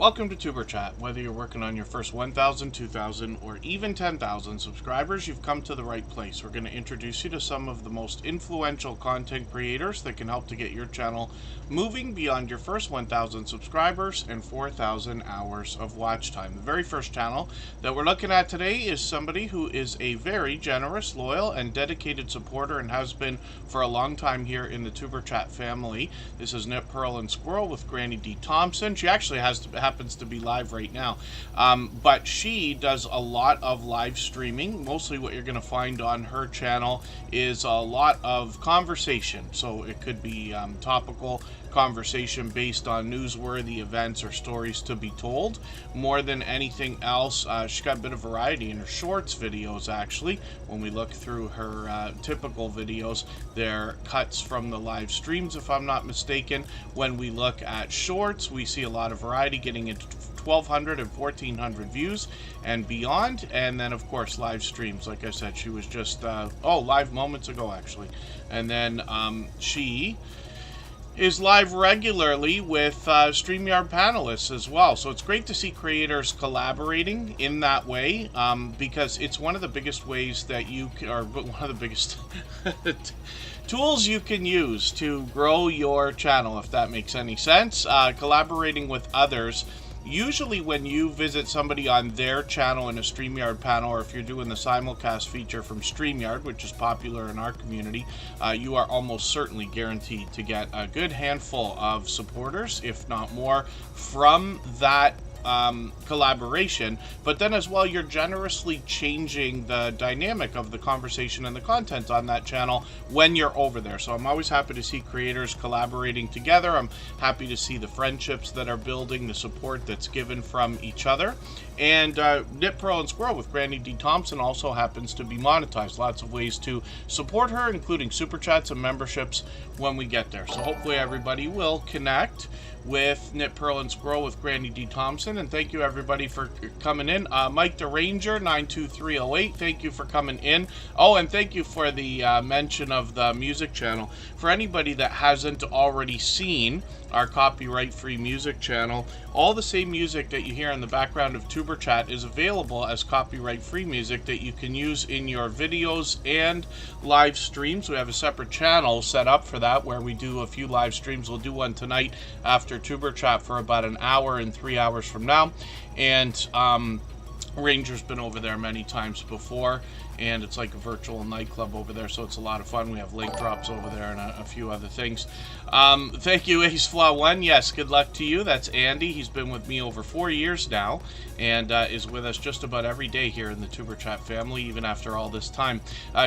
Welcome to Tuber Chat. Whether you're working on your first 1,000, 2,000, or even 10,000 subscribers, you've come to the right place. We're going to introduce you to some of the most influential content creators that can help to get your channel moving beyond your first 1,000 subscribers and 4,000 hours of watch time. The very first channel that we're looking at today is somebody who is a very generous, loyal, and dedicated supporter and has been for a long time here in the Tuber Chat family. This is Knit, Pearl, and Squirrel with Granny D. Thompson. She actually happens to be live right now, but she does a lot of live streaming. Mostly what you're going to find on her channel is a lot of conversation, so it could be topical conversation based on newsworthy events or stories to be told. More than anything else, she's got a bit of variety in her shorts videos. Actually, when we look through her typical videos, they're cuts from the live streams, if I'm not mistaken. When we look at shorts, we see a lot of variety getting into 1,200 and 1,400 views and beyond. And then of course live streams, like I said, she was just live moments ago actually. And then she is live regularly with StreamYard panelists as well. So it's great to see creators collaborating in that way, because it's one of the biggest ways that you can, or one of the biggest tools you can use to grow your channel, if that makes any sense. Collaborating with others. Usually when you visit somebody on their channel in a StreamYard panel, or if you're doing the simulcast feature from StreamYard, which is popular in our community, you are almost certainly guaranteed to get a good handful of supporters, if not more, from that collaboration. But then as well, you're generously changing the dynamic of the conversation and the content on that channel when you're over there. So I'm always happy to see creators collaborating together. I'm happy to see the friendships that are building, the support that's given from each other. And Knit, Pearl, and Squirrel with Granny D. Thompson also happens to be monetized. Lots of ways to support her, including super chats and memberships when we get there. So hopefully everybody will connect with Knit, Pearl, and Squirrel with Granny D. Thompson. And thank you everybody for coming in. Mike the Ranger 92308, thank you for coming in. Oh, and thank you for the mention of the music channel. For anybody that hasn't already seen our copyright-free music channel, all the same music that you hear in the background of Tuber Chat is available as copyright-free music that you can use in your videos and live streams. We have a separate channel set up for that where we do a few live streams. We'll do one tonight after Tuber Chat for about an hour and 3 hours from now. And Ranger's been over there many times before, and it's like a virtual nightclub over there, so it's a lot of fun. We have link drops over there and a few other things. Thank you, Ace Flaw 1. Yes, good luck to you. That's Andy. He's been with me over 4 years now, and is with us just about every day here in the Tuber Chat family, even after all this time.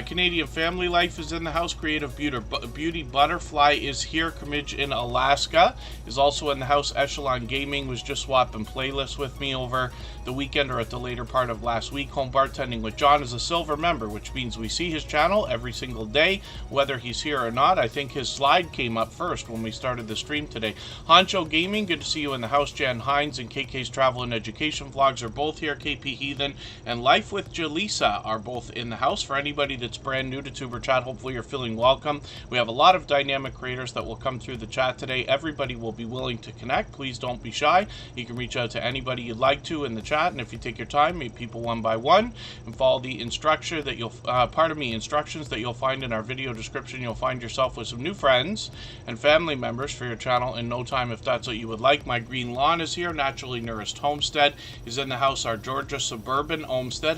Canadian Family Life is in the house. Creative Beauty Butterfly is here. Commage in Alaska is also in the house. Echelon Gaming was just swapping playlists with me over the weekend, or at the later part of last week. Home Bartending with John is a silver member, which means we see his channel every single day, whether he's here or not. I think his slide came up first when we started the stream today. Honcho Gaming, good to see you in the house. Jan Hines and KK's Travel and Education Vlogs are both here. KP Heathen and Life with Jaleesa are both in the house. For anybody that's brand new to Tuber Chat, hopefully you're feeling welcome. We have a lot of dynamic creators that will come through the chat today. Everybody will be willing to connect. Please don't be shy. You can reach out to anybody you'd like to in the chat, and if you take your time, meet people one by one and follow the instructions that you'll find in our video description. You'll find yourself with some new friends and family members for your channel in no time, if that's what you would like. My Green Lawn is here. Naturally Nourished Homestead is in the house. Our Georgia Suburban Homestead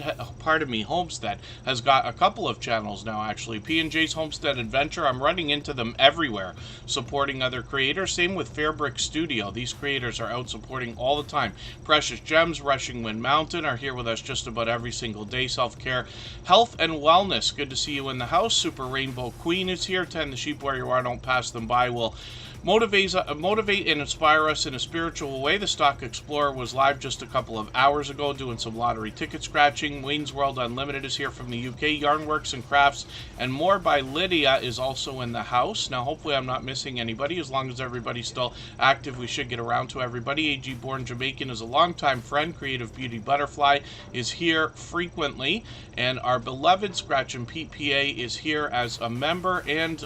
has got a couple of channels now, actually. P&J's Homestead Adventure, I'm running into them everywhere, supporting other creators. Same with Fairbrick Studio. These creators are out supporting all the time. Precious Gems, Rushing Wind Mountain are here with us just about every single day. Self-care, health, and wellness, good to see you in the house. Super Rainbow Queen is here. Tend the sheep where you are, don't pass them by. Will motivate and inspire us in a spiritual way. The Stock Explorer was live just a couple of hours ago doing some lottery ticket scratching. Wayne's World Unlimited is here from the UK. Yarnworks and Crafts and More by Lydia is also in the house. Now hopefully I'm not missing anybody. As long as everybody's still active, we should get around to everybody. AG Born Jamaican is a longtime friend. Creative Beauty Butterfly is here frequently, and our beloved Scratch and Pete PA is here as a member and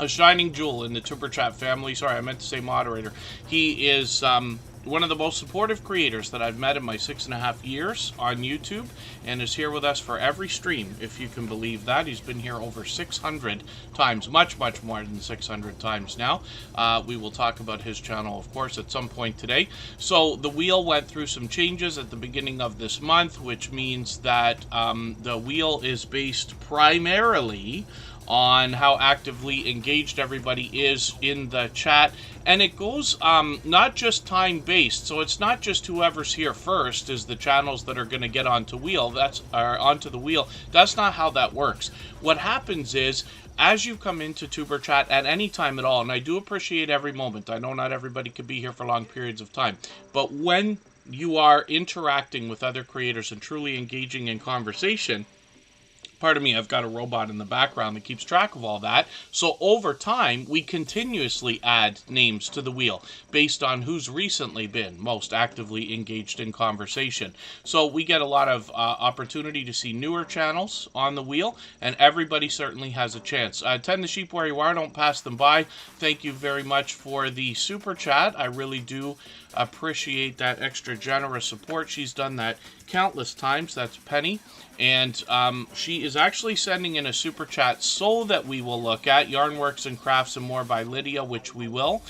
a shining jewel in the Tuber Chat family. Sorry, I meant to say moderator. He is one of the most supportive creators that I've met in my 6.5 years on YouTube, and is here with us for every stream, if you can believe that. He's been here over 600 times, much more than 600 times now. We will talk about his channel, of course, at some point today. So the wheel went through some changes at the beginning of this month, which means that the wheel is based primarily on how actively engaged everybody is in the chat, and it goes not just time based, so it's not just whoever's here first is the channels that are going to get onto the wheel. That's not how that works. What happens is, as you come into Tuber Chat at any time at all, and I do appreciate every moment, I know not everybody could be here for long periods of time, but when you are interacting with other creators and truly engaging in conversation, pardon me, I've got a robot in the background that keeps track of all that. So over time, we continuously add names to the wheel based on who's recently been most actively engaged in conversation. So we get a lot of opportunity to see newer channels on the wheel, and everybody certainly has a chance. Tend the sheep where you are, don't pass them by. Thank you very much for the super chat. I really do appreciate that extra generous support. She's done that countless times. That's Penny. And she is actually sending in a super chat so that we will look at Yarnworks and Crafts and More by Lydia, which we will.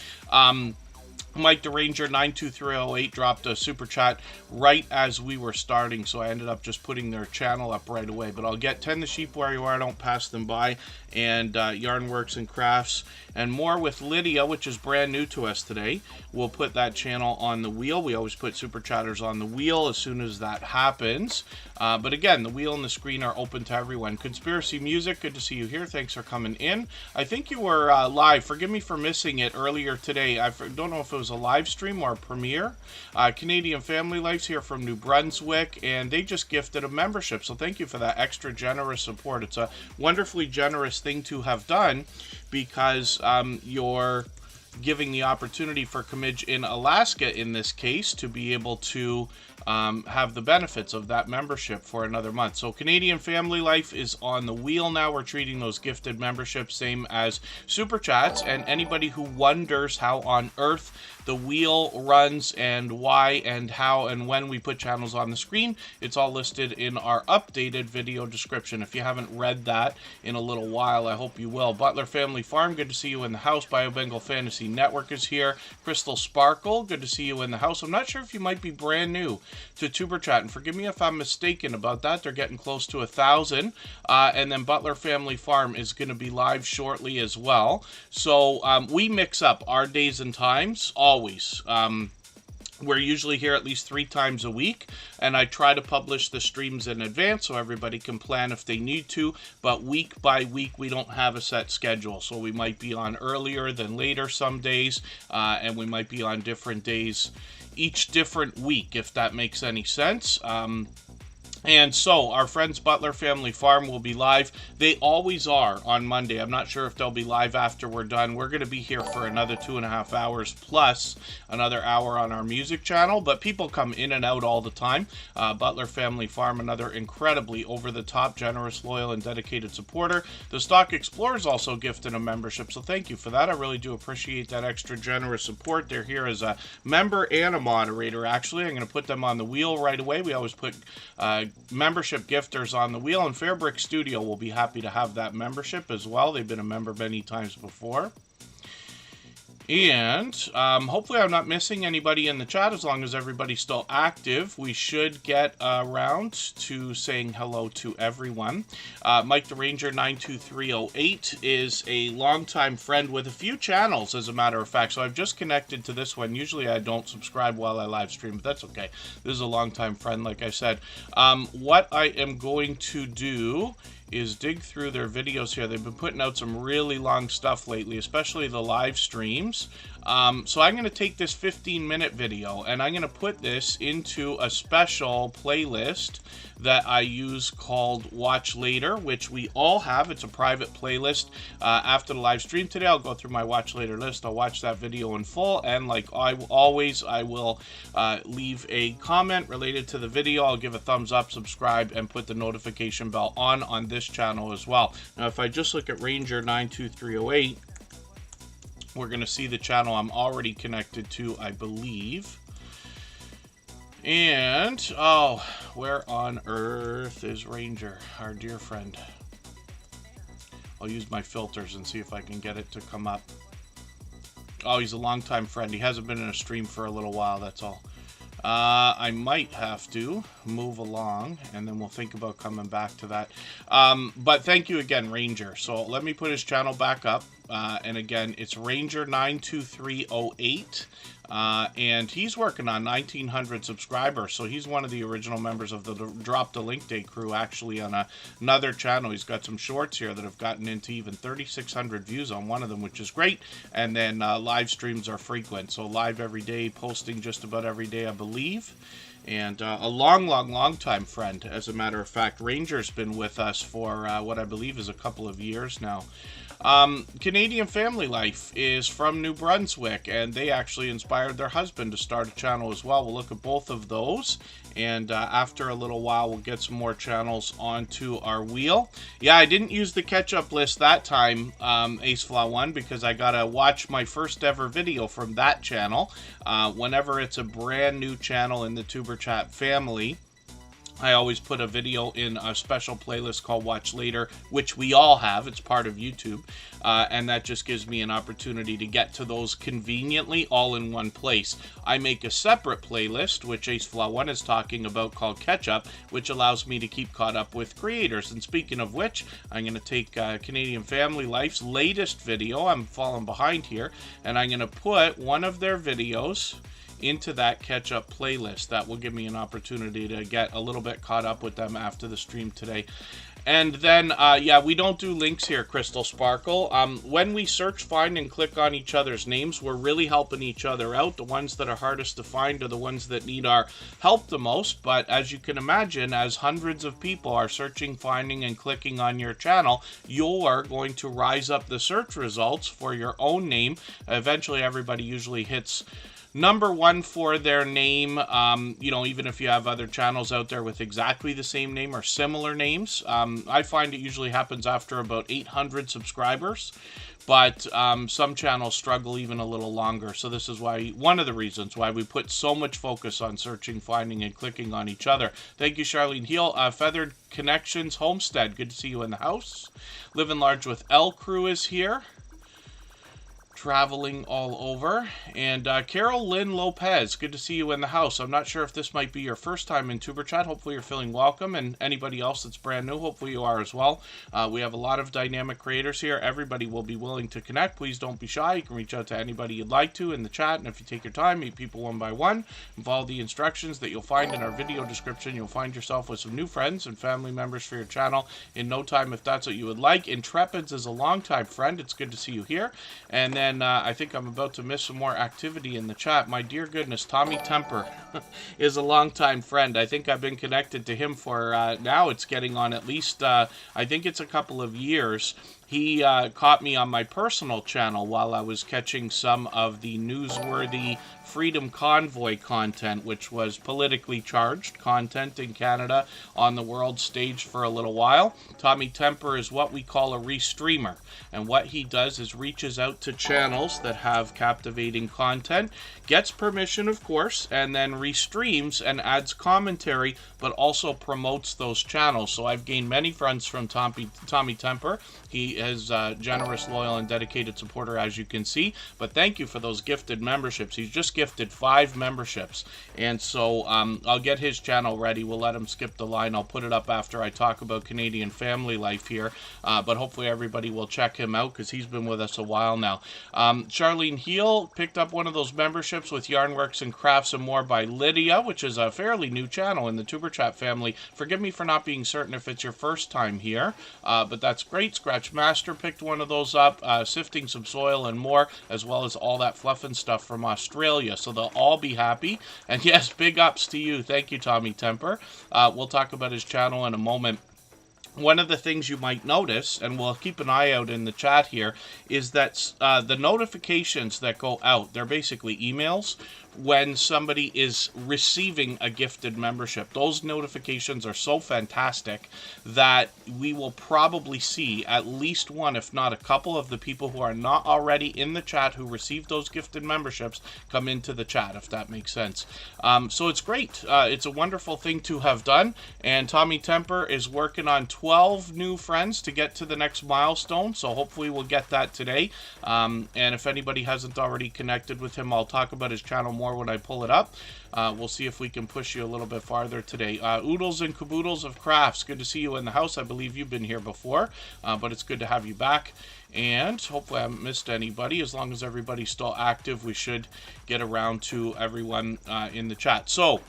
Mike the Ranger 92308 dropped a super chat right as we were starting, so I ended up just putting their channel up right away. But I'll get Tend the Sheep Where You Are, Don't Pass Them By, and Yarnworks and Crafts and More with Lydia, which is brand new to us today. We'll put that channel on the wheel. We always put super chatters on the wheel as soon as that happens. But again, the wheel and the screen are open to everyone. Conspiracy Music, good to see you here. Thanks for coming in. I think you were live. Forgive me for missing it earlier today. I don't know if it was a live stream or a premiere. Canadian Family Life's here from New Brunswick, and they just gifted a membership. So thank you for that extra generous support. It's a wonderfully generous thing to have done, because you're giving the opportunity for Comidge in Alaska, in this case, to be able to have the benefits of that membership for another month. So Canadian Family Life is on the wheel now. We're treating those gifted memberships same as super chats, and anybody who wonders how on earth the wheel runs and why and how and when we put channels on the screen, it's all listed in our updated video description. If you haven't read that in a little while, I hope you will. Butler Family Farm, good to see you in the house. BioBengal Fantasy Network is here. Crystal Sparkle, good to see you in the house. I'm not sure if you might be brand new to Tuber Chat, and forgive me if I'm mistaken about that. They're getting close to 1,000. And then Butler Family Farm is going to be live shortly as well. So we mix up our days and times always. We're usually here at least 3 times a week, and I try to publish the streams in advance so everybody can plan if they need to, but week by week we don't have a set schedule. So we might be on earlier than later some days, and we might be on different days each different week, if that makes any sense. And so our friends Butler Family Farm will be live. They always are on Monday. I'm not sure if they'll be live after we're done. We're going to be here for another 2.5 hours plus another hour on our music channel, but people come in and out all the time. Butler Family Farm, another incredibly over-the-top, generous, loyal, and dedicated supporter. The Stock Explorers also gifted a membership, so thank you for that. I really do appreciate that extra generous support. They're here as a member and a moderator, actually. I'm going to put them on the wheel right away. We always put membership gifters on the wheel, and Fairbrick Studio will be happy to have that membership as well. They've been a member many times before. And hopefully I'm not missing anybody in the chat. As long as everybody's still active, we should get around to saying hello to everyone. Mike the Ranger 92308 is a longtime friend with a few channels, as a matter of fact. So I've just connected to this one. Usually I don't subscribe while I live stream, but that's okay. This is a longtime friend, like I said. What I am going to do is dig through their videos here. They've been putting out some really long stuff lately, especially the live streams. So I'm going to take this 15-minute video and I'm going to put this into a special playlist that I use called Watch Later, which we all have. It's a private playlist. After the live stream today, I'll go through my Watch Later list. I'll watch that video in full, and like always, I will leave a comment related to the video. I'll give a thumbs up, subscribe, and put the notification bell on this channel as well. Now, if I just look at Ranger 92308, we're going to see the channel I'm already connected to, I believe. And, oh, where on earth is Ranger, our dear friend? I'll use my filters and see if I can get it to come up. Oh, he's a longtime friend. He hasn't been in a stream for a little while, that's all. I might have to move along, and then we'll think about coming back to that. But thank you again, Ranger. So let me put his channel back up. And again, it's Ranger92308. And he's working on 1,900 subscribers. So he's one of the original members of the Drop the Link Day crew, actually, on another channel. He's got some shorts here that have gotten into even 3,600 views on one of them, which is great. And then live streams are frequent. So live every day, posting just about every day, I believe. And a long time friend. As a matter of fact, Ranger's been with us for what I believe is a couple of years now. Canadian Family Life is from New Brunswick, and they actually inspired their husband to start a channel as well. We'll look at both of those, and after a little while, we'll get some more channels onto our wheel. Yeah, I didn't use the catch-up list that time, AceFlaw1, because I gotta watch my first ever video from that channel. Whenever it's a brand new channel in the Tuber Chat family, I always put a video in a special playlist called Watch Later, which we all have. It's part of YouTube. And that just gives me an opportunity to get to those conveniently all in one place. I make a separate playlist, which AceFlaw1 is talking about, called Catch Up, which allows me to keep caught up with creators. And speaking of which, I'm going to take Canadian Family Life's latest video. I'm falling behind here. And I'm going to put one of their videos into that catch-up playlist. That will give me an opportunity to get a little bit caught up with them after the stream today. And then, yeah, we don't do links here, Crystal Sparkle. When we search, find, and click on each other's names, we're really helping each other out. The ones that are hardest to find are the ones that need our help the most. But as you can imagine, as hundreds of people are searching, finding, and clicking on your channel, you're going to rise up the search results for your own name. Eventually, everybody usually hits #1 for their name. You know, even if you have other channels out there with exactly the same name or similar names, I find it usually happens after about 800 subscribers. But some channels struggle even a little longer. So this is why, one of the reasons why we put so much focus on searching, finding, and clicking on each other. Thank you, Charlene Heel. Feathered Connections Homestead, good to see you in the house. Living Large with L Crew is here, traveling all over. And Carol Lynn Lopez, good to see you in the house. I'm not sure if this might be your first time in Tuber Chat. Hopefully you're feeling welcome, and anybody else that's brand new, hopefully you are as well. We have a lot of dynamic creators here. Everybody will be willing to connect. Please don't be shy. You can reach out to anybody you'd like to in the chat, and if you take your time, meet people one by one, and follow the instructions that you'll find in our video description, you'll find yourself with some new friends and family members for your channel in no time, if that's what you would like. Intrepids is a longtime friend. It's good to see you here. And then I think I'm about to miss some more activity in the chat. My dear goodness, Tommy Temper is a longtime friend. I think I've been connected to him for now it's getting on at least, I think it's a couple of years. He caught me on my personal channel while I was catching some of the newsworthy Freedom Convoy content, which was politically charged content in Canada on the world stage for a little while. Tommy Temper is what we call a restreamer, and what he does is reaches out to channels that have captivating content, gets permission, of course, and then restreams and adds commentary, but also promotes those channels. So I've gained many friends from Tommy Temper. He is a generous, loyal, and dedicated supporter, as you can see. But thank you for those gifted memberships. He's just gifted 5 memberships. And so I'll get his channel ready. We'll let him skip the line. I'll put it up after I talk about Canadian Family Life here. But hopefully everybody will check him out, because he's been with us a while now. Charlene Heel picked up one of those memberships with Yarnworks and Crafts and More by Lydia, which is a fairly new channel in the Tuber Chat family. Forgive me for not being certain if it's your first time here, but that's great. Scratch Master picked one of those up, Sifting Some Soil and More, as well as All That Fluff and Stuff from Australia. So they'll all be happy. And yes, big ups to you. Thank you, Tommy Temper. We'll talk about his channel in a moment. One of the things you might notice, and we'll keep an eye out in the chat here, is that the notifications that go out, they're basically emails, when somebody is receiving a gifted membership. Those notifications are so fantastic that we will probably see at least one, if not a couple, of the people who are not already in the chat who received those gifted memberships come into the chat, if that makes sense. So it's great. It's a wonderful thing to have done, and Tommy Temper is working on 12 new friends to get to the next milestone, so hopefully we'll get that today. And if anybody hasn't already connected with him, I'll talk about his channel more when I pull it up. We'll see if we can push you a little bit farther today. Oodles and Caboodles of Crafts, good to see you in the house. I believe you've been here before, but it's good to have you back. And hopefully I haven't missed anybody. As long as everybody's still active, we should get around to everyone in the chat. So,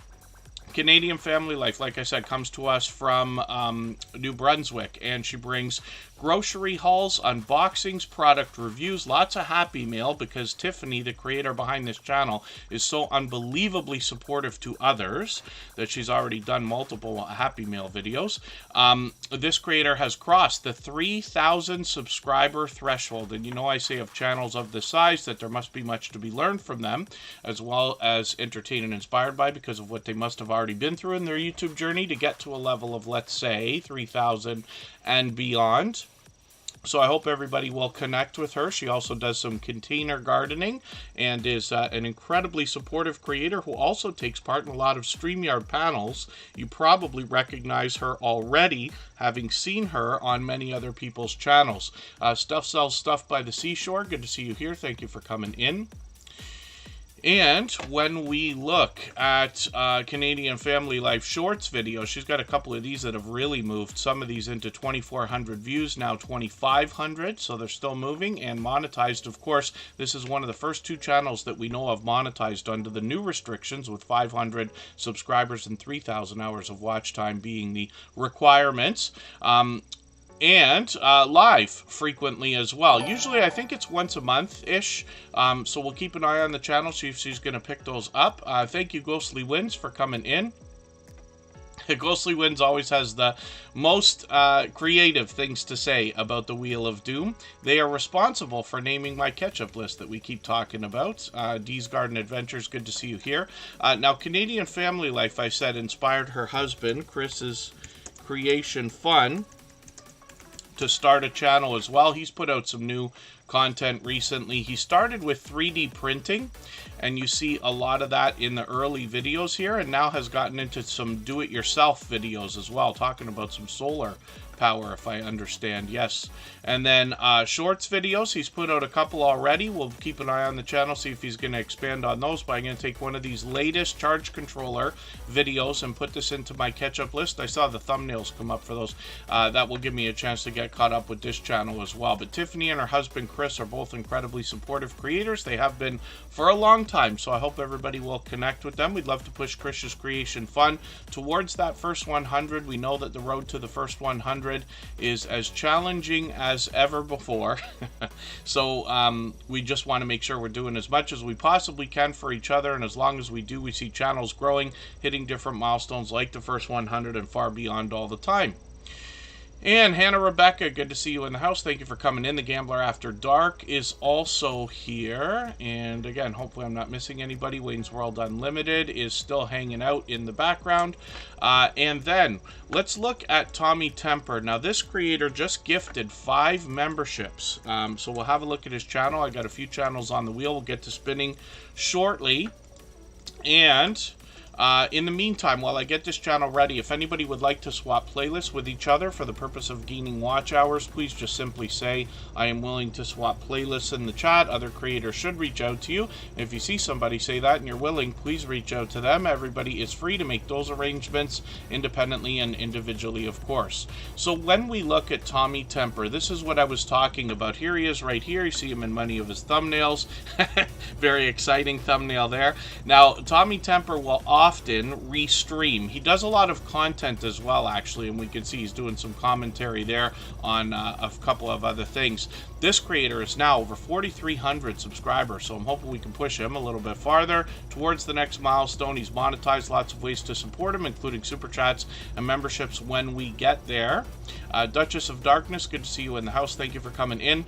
Canadian Family Life, like I said, comes to us from New Brunswick, and she brings grocery hauls, unboxings, product reviews, lots of Happy Mail, because Tiffany, the creator behind this channel, is so unbelievably supportive to others that she's already done multiple Happy Mail videos. This creator has crossed the 3,000 subscriber threshold, and you know I say of channels of this size that there must be much to be learned from them, as well as entertained and inspired by, because of what they must have already been through in their YouTube journey to get to a level of, let's say, 3,000 and beyond. So I hope everybody will connect with her. She also does some container gardening and is an incredibly supportive creator who also takes part in a lot of StreamYard panels. You probably recognize her already, having seen her on many other people's channels. Stuff Sells Stuff by the Seashore. Good to see you here. Thank you for coming in. And when we look at Canadian Family Life Shorts videos, she's got a couple of these that have really moved. Some of these into 2,400 views, now 2,500, so they're still moving. And monetized, of course, this is one of the first two channels that we know of monetized under the new restrictions, with 500 subscribers and 3,000 hours of watch time being the requirements. And live frequently as well. Usually I think it's once a month-ish, so we'll keep an eye on the channel, see if she's going to pick those up. Thank you, Ghostly Winds, for coming in. Ghostly Winds always has the most creative things to say about the Wheel of Doom. They are responsible for naming my ketchup list that we keep talking about. Dee's Garden Adventures, good to see you here. Now, Canadian Family Life, I said, inspired her husband, Chris's Creation Fun, to start a channel as well. He's put out some new content recently. He started with 3D printing, and you see a lot of that in the early videos here, and now has gotten into some do-it-yourself videos as well, talking about some solar power, if I understand. Yes. And then shorts videos, he's put out a couple already. We'll keep an eye on the channel, see if he's going to expand on those. But I'm going to take one of these latest charge controller videos and put this into my catch-up list. I saw the thumbnails come up for those. That will give me a chance to get caught up with this channel as well. But Tiffany and her husband Chris are both incredibly supportive creators. They have been for a long time, so I hope everybody will connect with them. We'd love to push Chris's Creation Fun towards that first 100. We know that the road to the first 100 is as challenging as ever before. So we just want to make sure we're doing as much as we possibly can for each other, and as long as we do, we see channels growing, hitting different milestones like the first 100 and far beyond all the time. And Hannah Rebecca, good to see you in the house. Thank you for coming in. The Gambler After Dark is also here. And again, hopefully I'm not missing anybody. Wayne's World Unlimited is still hanging out in the background. And then let's look at Tommy Temper. Now, this creator just gifted 5 memberships. So we'll have a look at his channel. I got a few channels on the wheel. We'll get to spinning shortly. And in the meantime, while I get this channel ready, if anybody would like to swap playlists with each other for the purpose of gaining watch hours, please just simply say, I am willing to swap playlists in the chat. Other creators should reach out to you. If you see somebody say that and you're willing, please reach out to them. Everybody is free to make those arrangements independently and individually, of course. So when we look at Tommy Temper, this is what I was talking about. Here he is right here. You see him in many of his thumbnails. Very exciting thumbnail there. Now, Tommy Temper will often restream. He does a lot of content as well, actually, and we can see he's doing some commentary there on a couple of other things. This creator is now over 4,300 subscribers, so I'm hoping we can push him a little bit farther towards the next milestone. He's monetized, lots of ways to support him, including super chats and memberships when we get there. Duchess of Darkness, good to see you in the house. Thank you for coming in.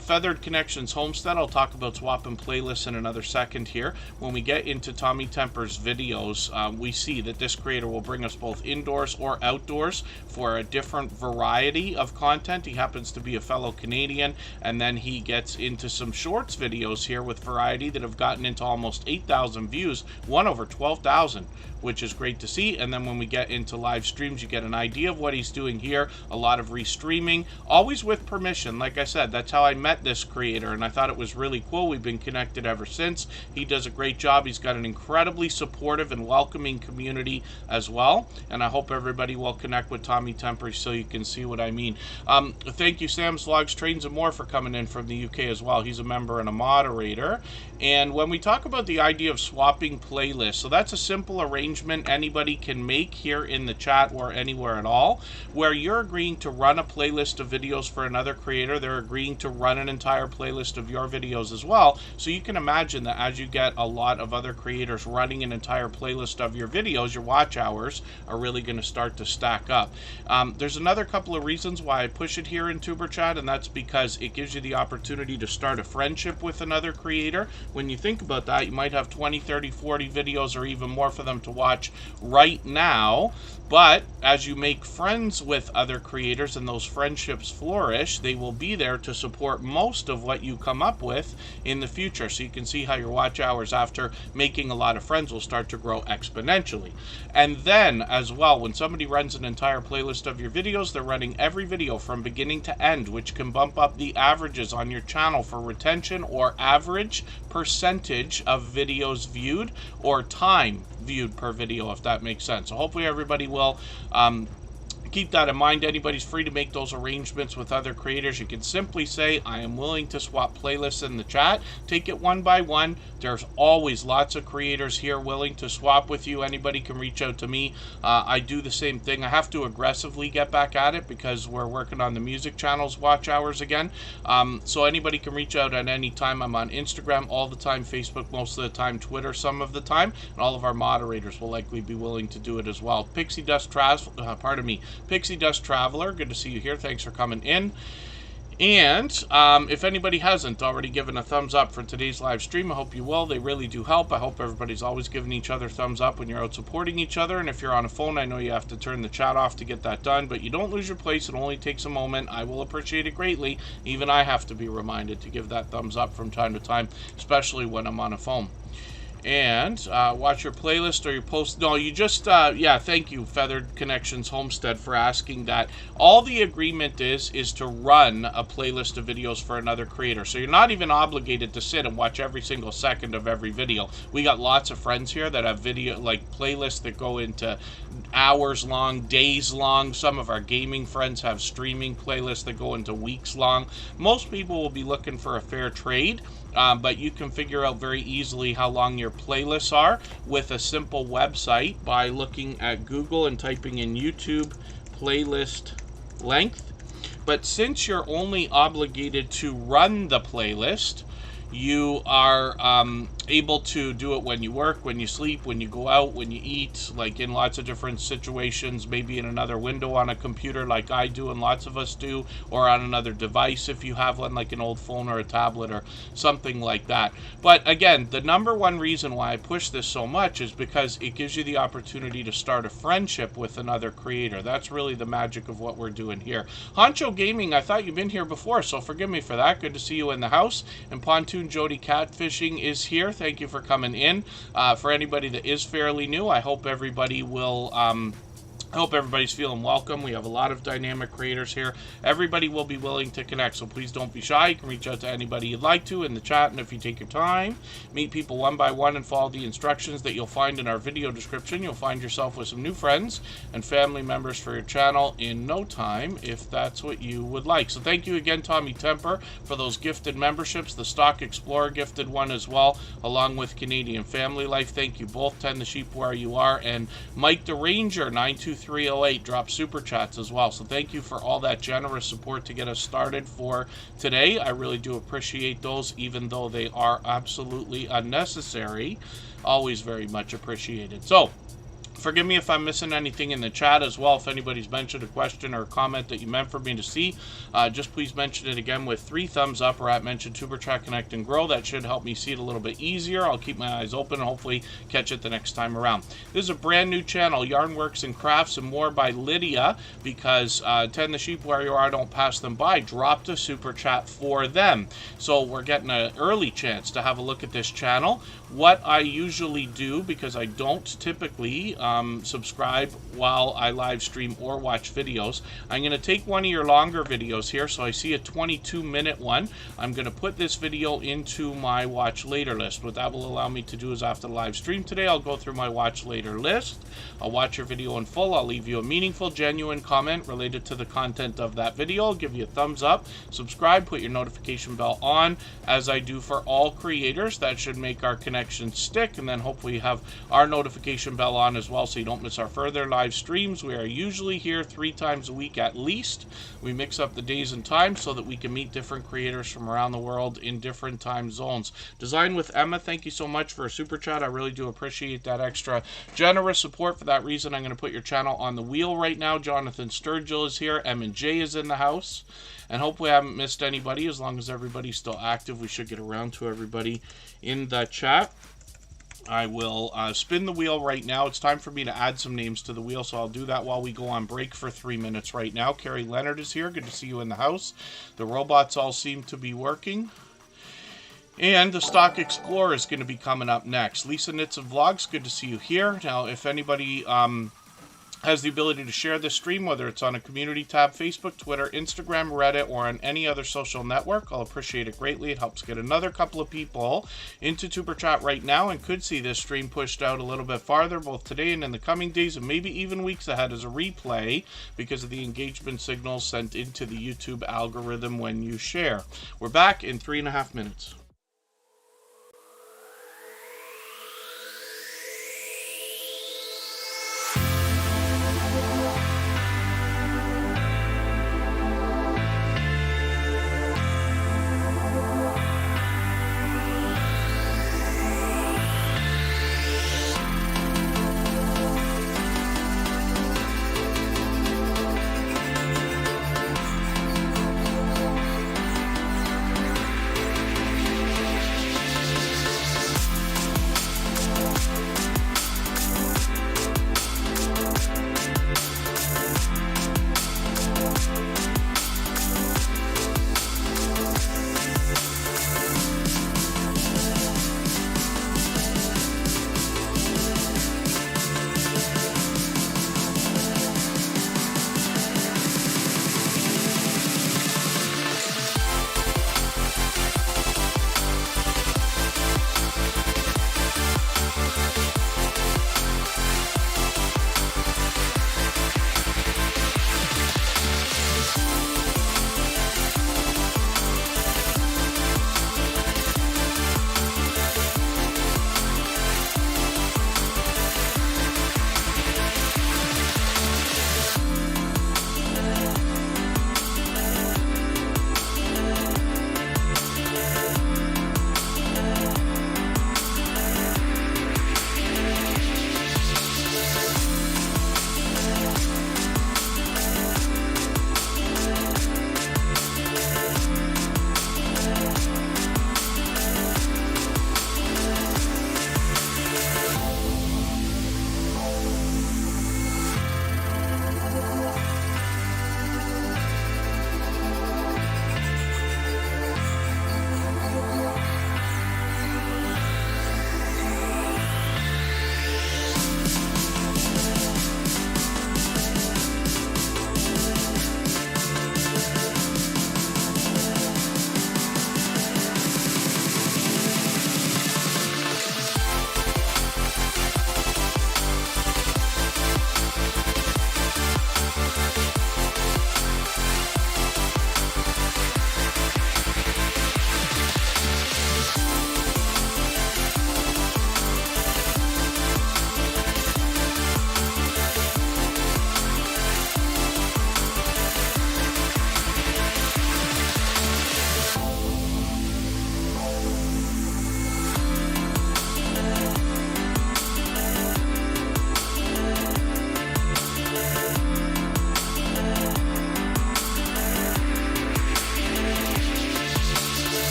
Feathered Connections Homestead, I'll talk about swapping playlists in another second here. When we get into Tommy Temper's videos, we see that this creator will bring us both indoors or outdoors for a different variety of content. He happens to be a fellow Canadian, and then he gets into some shorts videos here with variety that have gotten into almost 8,000 views, one over 12,000, which is great to see. And then when we get into live streams, you get an idea of what he's doing here. A lot of restreaming, always with permission. Like I said, that's how I met this creator, and I thought it was really cool. We've been connected ever since. He does a great job. He's got an incredibly supportive and welcoming community as well, and I hope everybody will connect with Tommy Temper so you can see what I mean. Thank you, Sam's Vlogs, Trains, and More, for coming in from the UK as well. He's a member and a moderator. And when we talk about the idea of swapping playlists, so that's a simple arrangement anybody can make here in the chat or anywhere at all, where you're agreeing to run a playlist of videos for another creator. They're agreeing to run an entire playlist of your videos as well. So you can imagine that as you get a lot of other creators running an entire playlist of your videos, your watch hours are really going to start to stack up. There's another couple of reasons why I push it here in Tuber Chat, and that's because it gives you the opportunity to start a friendship with another creator. When you think about that, you might have 20, 30, 40 videos or even more for them to watch right now. But as you make friends with other creators and those friendships flourish, they will be there to support most of what you come up with in the future. So you can see how your watch hours after making a lot of friends will start to grow exponentially. And then as well, when somebody runs an entire playlist of your videos, they're running every video from beginning to end, which can bump up the averages on your channel for retention or average percentage of videos viewed or time viewed per video, if that makes sense. So hopefully everybody will keep that in mind. Anybody's free to make those arrangements with other creators. You can simply say, I am willing to swap playlists in the chat. Take it one by one. There's always lots of creators here willing to swap with you. Anybody can reach out to me. I do the same thing. I have to aggressively get back at it because we're working on the music channel's watch hours again. So anybody can reach out at any time. I'm on Instagram all the time, Facebook most of the time, Twitter some of the time, and all of our moderators will likely be willing to do it as well. Pixie Dust Pixie Dust Traveler, good to see you here. Thanks for coming in. And if anybody hasn't already given a thumbs up for today's live stream, I hope you will. They really do help. I hope everybody's always giving each other thumbs up when you're out supporting each other. And if you're on a phone, I know you have to turn the chat off to get that done, but you don't lose your place. It only takes a moment. I will appreciate it greatly. Even I have to be reminded to give that thumbs up from time to time, especially when I'm on a phone. And watch your playlist or your post. No, you just, yeah, thank you, Feathered Connections Homestead, for asking that. All the agreement is to run a playlist of videos for another creator. So you're not even obligated to sit and watch every single second of every video. We got lots of friends here that have video, like playlists that go into hours long, days long. Some of our gaming friends have streaming playlists that go into weeks long. Most people will be looking for a fair trade. But you can figure out very easily how long your playlists are with a simple website by looking at Google and typing in YouTube playlist length. But since you're only obligated to run the playlist, you are able to do it when you work, when you sleep, when you go out, when you eat, like in lots of different situations, maybe in another window on a computer like I do and lots of us do, or on another device if you have one like an old phone or a tablet or something like that. But again, the number one reason why I push this so much is because it gives you the opportunity to start a friendship with another creator. That's really the magic of what we're doing here. Honcho Gaming, I thought you've been here before, so forgive me for that. Good to see you in the house. And Pontoon Jody Catfishing is here. Thank you for coming in. For anybody that is fairly new, I hope everybody will I hope everybody's feeling welcome. We have a lot of dynamic creators here. Everybody will be willing to connect, so please don't be shy. You can reach out to anybody you'd like to in the chat, and if you take your time, meet people one by one and follow the instructions that you'll find in our video description, you'll find yourself with some new friends and family members for your channel in no time, if that's what you would like. So thank you again, Tommy Temper, for those gifted memberships, the Stock Explorer gifted one as well, along with Canadian Family Life. Thank you both, Tend the Sheep Where You Are, and Mike the Ranger, 92308, dropped super chats as well. So thank you for all that generous support to get us started for today. I really do appreciate those, even though they are absolutely unnecessary. Always very much appreciated. So Forgive me if I'm missing anything in the chat as well. If anybody's mentioned a question or a comment that you meant for me to see, just please mention it again with 3 thumbs up or at mention Tuber Chat Connect and Grow. That should help me see it a little bit easier. I'll keep my eyes open and hopefully catch it the next time around. This is a brand new channel, Yarnworks and Crafts and More by Lydia, because Tend the Sheep Where You Are, Don't Pass Them By dropped a super chat for them. So we're getting an early chance to have a look at this channel. What I usually do, because I don't typically subscribe while I live stream or watch videos, I'm going to take one of your longer videos here. So I see a 22-minute one. I'm going to put this video into my watch later list. What that will allow me to do is after the live stream today, I'll go through my watch later list. I'll watch your video in full. I'll leave you a meaningful, genuine comment related to the content of that video. I'll give you a thumbs up, subscribe, put your notification bell on, as I do for all creators. That should make our connection stick, and then hopefully have our notification bell on as well so you don't miss our further live streams. We are usually here 3 times a week at least. We mix up the days and times so that we can meet different creators from around the world in different time zones. Design with Emma, thank you so much for a super chat. I really do appreciate that extra generous support. For that reason, I'm going to put your channel on the wheel right now. Jonathan Sturgill is here. M&J is in the house. And hopefully I haven't missed anybody. As long as everybody's still active, we should get around to everybody in the chat. I will spin the wheel right now. It's time for me to add some names to the wheel, so I'll do that while we go on break for 3 minutes right now. Carrie Leonard is here. Good to see you in the house. The robots all seem to be working. And the Stock Explorer is going to be coming up next. Lisa Knits and Vlogs, good to see you here. Now, if anybody has the ability to share this stream, whether it's on a community tab, Facebook, Twitter, Instagram, Reddit, or on any other social network, I'll appreciate it greatly. It helps get another couple of people into Tuber Chat right now and could see this stream pushed out a little bit farther, both today and in the coming days, and maybe even weeks ahead as a replay because of the engagement signals sent into the YouTube algorithm when you share. We're back in 3.5 minutes.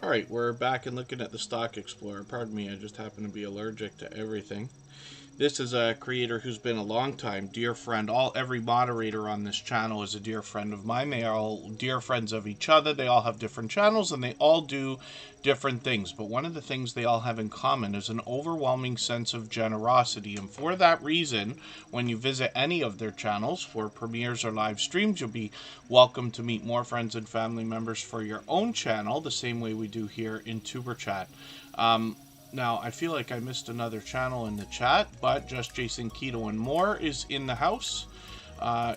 All right, we're back and looking at the Stock Explorer. Pardon me, I just happen to be allergic to everything. This is a creator who's been a long time dear friend. Every moderator on this channel is a dear friend of mine. They are all dear friends of each other. They all have different channels and they all do different things. But one of the things they all have in common is an overwhelming sense of generosity. And for that reason, when you visit any of their channels for premieres or live streams, you'll be welcome to meet more friends and family members for your own channel, the same way we do here in Tuber Chat. Now, I feel like I missed another channel in the chat, but Just Jason Keto and More is in the house.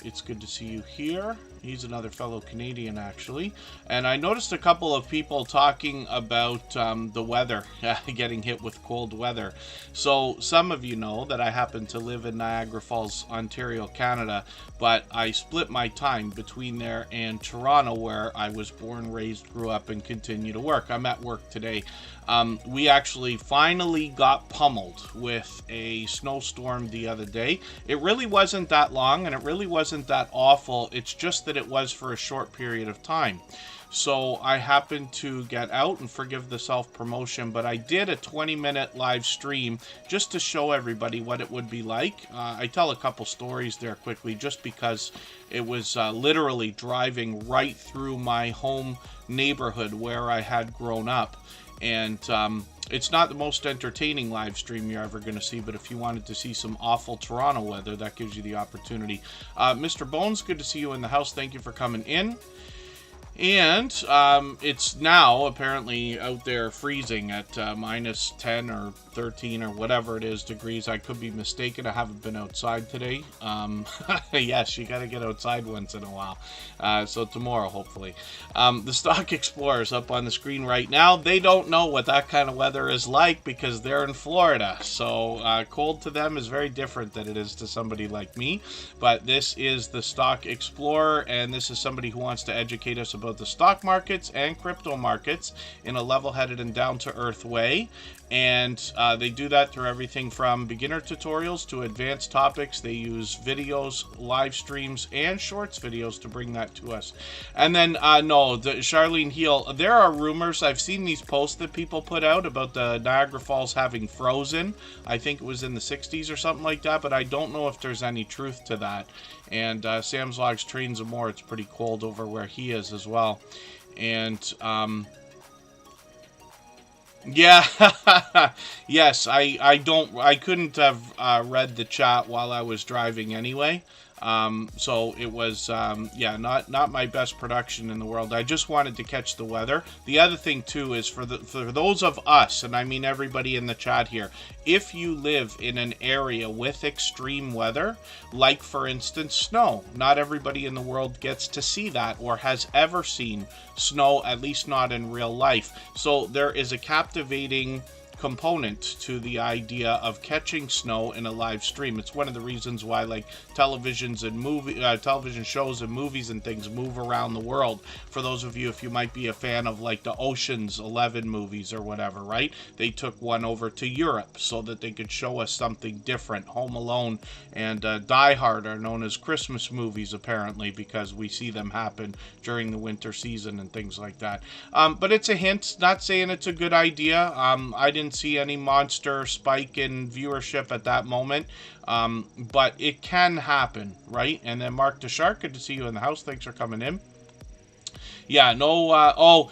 It's good to see you here. He's another fellow Canadian, actually. And I noticed a couple of people talking about the weather, getting hit with cold weather. So some of you know that I happen to live in Niagara Falls, Ontario, Canada, but I split my time between there and Toronto, where I was born, raised, grew up, and continue to work. I'm at work today. We actually finally got pummeled with a snowstorm the other day. It really wasn't that long, and it really wasn't that awful. It's just that it was for a short period of time. So I happened to get out, and forgive the self-promotion, but I did a 20-minute live stream just to show everybody what it would be like. I tell a couple stories there quickly just because it was literally driving right through my home neighborhood where I had grown up. And it's not the most entertaining live stream you're ever going to see, but if you wanted to see some awful Toronto weather, that gives you the opportunity. Mr. Bones, good to see you in the house. Thank you for coming in. And it's now apparently out there freezing at minus 10 or 13 or whatever it is degrees. I could be mistaken. I haven't been outside today. Yes, you got to get outside once in a while. So tomorrow, hopefully. The Stock Explorers up on the screen right now. They don't know what that kind of weather is like because they're in Florida. So cold to them is very different than it is to somebody like me. But this is the Stock Explorer, and this is somebody who wants to educate us about the stock markets and crypto markets in a level-headed and down-to-earth way. And they do that through everything from beginner tutorials to advanced topics. They use videos, live streams, and shorts videos to bring that to us. And then, Charlene Heel, there are rumors. I've seen these posts that people put out about the Niagara Falls having frozen. I think it was in the 60s or something like that, but I don't know if there's any truth to that. And Sam's Logs Trains and More, it's pretty cold over where he is as well. And yeah, yes, I couldn't have read the chat while I was driving anyway. So it was, yeah, not my best production in the world. I just wanted to catch the weather. The other thing too is for those of us, and I mean everybody in the chat here, if you live in an area with extreme weather, like for instance snow, not everybody in the world gets to see that or has ever seen snow, at least not in real life. So there is a captivating component to the idea of catching snow in a live stream. It's one of the reasons why like television shows and movies and things move around the world. For those of you, if you might be a fan of like the Ocean's 11 movies or whatever, right? They took one over to Europe so that they could show us something different. Home Alone and Die Hard are known as Christmas movies apparently because we see them happen during the winter season and things like that. But it's a hint, not saying it's a good idea. I didn't see any monster spike in viewership at that moment, but it can happen, right? And then Mark the Shark, good to see you in the house. Thanks for coming in. Yeah, no,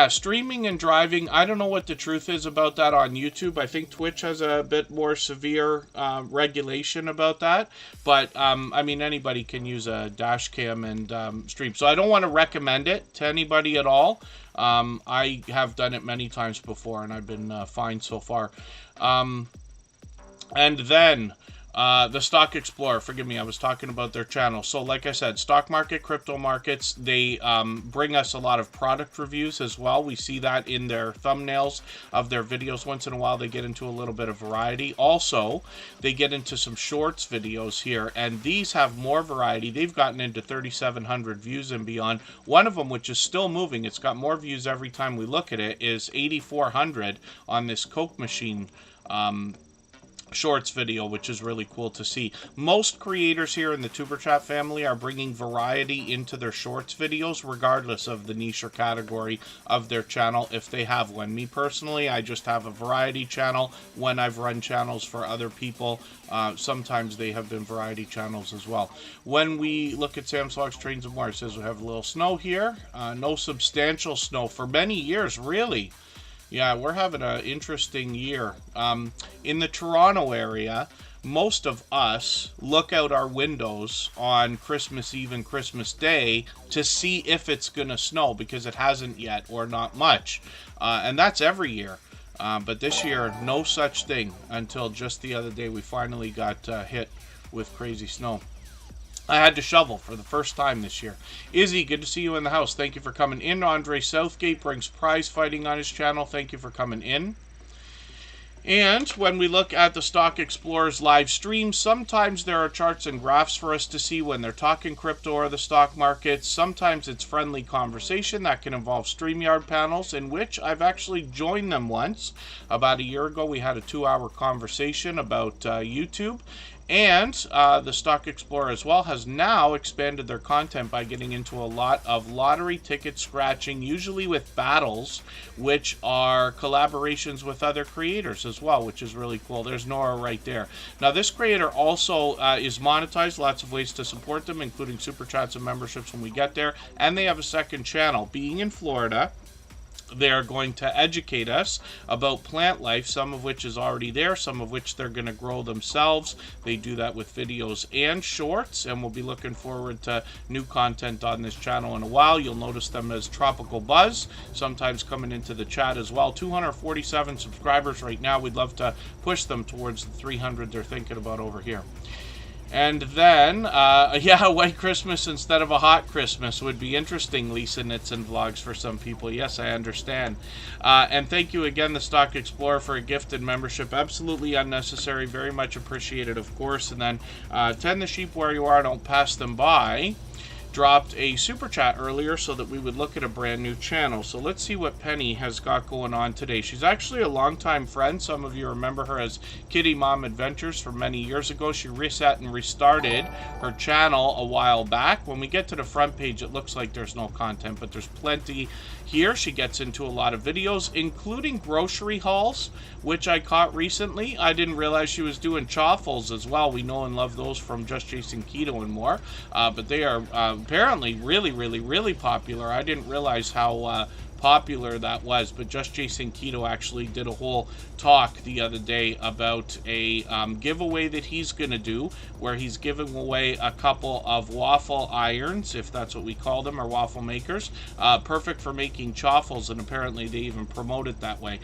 streaming and driving, I don't know what the truth is about that on YouTube. I think Twitch has a bit more severe regulation about that, but I mean, anybody can use a dash cam and stream, so I don't want to recommend it to anybody at all. I have done it many times before, and I've been fine so far. And then the Stock Explorer, forgive me, I was talking about their channel. So like I said, stock market, crypto markets, they bring us a lot of product reviews as well. We see that in their thumbnails of their videos. Once in a while, they get into a little bit of variety. Also, they get into some shorts videos here, and these have more variety. They've gotten into 3,700 views and beyond. One of them, which is still moving, it's got more views every time we look at it, is 8,400 on this Coke machine Shorts video, which is really cool to see. Most creators here in the Tuber Chat family are bringing variety into their Shorts videos, regardless of the niche or category of their channel, if they have one. Me personally, I just have a variety channel. When I've run channels for other people, sometimes they have been variety channels as well. When we look at Sam's Vlogs, Trains and More, it says we have a little snow here. No substantial snow for many years, really. Yeah, we're having an interesting year. In the Toronto area, most of us look out our windows on Christmas Eve and Christmas Day to see if it's going to snow, because it hasn't yet, or not much. And that's every year. But this year, no such thing until just the other day. We finally got hit with crazy snow. I had to shovel for the first time this year. Izzy, good to see you in the house. Thank you for coming in. Andre Southgate brings prize fighting on his channel. Thank you for coming in. And when we look at the Stock Explorers live stream, sometimes there are charts and graphs for us to see when they're talking crypto or the stock market. Sometimes it's friendly conversation that can involve StreamYard panels, in which I've actually joined them once. About a year ago, we had a 2-hour conversation about YouTube. And the Stock Explorer as well has now expanded their content by getting into a lot of lottery ticket scratching, usually with battles, which are collaborations with other creators as well, which is really cool. There's Nora right there. Now, this creator also is monetized, lots of ways to support them, including super chats and memberships when we get there. And they have a second channel. Being in Florida, they're going to educate us about plant life, some of which is already there, some of which they're going to grow themselves. They do that with videos and shorts, and we'll be looking forward to new content on this channel in a while. You'll notice them as Tropical Buzz, sometimes coming into the chat as well. 247 subscribers right now. We'd love to push them towards the 300 they're thinking about over here. And then, yeah, a white Christmas instead of a hot Christmas would be interesting, Lisa Knits and Vlogs, for some people. Yes, I understand. And thank you again, the Stock Explorer, for a gifted membership. Absolutely unnecessary. Very much appreciated, of course. And then, tend the sheep where you are, don't pass them by. Dropped a super chat earlier so that we would look at a brand new channel. So let's see what Penny has got going on today. She's actually a longtime friend. Some of you remember her as Kitty Mom Adventures from many years ago. She reset and restarted her channel a while back. When we get to the front page, it looks like there's no content, but there's plenty here. She gets into a lot of videos, including grocery hauls, which I caught recently. I didn't realize she was doing chaffles as well. We know and love those from Just Chasing Keto and more, but they are apparently really popular. I didn't realize how popular that was, but Just Chasing Keto actually did a whole talk the other day about a giveaway that he's going to do, where he's giving away a couple of waffle irons, if that's what we call them, or waffle makers, perfect for making chaffles, and apparently they even promote it that way.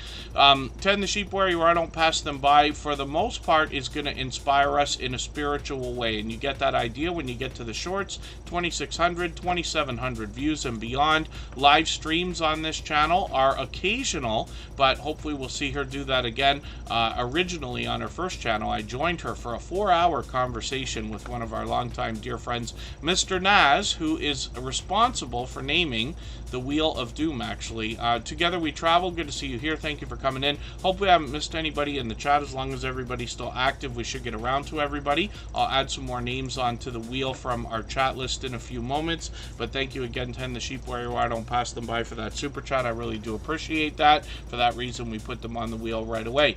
Tend the sheep where you are, don't pass them by, for the most part, is going to inspire us in a spiritual way, and you get that idea when you get to the shorts. 2,600, 2,700 views and beyond. Live streams on this channel are occasional, but hopefully we'll see her do that again. Originally on her first channel, I joined her for a 4-hour conversation with one of our longtime dear friends, Mr. Naz, who is responsible for naming the Wheel of Doom, actually. Together we travel. Good to see you here. Thank you for coming in. Hope we haven't missed anybody in the chat. As long as everybody's still active, we should get around to everybody. I'll add some more names onto the wheel from our chat list in a few moments, but thank you again, Tend the Sheep where you are, don't pass them by, for that super chat. I really do appreciate that. For that reason, we put them on the wheel right away.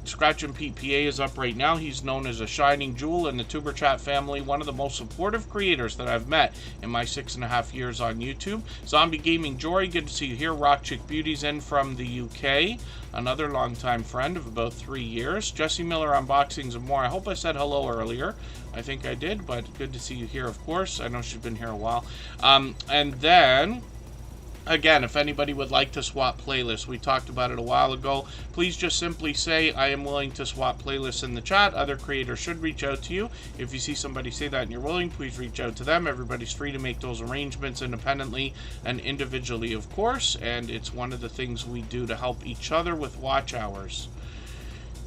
Scratch and Pete PA is up right now. He's known as a shining jewel in the Tuber Chat family, one of the most supportive creators that I've met in my 6.5 years on YouTube. Zombie Gaming Jory, good to see you here. Rock Chick Beauty's in from the UK, another longtime friend of about 3 years. Jesse Miller Unboxings and More. I hope I said hello earlier. I think I did, but good to see you here, of course. I know she's been here a while. And then, again, if anybody would like to swap playlists, we talked about it a while ago. Please just simply say, I am willing to swap playlists in the chat. Other creators should reach out to you. If you see somebody say that and you're willing, please reach out to them. Everybody's free to make those arrangements independently and individually, of course. And it's one of the things we do to help each other with watch hours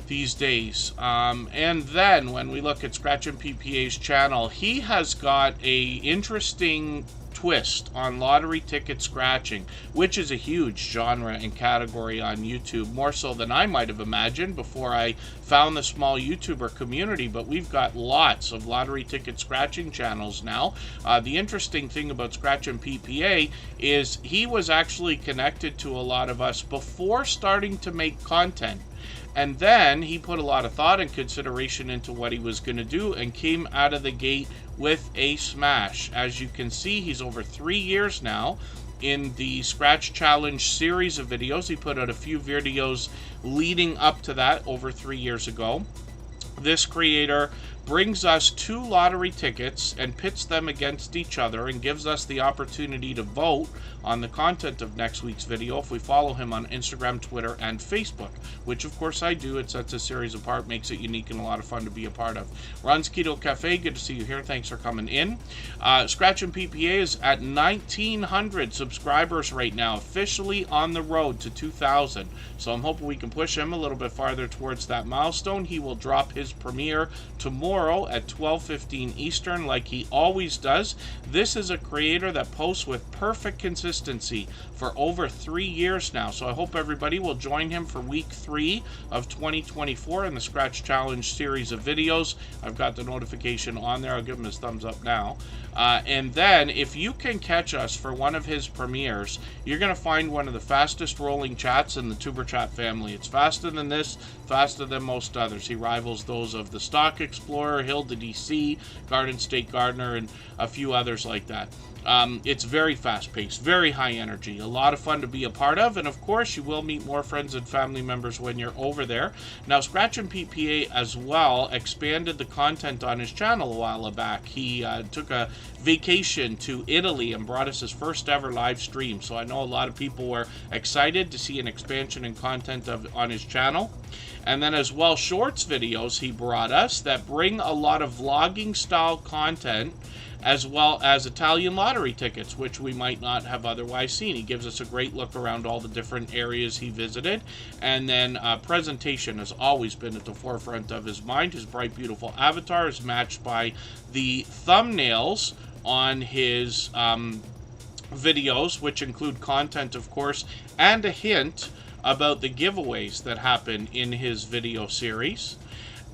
these days. And then when we look at Scratch and PPA's channel, he has got a interesting twist on lottery ticket scratching, which is a huge genre and category on YouTube, more so than I might have imagined before I found the small YouTuber community. But we've got lots of lottery ticket scratching channels now. The interesting thing about Scratchin' PPA is he was actually connected to a lot of us before starting to make content. And then he put a lot of thought and consideration into what he was going to do and came out of the gate with a smash. As you can see, he's over 3 years now in the Scratch Challenge series of videos. He put out a few videos leading up to that over 3 years ago. This creator brings us 2 lottery tickets and pits them against each other and gives us the opportunity to vote on the content of next week's video if we follow him on Instagram, Twitter, and Facebook, which of course I do. It sets a series apart, makes it unique and a lot of fun to be a part of. Ron's Keto Cafe, good to see you here. Thanks for coming in. Scratchin' PPA is at 1,900 subscribers right now, officially on the road to 2,000. So I'm hoping we can push him a little bit farther towards that milestone. He will drop his premiere tomorrow at 12:15 Eastern, like he always does. This is a creator that posts with perfect consistency for over 3 years now. So I hope everybody will join him for week 3 of 2024 in the Scratch Challenge series of videos. I've got the notification on there. I'll give him his thumbs up now. And then if you can catch us for one of his premieres, you're going to find one of the fastest rolling chats in the Tuber Chat family. It's faster than this, faster than most others. He rivals those of the Stock Explorer, Hilda DC, Garden State Gardener, and a few others like that. It's very fast-paced, very high energy, a lot of fun to be a part of, and of course you will meet more friends and family members when you're over there. Now, Scratchin' PPA as well expanded the content on his channel a while back. He took a vacation to Italy and brought us his first ever live stream, so I know a lot of people were excited to see an expansion in content on his channel. And then as well, shorts videos he brought us that bring a lot of vlogging style content, as well as Italian lottery tickets, which we might not have otherwise seen. He gives us a great look around all the different areas he visited. And then presentation has always been at the forefront of his mind. His bright, beautiful avatar is matched by the thumbnails on his videos, which include content, of course, and a hint about the giveaways that happen in his video series.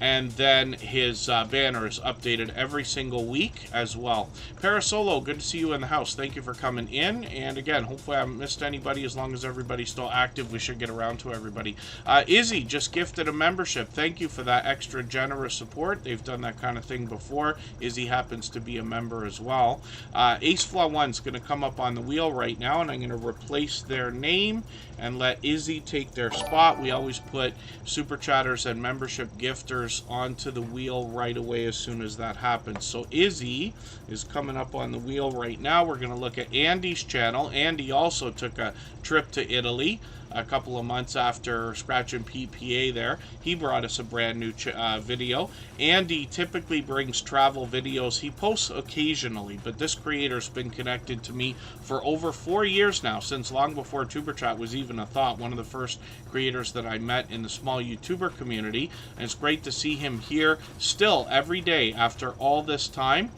And then his banner is updated every single week as well. Parasolo, good to see you in the house. Thank you for coming in. And again, hopefully I haven't missed anybody. As long as everybody's still active, we should get around to everybody. Izzy just gifted a membership. Thank you for that extra generous support. They've done that kind of thing before. Izzy happens to be a member as well. AceFlaw1's going to come up on the wheel right now, and I'm going to replace their name and let Izzy take their spot. We always put super chatters and membership gifters onto the wheel right away as soon as that happens. So Izzy is coming up on the wheel right now. We're going to look at Andy's channel. Andy also took a trip to Italy a couple of months after Scratchin' PPA there. He brought us a brand new video. Andy typically brings travel videos. He posts occasionally, but this creator's been connected to me for over 4 years now, since long before Tuber Chat was even a thought. One of the first creators that I met in the small YouTuber community, and it's great to see him here still every day after all this time.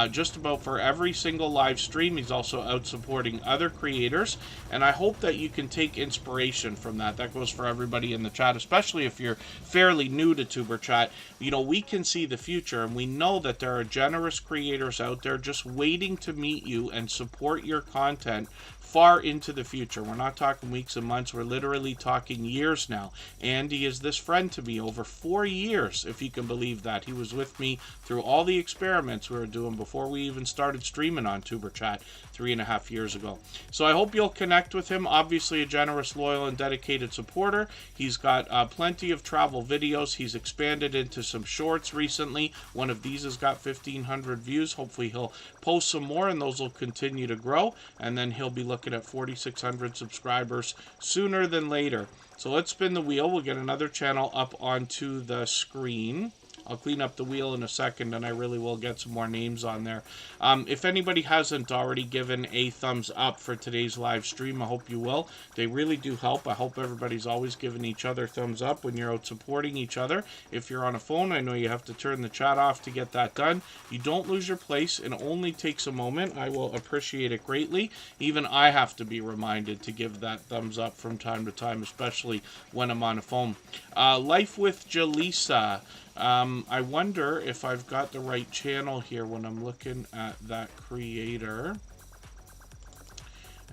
Just about for every single live stream, he's also out supporting other creators, and I hope that you can take inspiration from that. That goes for everybody in the chat, especially if you're fairly new to Tuber Chat. You know, we can see the future, and we know that there are generous creators out there just waiting to meet you and support your content far into the future. We're not talking weeks and months, we're literally talking years now. Andy is this friend to me over 4 years, if you can believe that. He was with me through all the experiments we were doing before we even started streaming on Tuber Chat 3.5 years ago. So I hope you'll connect with him. Obviously a generous, loyal, and dedicated supporter. He's got plenty of travel videos. He's expanded into some shorts recently. One of these has got 1,500 views. Hopefully he'll post some more, and those will continue to grow, and then he'll be looking at 4,600 subscribers sooner than later. So let's spin the wheel. We'll get another channel up onto the screen. I'll clean up the wheel in a second, and I really will get some more names on there. If anybody hasn't already given a thumbs up for today's live stream, I hope you will. They really do help. I hope everybody's always giving each other thumbs up when you're out supporting each other. If you're on a phone, I know you have to turn the chat off to get that done. You don't lose your place. It only takes a moment. I will appreciate it greatly. Even I have to be reminded to give that thumbs up from time to time, especially when I'm on a phone. Life with Jaleesa. I wonder if I've got the right channel here when I'm looking at that creator.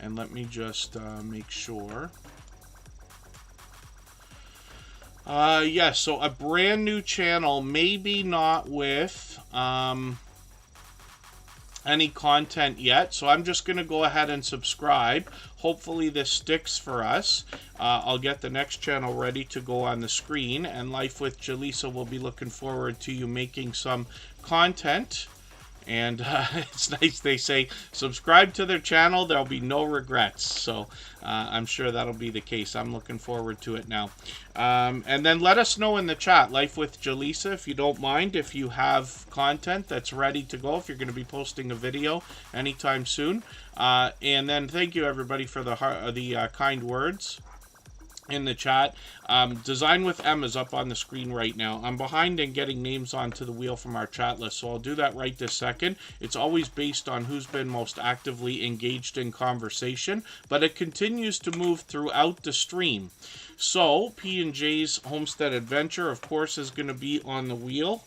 And let me just make sure. Yes, so a brand new channel, maybe not with any content yet. So I'm just going to go ahead and subscribe. Hopefully this sticks for us. I'll get the next channel ready to go on the screen. And Life with Jaleesa will be looking forward to you making some content. And it's nice they say subscribe to their channel, there'll be no regrets. So I'm sure that'll be the case. I'm looking forward to it now. And then let us know in the chat, Life with Jaleesa, if you don't mind, if you have content that's ready to go, if you're going to be posting a video anytime soon. And then thank you everybody for the kind words in the chat. Design with M is up on the screen right now. I'm behind in getting names onto the wheel from our chat list, so I'll do that right this second. It's always based on who's been most actively engaged in conversation, but it continues to move throughout the stream. So P&J's Homestead Adventure, of course, is going to be on the wheel.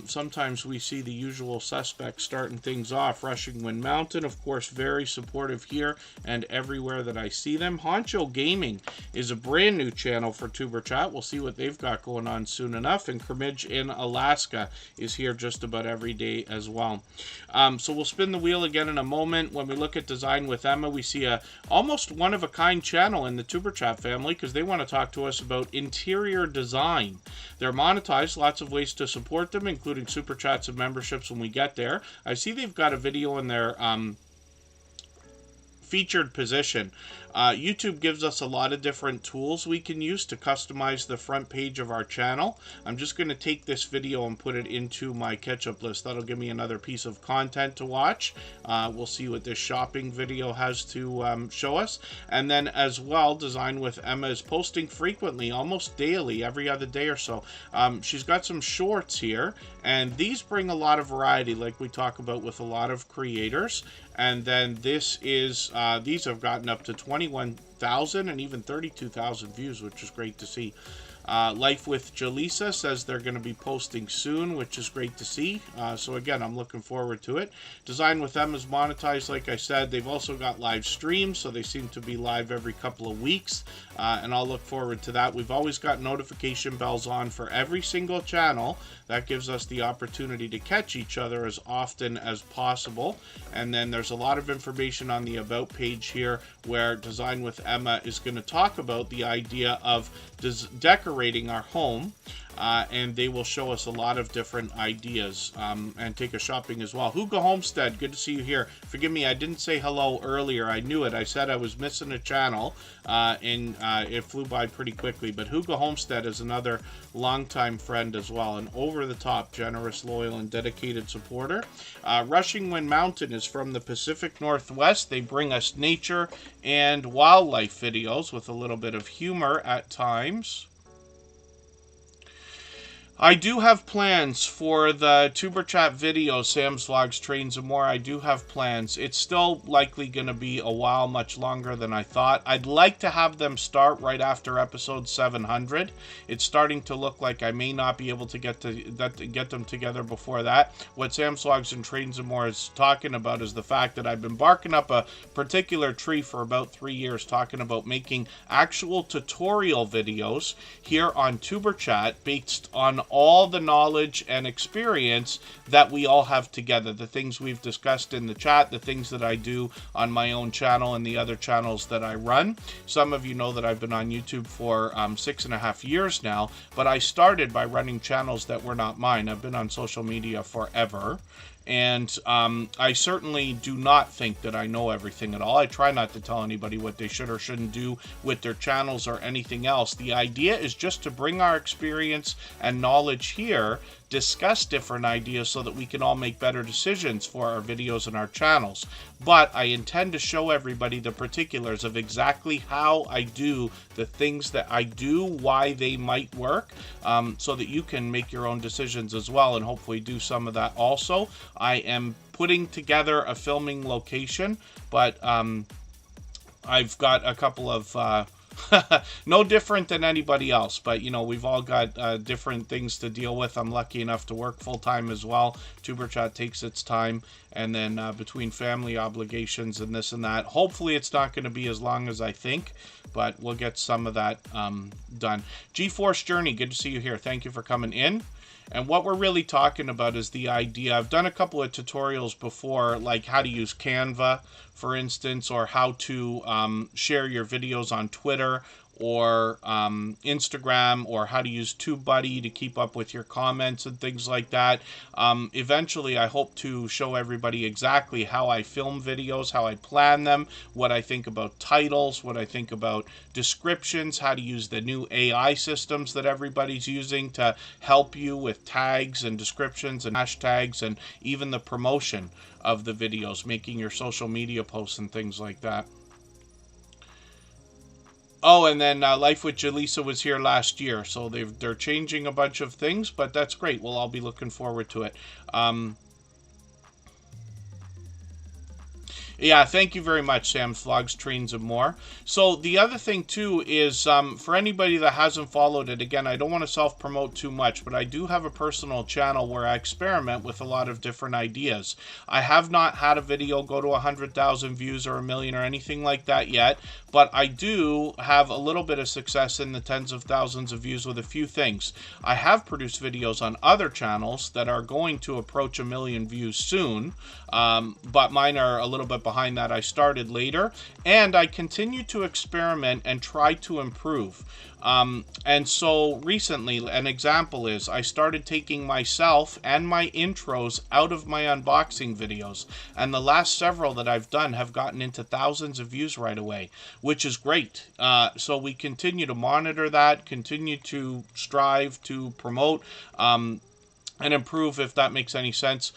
Sometimes we see the usual suspects starting things off. Rushing Wind Mountain, of course, very supportive here and everywhere that I see them. Honcho Gaming is a brand new channel for Tuber Chat. We'll see what they've got going on soon enough. And Crimmage in Alaska is here just about every day as well. So we'll spin the wheel again in a moment. When we look at Design with Emma, we see a almost one-of-a-kind channel in the Tuber Chat family because they want to talk to us about interior design. They're monetized, lots of ways to support them, including super chats and memberships when we get there. I see they've got a video in their featured position. YouTube gives us a lot of different tools we can use to customize the front page of our channel. I'm just going to take this video and put it into my catch-up list. That'll give me another piece of content to watch. We'll see what this shopping video has to show us. And then as well, Design with Emma is posting frequently, almost daily, every other day or so. She's got some shorts here, and these bring a lot of variety, like we talk about with a lot of creators. And then this is, these have gotten up to 21,000 and even 32,000 views, which is great to see. Life with Jaleesa says they're going to be posting soon, which is great to see. So again, I'm looking forward to it. Design with Them is monetized, like I said. They've also got live streams, so they seem to be live every couple of weeks. And I'll look forward to that. We've always got notification bells on for every single channel. That gives us the opportunity to catch each other as often as possible. And then there's a lot of information on the About page here where Design with Emma is going to talk about the idea of decorating our home. And they will show us a lot of different ideas and take us shopping as well. Hugo Homestead, good to see you here. Forgive me, I didn't say hello earlier. I knew it. I said I was missing a channel, and it flew by pretty quickly. But Hugo Homestead is another longtime friend as well, an over-the-top, generous, loyal, and dedicated supporter. Rushing Wind Mountain is from the Pacific Northwest. They bring us nature and wildlife videos with a little bit of humor at times. I do have plans for the Tuber Chat video, Sam's Vlogs, Trains, and More. I do have plans. It's still likely going to be a while, much longer than I thought. I'd like to have them start right after episode 700. It's starting to look like I may not be able to get them together before that. What Sam's Vlogs and Trains and More is talking about is the fact that I've been barking up a particular tree for about 3 years, talking about making actual tutorial videos here on Tuber Chat based on all the knowledge and experience that we all have together, the things we've discussed in the chat, the things that I do on my own channel and the other channels that I run. Some of you know that I've been on YouTube for 6.5 years now, but I started by running channels that were not mine. I've been on social media forever. And I certainly do not think that I know everything at all. I try not to tell anybody what they should or shouldn't do with their channels or anything else. The idea is just to bring our experience and knowledge here, discuss different ideas so that we can all make better decisions for our videos and our channels. But I intend to show everybody the particulars of exactly how I do the things that I do, why they might work, so that you can make your own decisions as well and hopefully do some of that also. I am putting together a filming location, but I've got a couple of no different than anybody else, but you know, we've all got different things to deal with. I'm lucky enough to work full-time as well. Tuber Chat takes its time, and then between family obligations and this and that, hopefully it's not going to be as long as I think, but we'll get some of that done. GeForce Journey, good to see you here. Thank you for coming in. And what we're really talking about is the idea. I've done a couple of tutorials before, like how to use Canva, for instance, or how to share your videos on Twitter or Instagram, or how to use TubeBuddy to keep up with your comments and things like that. Eventually, I hope to show everybody exactly how I film videos, how I plan them, what I think about titles, what I think about descriptions, how to use the new AI systems that everybody's using to help you with tags and descriptions and hashtags, and even the promotion of the videos, making your social media posts and things like that. Oh, and then Life with Jaleesa was here last year, so they're changing a bunch of things, but that's great. We'll all be looking forward to it. Yeah, thank you very much, Sam's Vlogs, Trains, and More. So the other thing, too, is for anybody that hasn't followed it, again, I don't want to self-promote too much, but I do have a personal channel where I experiment with a lot of different ideas. I have not had a video go to 100,000 views or 1 million or anything like that yet, but I do have a little bit of success in the tens of thousands of views with a few things. I have produced videos on other channels that are going to approach 1 million views soon, but mine are a little bit behind that. I started later, and I continue to experiment and try to improve. And so recently, an example is I started taking myself and my intros out of my unboxing videos, and the last several that I've done have gotten into thousands of views right away, which is great. So we continue to monitor that, continue to strive to promote and improve, if that makes any sense.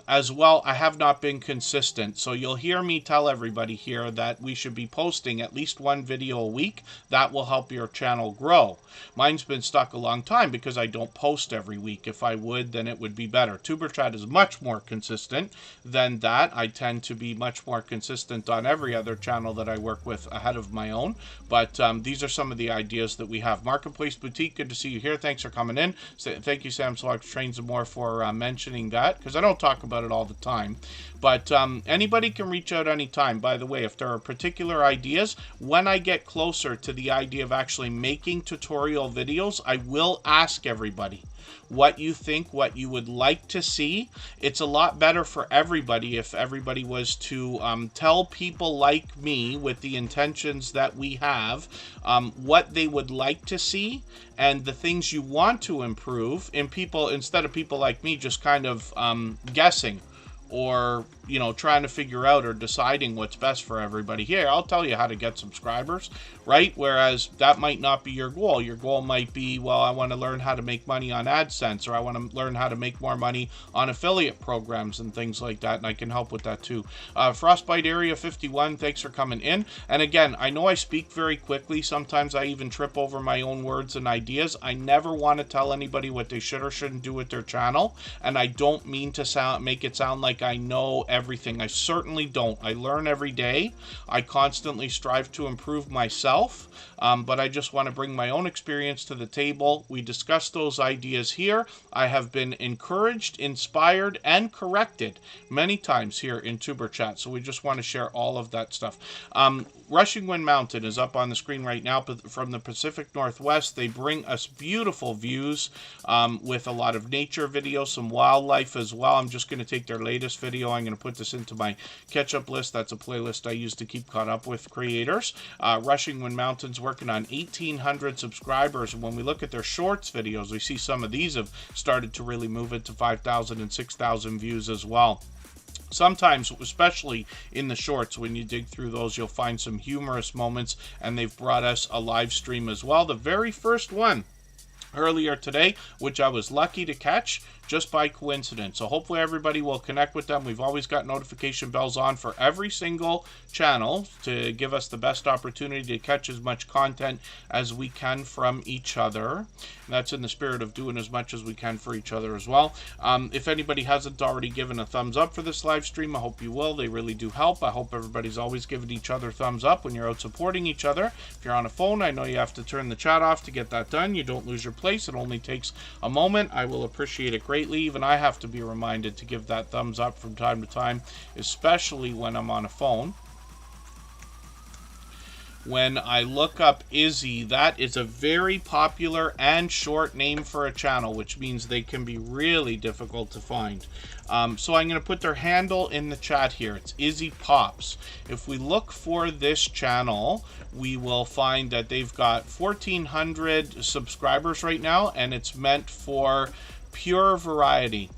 As well, I have not been consistent, so you'll hear me tell everybody here that we should be posting at least one video a week. That will help your channel grow. Mine's been stuck a long time because I don't post every week. If I would, then it would be better. Tuber Chat is much more consistent than that. I tend to be much more consistent on every other channel that I work with ahead of my own, but these are some of the ideas that we have. Marketplace Boutique, good to see you here. Thanks for coming in. Thank you, Sam's Vlogs, Trains, and More, for mentioning that, because I don't talk about it all the time. But anybody can reach out anytime. By the way, if there are particular ideas, when I get closer to the idea of actually making tutorial videos, I will ask everybody what you think, what you would like to see. It's a lot better for everybody if everybody was to tell people like me, with the intentions that we have, what they would like to see and the things you want to improve, in people, instead of people like me just kind of guessing or, you know, trying to figure out or deciding what's best for everybody. Here, I'll tell you how to get subscribers, right? Whereas that might not be your goal. Your goal might be, well, I want to learn how to make money on AdSense, or I want to learn how to make more money on affiliate programs and things like that, and I can help with that too. Frostbite Area 51, thanks for coming in. And again, I know I speak very quickly. Sometimes I even trip over my own words and ideas. I never want to tell anybody what they should or shouldn't do with their channel, and I don't mean to make it sound like I know everything. I certainly don't. I learn every day. I constantly strive to improve myself, but I just want to bring my own experience to the table. We discuss those ideas here. I have been encouraged, inspired, and corrected many times here in Tuber Chat, so we just want to share all of that stuff. Rushing Wind Mountain is up on the screen right now from the Pacific Northwest. They bring us beautiful views with a lot of nature videos, some wildlife as well. I'm just going to take their latest video. I'm going to put this into my catch-up list. That's a playlist I use to keep caught up with creators. Rushing When Mountains working on 1,800 subscribers. And when we look at their shorts videos, we see some of these have started to really move it to 5,000 and 6,000 views as well. Sometimes, especially in the shorts, when you dig through those, you'll find some humorous moments, and they've brought us a live stream as well. The very first one earlier today, which I was lucky to catch just by coincidence. So hopefully everybody will connect with them. We've always got notification bells on for every single channel to give us the best opportunity to catch as much content as we can from each other. And that's in the spirit of doing as much as we can for each other as well. If anybody hasn't already given a thumbs up for this live stream, I hope you will. They really do help. I hope everybody's always giving each other thumbs up when you're out supporting each other. If you're on a phone, I know you have to turn the chat off to get that done. You don't lose your place. It only takes a moment. I will appreciate it greatly. Even I have to be reminded to give that thumbs up from time to time, especially when I'm on a phone. When I look up Izzy, that is a very popular and short name for a channel, which means they can be really difficult to find. So I'm going to put their handle in the chat here. It's Izzy Pops. If we look for this channel, we will find that they've got 1,400 subscribers right now, and it's meant for pure variety.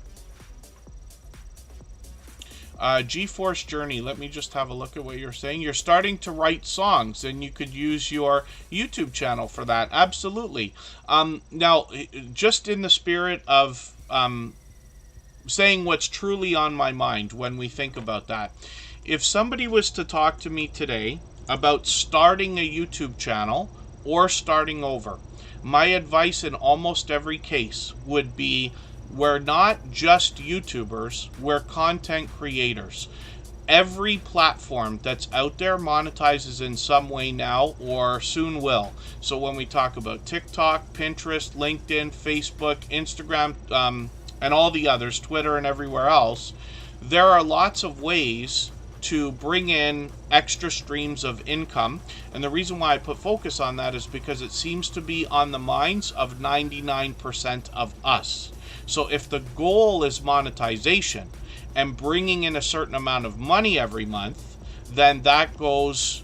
GeForce Journey, let me just have a look at what you're saying. You're starting to write songs, and you could use your YouTube channel for that. Absolutely. Now, just in the spirit of saying what's truly on my mind when we think about that, if somebody was to talk to me today about starting a YouTube channel or starting over, my advice in almost every case would be, we're not just YouTubers, we're content creators. Every platform that's out there monetizes in some way now or soon will. So when we talk about TikTok, Pinterest, LinkedIn, Facebook, Instagram, and all the others, Twitter and everywhere else, there are lots of ways to bring in extra streams of income. And the reason why I put focus on that is because it seems to be on the minds of 99% of us. So if the goal is monetization and bringing in a certain amount of money every month, then that goes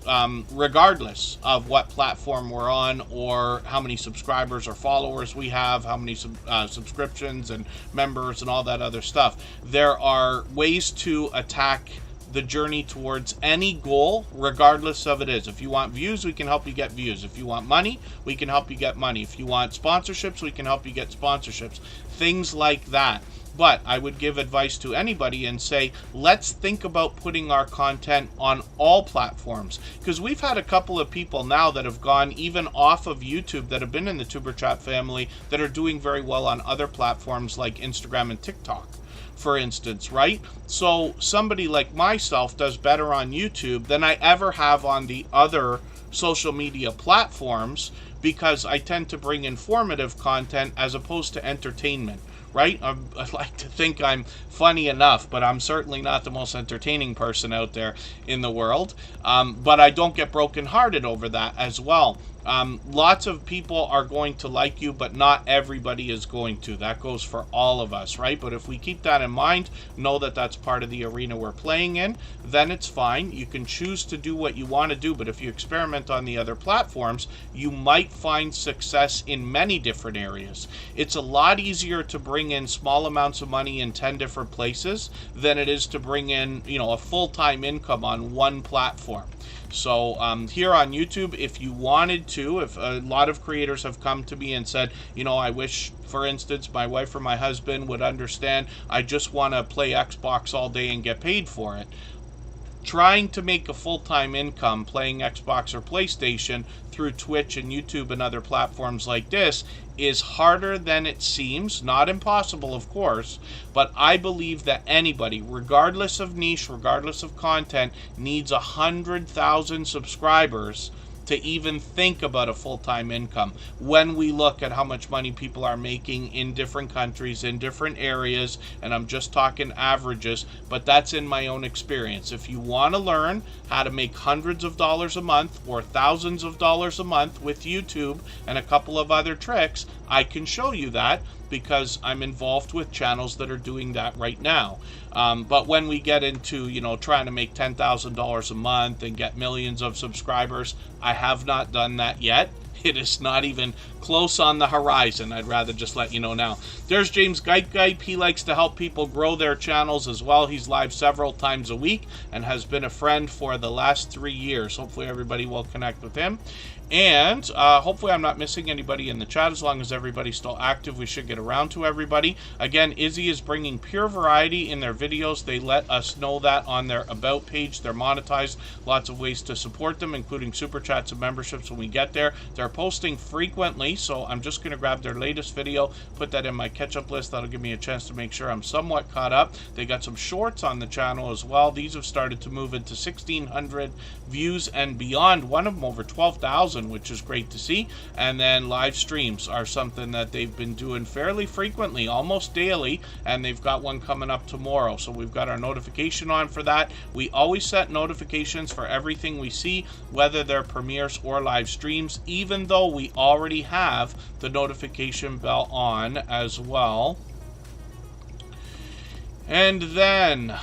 regardless of what platform we're on or how many subscribers or followers we have, how many subscriptions and members and all that other stuff. There are ways to attack the journey towards any goal, regardless of it is. If you want views, we can help you get views. If you want money, we can help you get money. If you want sponsorships, we can help you get sponsorships. Things like that. But I would give advice to anybody and say, let's think about putting our content on all platforms. Because we've had a couple of people now that have gone even off of YouTube that have been in the Tuber Chat family that are doing very well on other platforms like Instagram and TikTok, for instance, right? So somebody like myself does better on YouTube than I ever have on the other social media platforms because I tend to bring informative content as opposed to entertainment, right? I like to think I'm funny enough, but I'm certainly not the most entertaining person out there in the world. But I don't get brokenhearted over that as well. Lots of people are going to like you, but not everybody is going to. That goes for all of us, right? But if we keep that in mind, know that that's part of the arena we're playing in, then it's fine. You can choose to do what you want to do, but if you experiment on the other platforms, you might find success in many different areas. It's a lot easier to bring in small amounts of money in 10 different places than it is to bring in, a full-time income on one platform. So here on YouTube, if you wanted to, if a lot of creators have come to me and said, I wish, for instance, my wife or my husband would understand, I just want to play Xbox all day and get paid for it. Trying to make a full-time income playing Xbox or PlayStation through Twitch and YouTube and other platforms like this is harder than it seems. Not impossible, of course, but I believe that anybody, regardless of niche, regardless of content, needs 100,000 subscribers to even think about a full-time income when we look at how much money people are making in different countries, in different areas, and I'm just talking averages, but that's in my own experience. If you want to learn how to make hundreds of dollars a month or thousands of dollars a month with YouTube and a couple of other tricks, I can show you that. because I'm involved with channels that are doing that right now. But when we get into, you know, trying to make $10,000 a month and get millions of subscribers, I have not done that yet. It is not even close on the horizon. I'd rather just let you know now. There's James Geip. He likes to help people grow their channels as well. He's live several times a week and has been a friend for the last 3 years. Hopefully everybody will connect with him. And hopefully I'm not missing anybody in the chat. As long as everybody's still active, we should get around to everybody. Again, Izzy is bringing pure variety in their videos. They let us know that on their About page. They're monetized. Lots of ways to support them, including super chats and memberships when we get there. They're posting frequently, so I'm just going to grab their latest video, put that in my catch-up list. That'll give me a chance to make sure I'm somewhat caught up. They got some shorts on the channel as well. These have started to move into 1,600 views and beyond. One of them over 12,000, which is great to see. And then live streams are something that they've been doing fairly frequently, almost daily, and they've got one coming up tomorrow. So we've got our notification on for that. We always set notifications for everything we see, whether they're premieres or live streams, even though we already have the notification bell on as well. And then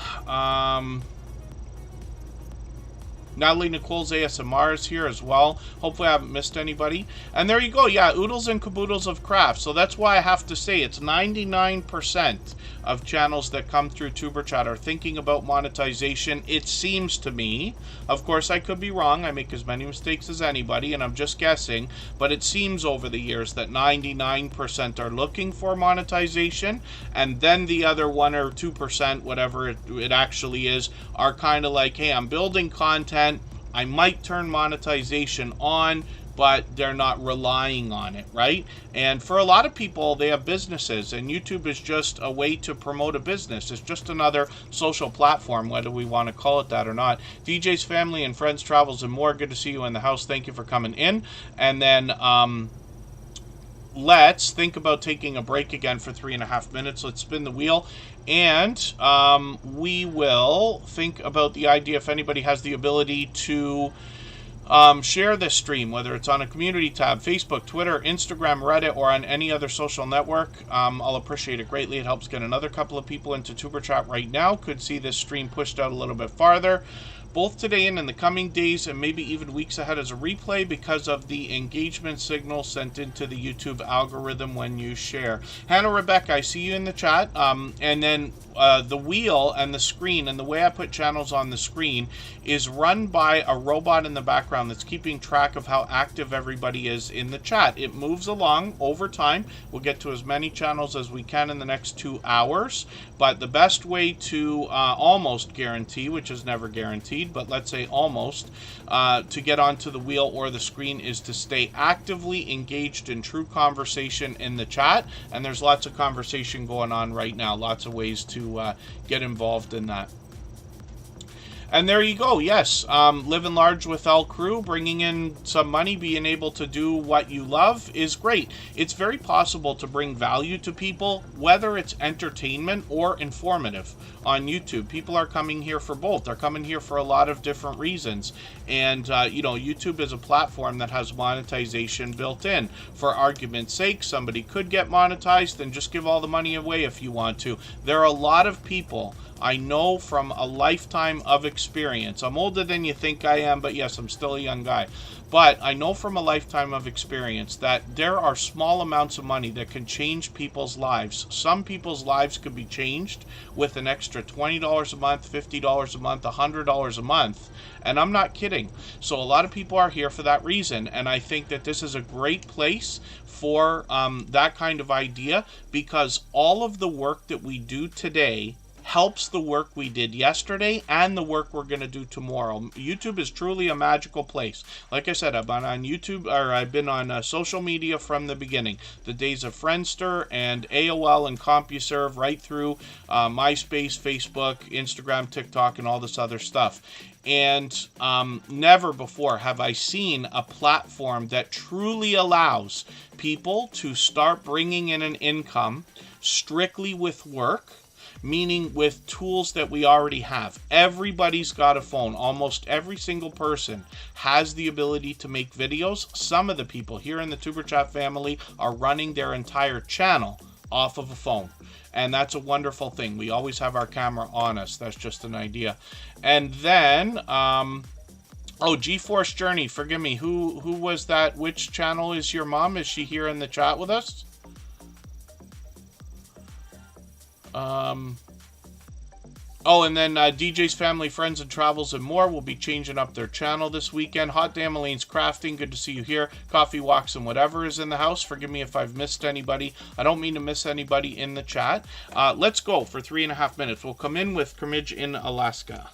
Natalie Nicole's ASMR is here as well. Hopefully I haven't missed anybody. And there you go. Yeah, oodles and caboodles of craft. So that's why I have to say it's 99% of channels that come through Tuber Chat are thinking about monetization. It seems to me. Of course, I could be wrong. I make as many mistakes as anybody, and I'm just guessing. But it seems over the years that 99% are looking for monetization, and then the other 1 or 2%, whatever it actually is, are kind of like, hey, I'm building content. I might turn monetization on, but they're not relying on it, right? And for a lot of people, they have businesses, and YouTube is just a way to promote a business. It's just another social platform, whether we want to call it that or not. DJ's family and friends, travels, and more. Good to see you in the house. Thank you for coming in. And then let's think about taking a break again for 3.5 minutes. Let's spin the wheel. And we will think about the idea, if anybody has the ability to share this stream, whether it's on a community tab, Facebook, Twitter, Instagram, Reddit, or on any other social network. I'll appreciate it greatly. It helps get another couple of people into Tuber Chat right now. Could see this stream pushed out a little bit farther, both today and in the coming days, and maybe even weeks ahead as a replay, because of the engagement signal sent into the YouTube algorithm when you share. Hannah Rebecca, I see you in the chat. And then the wheel and the screen, and the way I put channels on the screen, is run by a robot in the background that's keeping track of how active everybody is in the chat. It moves along over time. We'll get to as many channels as we can in the next 2 hours, but the best way to almost guarantee, which is never guaranteed, but let's say almost, to get onto the wheel or the screen is to stay actively engaged in true conversation in the chat. And there's lots of conversation going on right now, lots of ways to get involved in that. And there you go. Yes, living large with L Crew, bringing in some money, being able to do what you love is great. It's very possible to bring value to people, whether it's entertainment or informative on YouTube. People are coming here for both. They're coming here for a lot of different reasons. And, you know, YouTube is a platform that has monetization built in. For argument's sake, somebody could get monetized, then just give all the money away if you want to. There are a lot of people I know from a lifetime of experience. I'm older than you think I am, but yes, I'm still a young guy. But I know from a lifetime of experience that there are small amounts of money that can change people's lives. Some people's lives could be changed with an extra $20 a month, $50 a month, $100 a month. And I'm not kidding. So a lot of people are here for that reason. And I think that this is a great place for that kind of idea, because all of the work that we do today helps the work we did yesterday and the work we're going to do tomorrow. YouTube is truly a magical place. Like I said, I've been on YouTube, or I've been on social media from the beginning. The days of Friendster and AOL and CompuServe, right through MySpace, Facebook, Instagram, TikTok, and all this other stuff. And never before have I seen a platform that truly allows people to start bringing in an income strictly with work, meaning with tools that we already have. Everybody's got a phone. Almost every single person has the ability to make videos. Some of the people here in the Tuber Chat family are running their entire channel off of a phone. And that's a wonderful thing. We always have our camera on us. That's just an idea. And then, oh, GeForce Journey, forgive me. Who was that? Which channel is your mom? Is she here in the chat with us? Oh, and then DJ's Family, Friends, and Travels and More will be changing up their channel this weekend. Hot Damn Elaine's Crafting, good to see you here. Coffee Walks and Whatever is in the house. Forgive me if I've missed anybody. I don't mean to miss anybody in the chat. Let's go for 3.5 minutes. We'll come in with Crimmage in Alaska.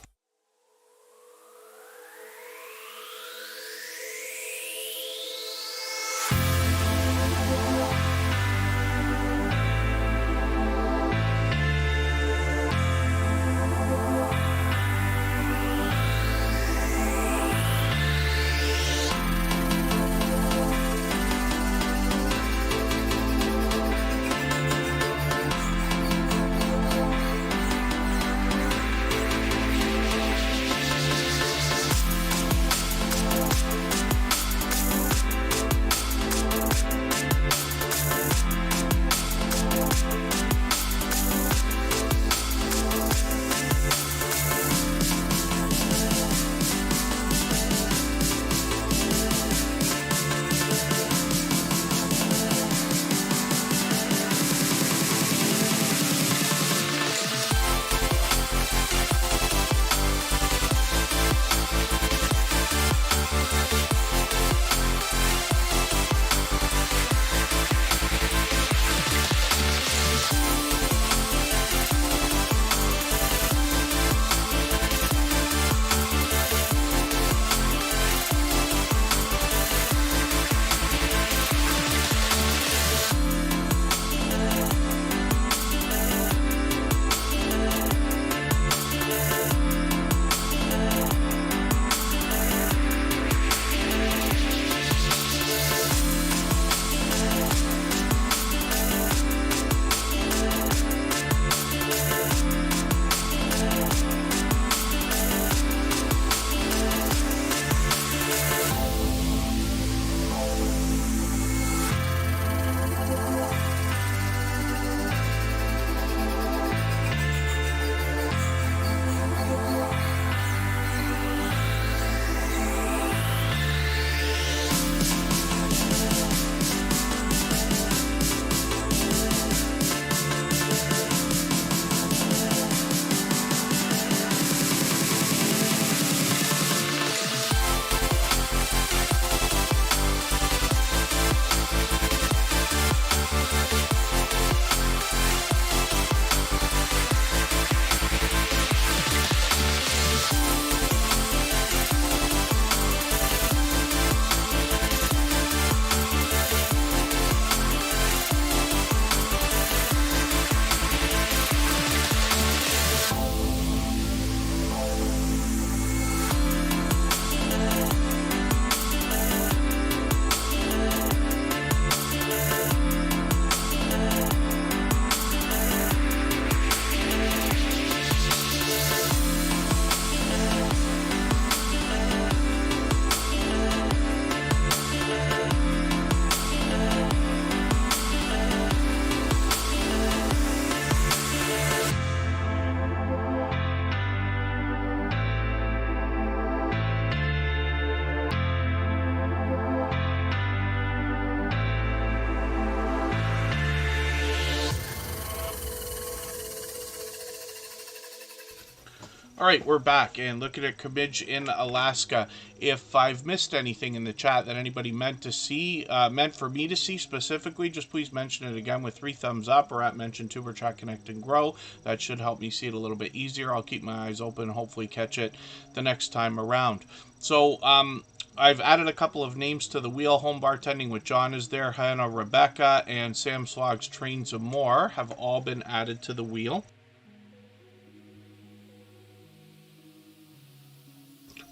All right, we're back and looking at Crimmage in Alaska. If I've missed anything in the chat that anybody meant to see, meant for me to see specifically, just please mention it again with 3 thumbs up or at mention Tuber Chat Connect and Grow. That should help me see it a little bit easier. I'll keep my eyes open and hopefully catch it the next time around. So, I've added a couple of names to the wheel. Home Bartending with John is there. Hannah, Rebecca, and Sam Slog's Trains and More have all been added to the wheel.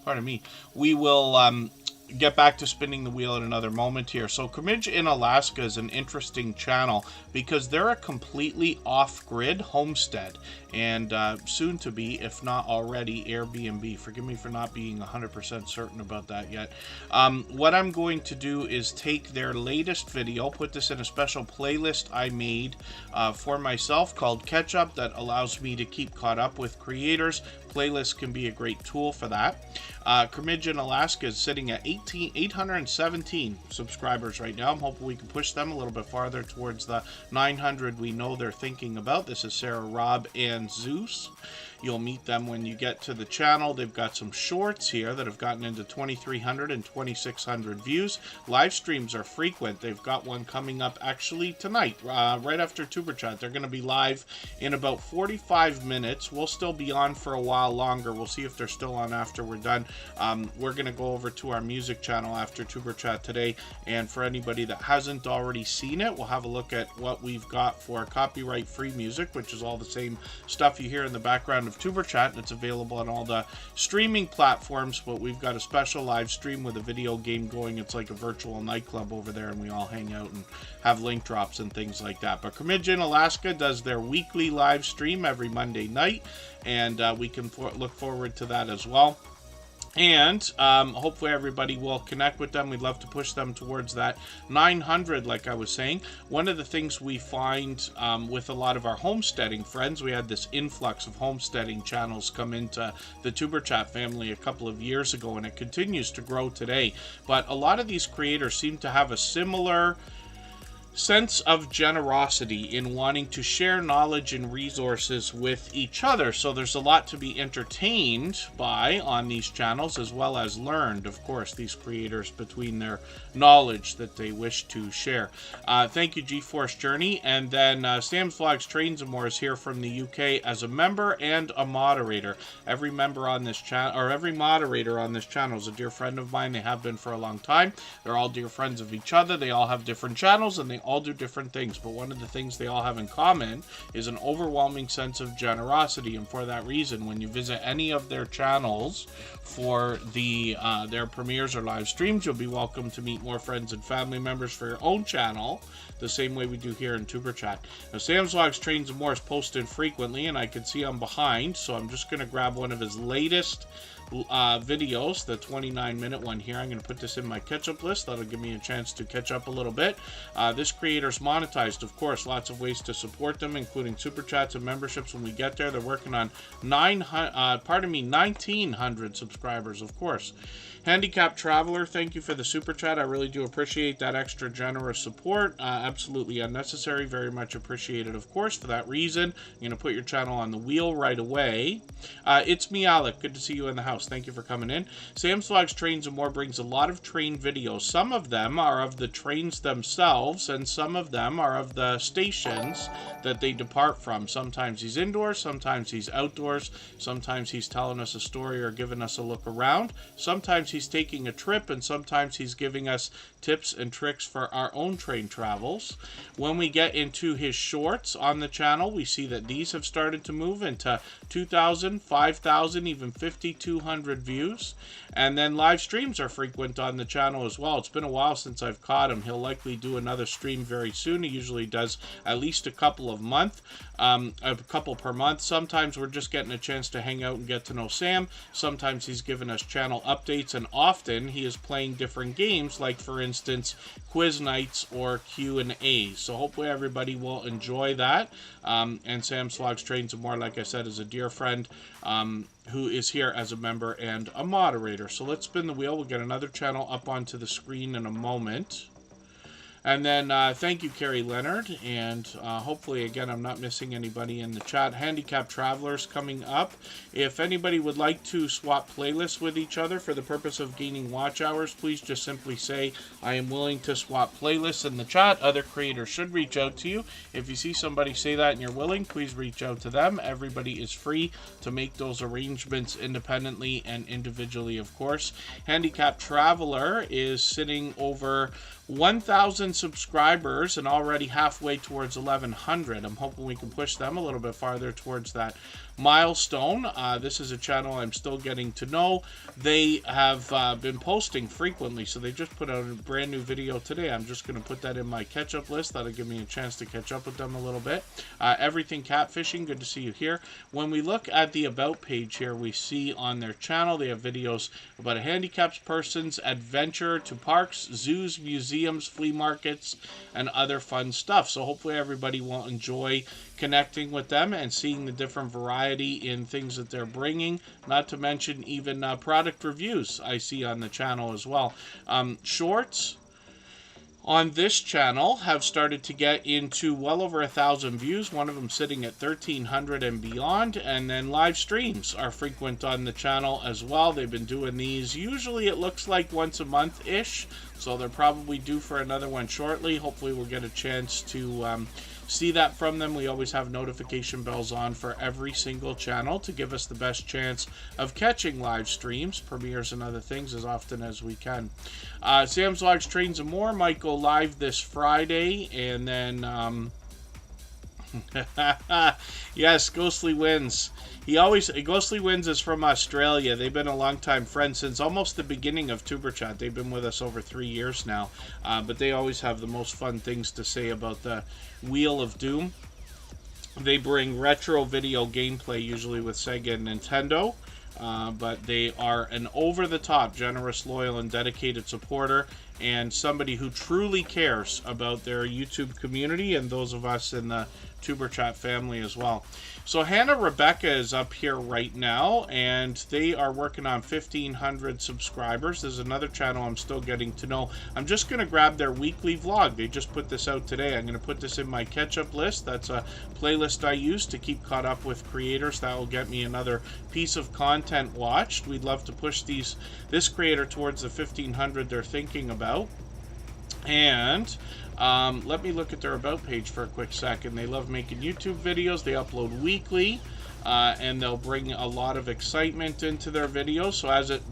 Pardon me. We will get back to spinning the wheel in another moment here. So Crimmage in Alaska is an interesting channel because they're a completely off-grid homestead, and soon to be, if not already, Airbnb. Forgive me for not being 100% certain about that yet. What I'm going to do is take their latest video, put this in a special playlist I made for myself called Catch Up that allows me to keep caught up with creators. Playlists can be a great tool for that. Crimmage in Alaska is sitting at 817 subscribers right now. I'm hoping we can push them a little bit farther towards the 900 we know they're thinking about. This is Sarah, Rob, and Zeus. You'll meet them when you get to the channel. They've got some shorts here that have gotten into 2,300 and 2,600 views. Live streams are frequent. They've got one coming up actually tonight, right after Tuber Chat. They're going to be live in about 45 minutes. We'll still be on for a while longer. We'll see if they're still on after we're done. We're going to go over to our music channel after Tuber Chat today, and for anybody that hasn't already seen it, we'll have a look at what we've got for copyright-free music, which is all the same stuff you hear in the background of Tuber Chat, and it's available on all the streaming platforms. But we've got a special live stream with a video game going. It's like a virtual nightclub over there, and we all hang out and have link drops and things like that. But Crimmage in Alaska does their weekly live stream every Monday night, and we can look forward to that as well. And hopefully everybody will connect with them. We'd love to push them towards that 900, like I was saying. One of the things we find with a lot of our homesteading friends, we had this influx of homesteading channels come into the Tuber Chat family a couple of years ago, and it continues to grow today. But a lot of these creators seem to have a similar sense of generosity in wanting to share knowledge and resources with each other. So there's a lot to be entertained by on these channels, as well as learned, of course, these creators between their knowledge that they wish to share. Thank you, GeForce Journey. And then Sam's Vlogs Trains and More is here from the UK as a member and a moderator. Every member on this channel, or every moderator on this channel, is a dear friend of mine. They have been for a long time. They're all dear friends of each other. They all have different channels, and they all do different things, but one of the things they all have in common is an overwhelming sense of generosity. And for that reason, when you visit any of their channels for their premieres or live streams, you'll be welcome to meet more friends and family members for your own channel, the same way we do here in Tuber Chat. Now, Sam's Vlogs Trains and More is posted frequently, and I can see I'm behind, so I'm just going to grab one of his latest videos, the 29-minute one here. I'm going to put this in my catch-up list. That'll give me a chance to catch up a little bit. This creator's monetized, of course. Lots of ways to support them, including super chats and memberships when we get there. They're working on 1,900 subscribers, of course. Handicapped Traveler, thank you for the super chat. I really do appreciate that extra generous support. Absolutely unnecessary. Very much appreciated, of course. For that reason, I'm going to put your channel on the wheel right away. It's me, Alec. Good to see you in the house. Thank you for coming in. Sam's Vlogs Trains and More brings a lot of train videos. Some of them are of the trains themselves, and some of them are of the stations that they depart from. Sometimes he's indoors, sometimes he's outdoors, sometimes he's telling us a story or giving us a look around. Sometimes he's taking a trip, and sometimes he's giving us tips and tricks for our own train travels. When we get into his shorts on the channel, we see that these have started to move into 2,000, 5,000, even 5,200 views. And then live streams are frequent on the channel as well. It's been a while since I've caught him. He'll likely do another stream very soon. He usually does at least a couple per month. Sometimes we're just getting a chance to hang out and get to know Sam. Sometimes he's giving us channel updates, and often he is playing different games, like for instance quiz nights or Q&A. So hopefully everybody will enjoy that. And Sam's Vlogs Trains and More, like I said, is a dear friend who is here as a member and a moderator. So let's spin the wheel. We'll get another channel up onto the screen in a moment. And then thank you, Carrie Leonard, and hopefully, again, I'm not missing anybody in the chat. Handicapped Travelers coming up. If anybody would like to swap playlists with each other for the purpose of gaining watch hours, please just simply say, I am willing to swap playlists in the chat. Other creators should reach out to you. If you see somebody say that and you're willing, please reach out to them. Everybody is free to make those arrangements independently and individually, of course. Handicapped Traveler is sitting over 1,000 subscribers and already halfway towards 1,100. I'm hoping we can push them a little bit farther towards that milestone. This is a channel I'm still getting to know. They have been posting frequently, so they just put out a brand new video today. I'm just going to put that in my catch-up list. That'll give me a chance to catch up with them a little bit. Everything Catfishing, good to see you here. When we look at the About page here, we see on their channel they have videos about a handicapped person's adventure to parks, zoos, museums, flea markets, and other fun stuff. So hopefully everybody will enjoy connecting with them and seeing the different variety in things that they're bringing, not to mention even product reviews I see on the channel as well. Shorts on this channel have started to get into well over 1,000 views, one of them sitting at 1,300 and beyond, and then live streams are frequent on the channel as well. They've been doing these, usually it looks like once a month-ish, so they're probably due for another one shortly. Hopefully we'll get a chance to see that from them. We always have notification bells on for every single channel to give us the best chance of catching live streams, premieres, and other things as often as we can. Sam's Logs, Trains, and More might go live this Friday, and then yes, Ghostly Wins. Ghostly Wins is from Australia. They've been a long-time friend since almost the beginning of Tuber Chat. They've been with us over 3 years now, but they always have the most fun things to say about the Wheel of Doom. They bring retro video gameplay, usually with Sega and Nintendo, but they are an over-the-top, generous, loyal, and dedicated supporter, and somebody who truly cares about their YouTube community and those of us in the Tuber Chat family as well. So Hannah Rebecca is up here right now, and they are working on 1,500 subscribers. There's another channel I'm still getting to know. I'm just going to grab their weekly vlog. They just put this out today. I'm going to put this in my catch-up list. That's a playlist I use to keep caught up with creators. That will get me another piece of content watched. We'd love to push this creator towards the 1,500 they're thinking about. And let me look at their About page for a quick second. They love making YouTube videos. They upload weekly, and they'll bring a lot of excitement into their videos. So as it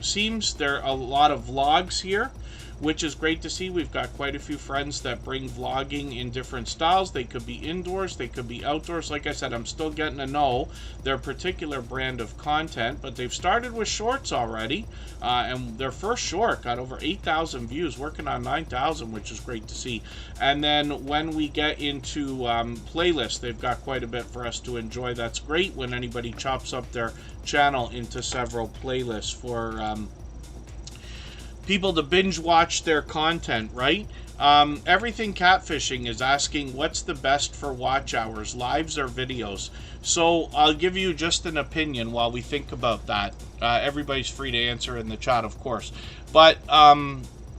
seems, there are a lot of vlogs here, which is great to see. We've got quite a few friends that bring vlogging in different styles. They could be indoors, they could be outdoors. Like I said, I'm still getting to know their particular brand of content, but they've started with shorts already, and their first short got over 8,000 views, working on 9,000, which is great to see. And then when we get into playlists, they've got quite a bit for us to enjoy. That's great when anybody chops up their channel into several playlists for people to binge watch their content, right? Everything Catfishing is asking what's the best for watch hours, lives or videos. So I'll give you just an opinion while we think about that. Everybody's free to answer in the chat, of course. But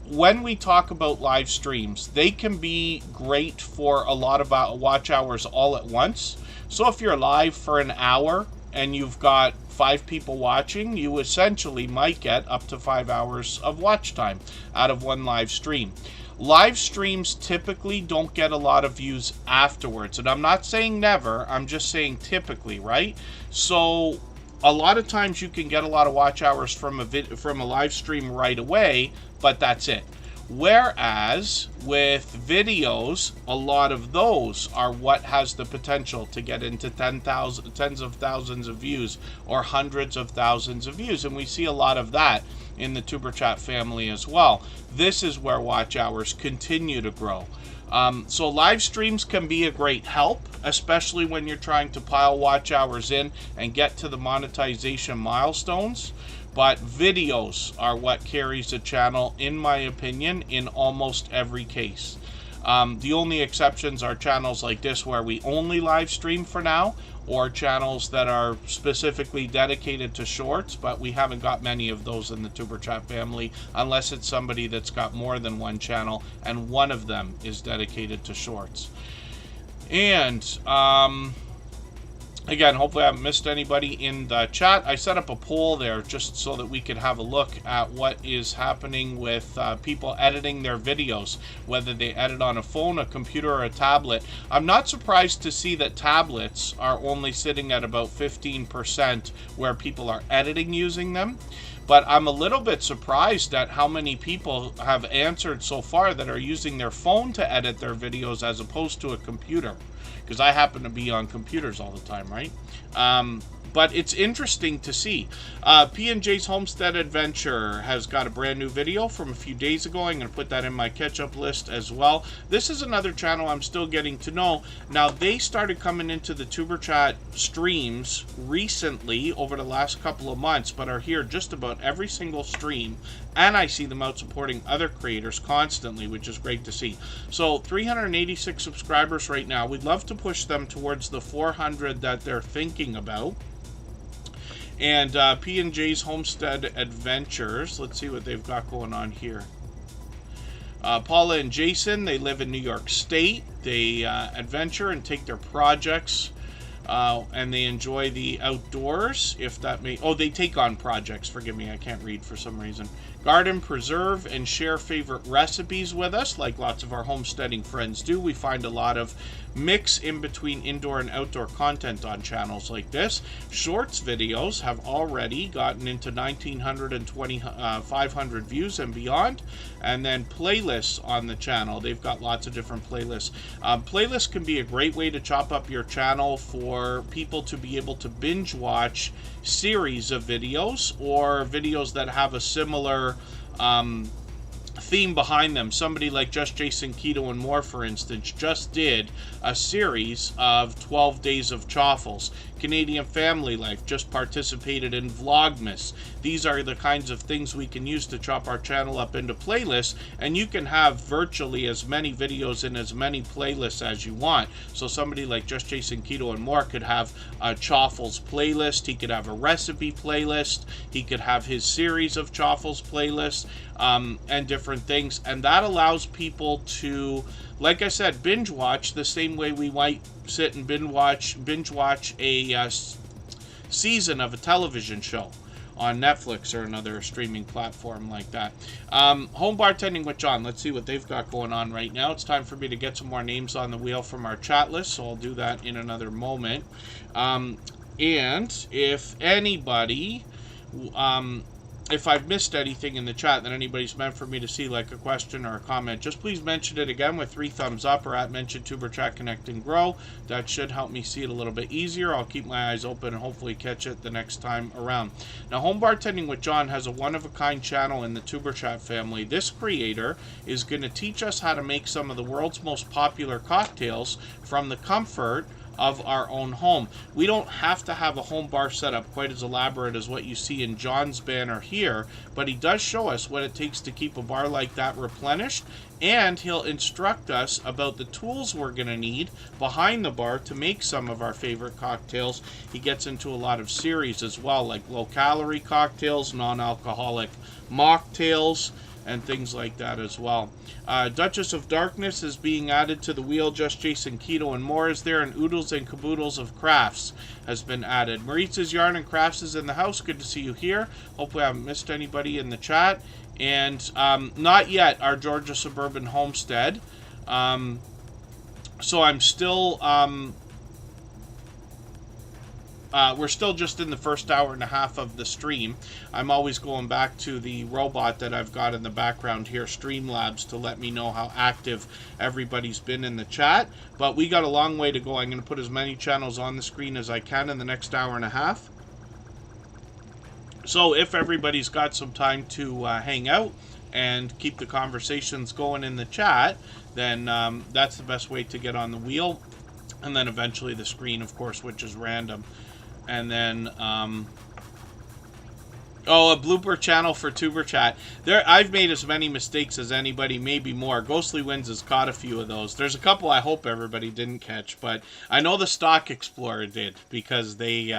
when we talk about live streams, they can be great for a lot of watch hours all at once. So if you're live for an hour and you've got 5 people watching, you essentially might get up to 5 hours of watch time out of one live stream. Live streams typically don't get a lot of views afterwards, and I'm not saying never, I'm just saying typically, right? So a lot of times you can get a lot of watch hours from a live stream right away, but that's it. Whereas with videos, a lot of those are what has the potential to get into tens of thousands of views or hundreds of thousands of views. And we see a lot of that in the Tuber Chat family as well. This is where watch hours continue to grow. So live streams can be a great help, especially when you're trying to pile watch hours in and get to the monetization milestones. But videos are what carries a channel, in my opinion, in almost every case. The only exceptions are channels like this where we only live stream for now, or channels that are specifically dedicated to shorts, but we haven't got many of those in the Tuber Chat family, unless it's somebody that's got more than one channel and one of them is dedicated to shorts. And again, hopefully I haven't missed anybody in the chat. I set up a poll there just so that we could have a look at what is happening with people editing their videos, whether they edit on a phone, a computer, or a tablet. I'm not surprised to see that tablets are only sitting at about 15% where people are editing using them. but I'm a little bit surprised at how many people have answered so far that are using their phone to edit their videos as opposed to a computer, because I happen to be on computers all the time, right? But it's interesting to see. P&J's Homestead Adventure has got a brand new video from a few days ago. I'm going to put that in my catch-up list as well. This is another channel I'm still getting to know. Now, they started coming into the Tuber Chat streams recently over the last couple of months, but are here just about every single stream. And I see them out supporting other creators constantly, which is great to see. So 386 subscribers right now. We'd love to push them towards the 400 that they're thinking about. And P&J's Homestead Adventures, let's see what they've got going on here. Paula and Jason, they live in New York State. They adventure and take their projects, and they enjoy the outdoors, if that may... Oh, they take on projects. Forgive me, I can't read for some reason. Garden, preserve, and share favorite recipes with us, like lots of our homesteading friends do. We find a lot of mix in between indoor and outdoor content on channels like this. Shorts videos have already gotten into 1,900 and 2,500 views and beyond. And then playlists on the channel. They've got lots of different playlists. Playlists can be a great way to chop up your channel for people to be able to binge watch series of videos, or videos that have a similar theme behind them. Somebody like Just Jason Keto and More, for instance, just did a series of 12 Days of Chaffles. Canadian Family Life just participated in Vlogmas. These are the kinds of things we can use to chop our channel up into playlists, and you can have virtually as many videos in as many playlists as you want. So somebody like Just Jason Keto and More could have a Chaffles playlist, he could have a recipe playlist, he could have his series of Chaffles playlists, and different things, and that allows people to, like I said, binge watch the same way we might sit and binge watch a season of a television show on Netflix or another streaming platform like that. Home Bartending with John. Let's see what they've got going on right now. It's time for me to get some more names on the wheel from our chat list, so I'll do that in another moment. And if anybody... if I've missed anything in the chat that anybody's meant for me to see, like a question or a comment, just please mention it again with 3 thumbs up, or at mention Tuber Chat Connect and Grow. That should help me see it a little bit easier. I'll keep my eyes open and hopefully catch it the next time around. Now, Home Bartending with John has a one-of-a-kind channel in the Tuber Chat family. This creator is going to teach us how to make some of the world's most popular cocktails from the comfort of our own home. We don't have to have a home bar setup quite as elaborate as what you see in John's banner here, but he does show us what it takes to keep a bar like that replenished, and he'll instruct us about the tools we're going to need behind the bar to make some of our favorite cocktails. He gets into a lot of series as well, like low-calorie cocktails, non-alcoholic mocktails, and things like that as well. Duchess of Darkness is being added to the wheel. Just Jason Keto and More is there, and Oodles and Caboodles of Crafts has been added. Maritz's Yarn and Crafts is in the house. Good to see you here. Hopefully I haven't missed anybody in the chat. And not yet our Georgia Suburban Homestead. So I'm still... we're still just in the first hour and a half of the stream. I'm always going back to the robot that I've got in the background here, Streamlabs, to let me know how active everybody's been in the chat. But we got a long way to go. I'm going to put as many channels on the screen as I can in the next hour and a half. So if everybody's got some time to hang out and keep the conversations going in the chat, then that's the best way to get on the wheel. And then eventually the screen, of course, which is random. And then, oh, a blooper channel for Tuber Chat. I've made as many mistakes as anybody, maybe more. Ghostly Winds has caught a few of those. There's a couple I hope everybody didn't catch, but I know the Stock Explorer did, because they,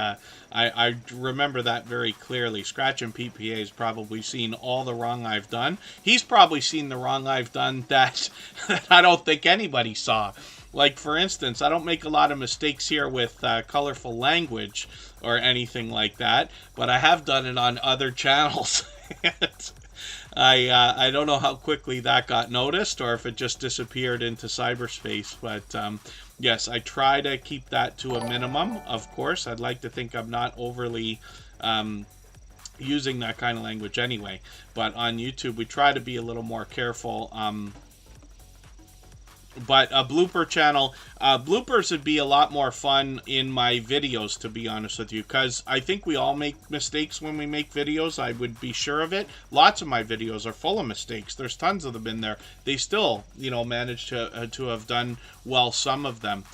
I remember that very clearly. Scratch and PPA has probably seen all the wrong I've done. He's probably seen the wrong I've done that I don't think anybody saw. Like, for instance, I don't make a lot of mistakes here with colorful language or anything like that, but I have done it on other channels. I don't know how quickly that got noticed, or if it just disappeared into cyberspace, but yes, I try to keep that to a minimum, of course. I'd like to think I'm not overly using that kind of language anyway. But on YouTube, we try to be a little more careful. But a blooper channel, bloopers would be a lot more fun in my videos, to be honest with you, because I think we all make mistakes when we make videos. I would be sure of it. Lots of my videos are full of mistakes. There's tons of them in there. They still, manage to have done well, some of them.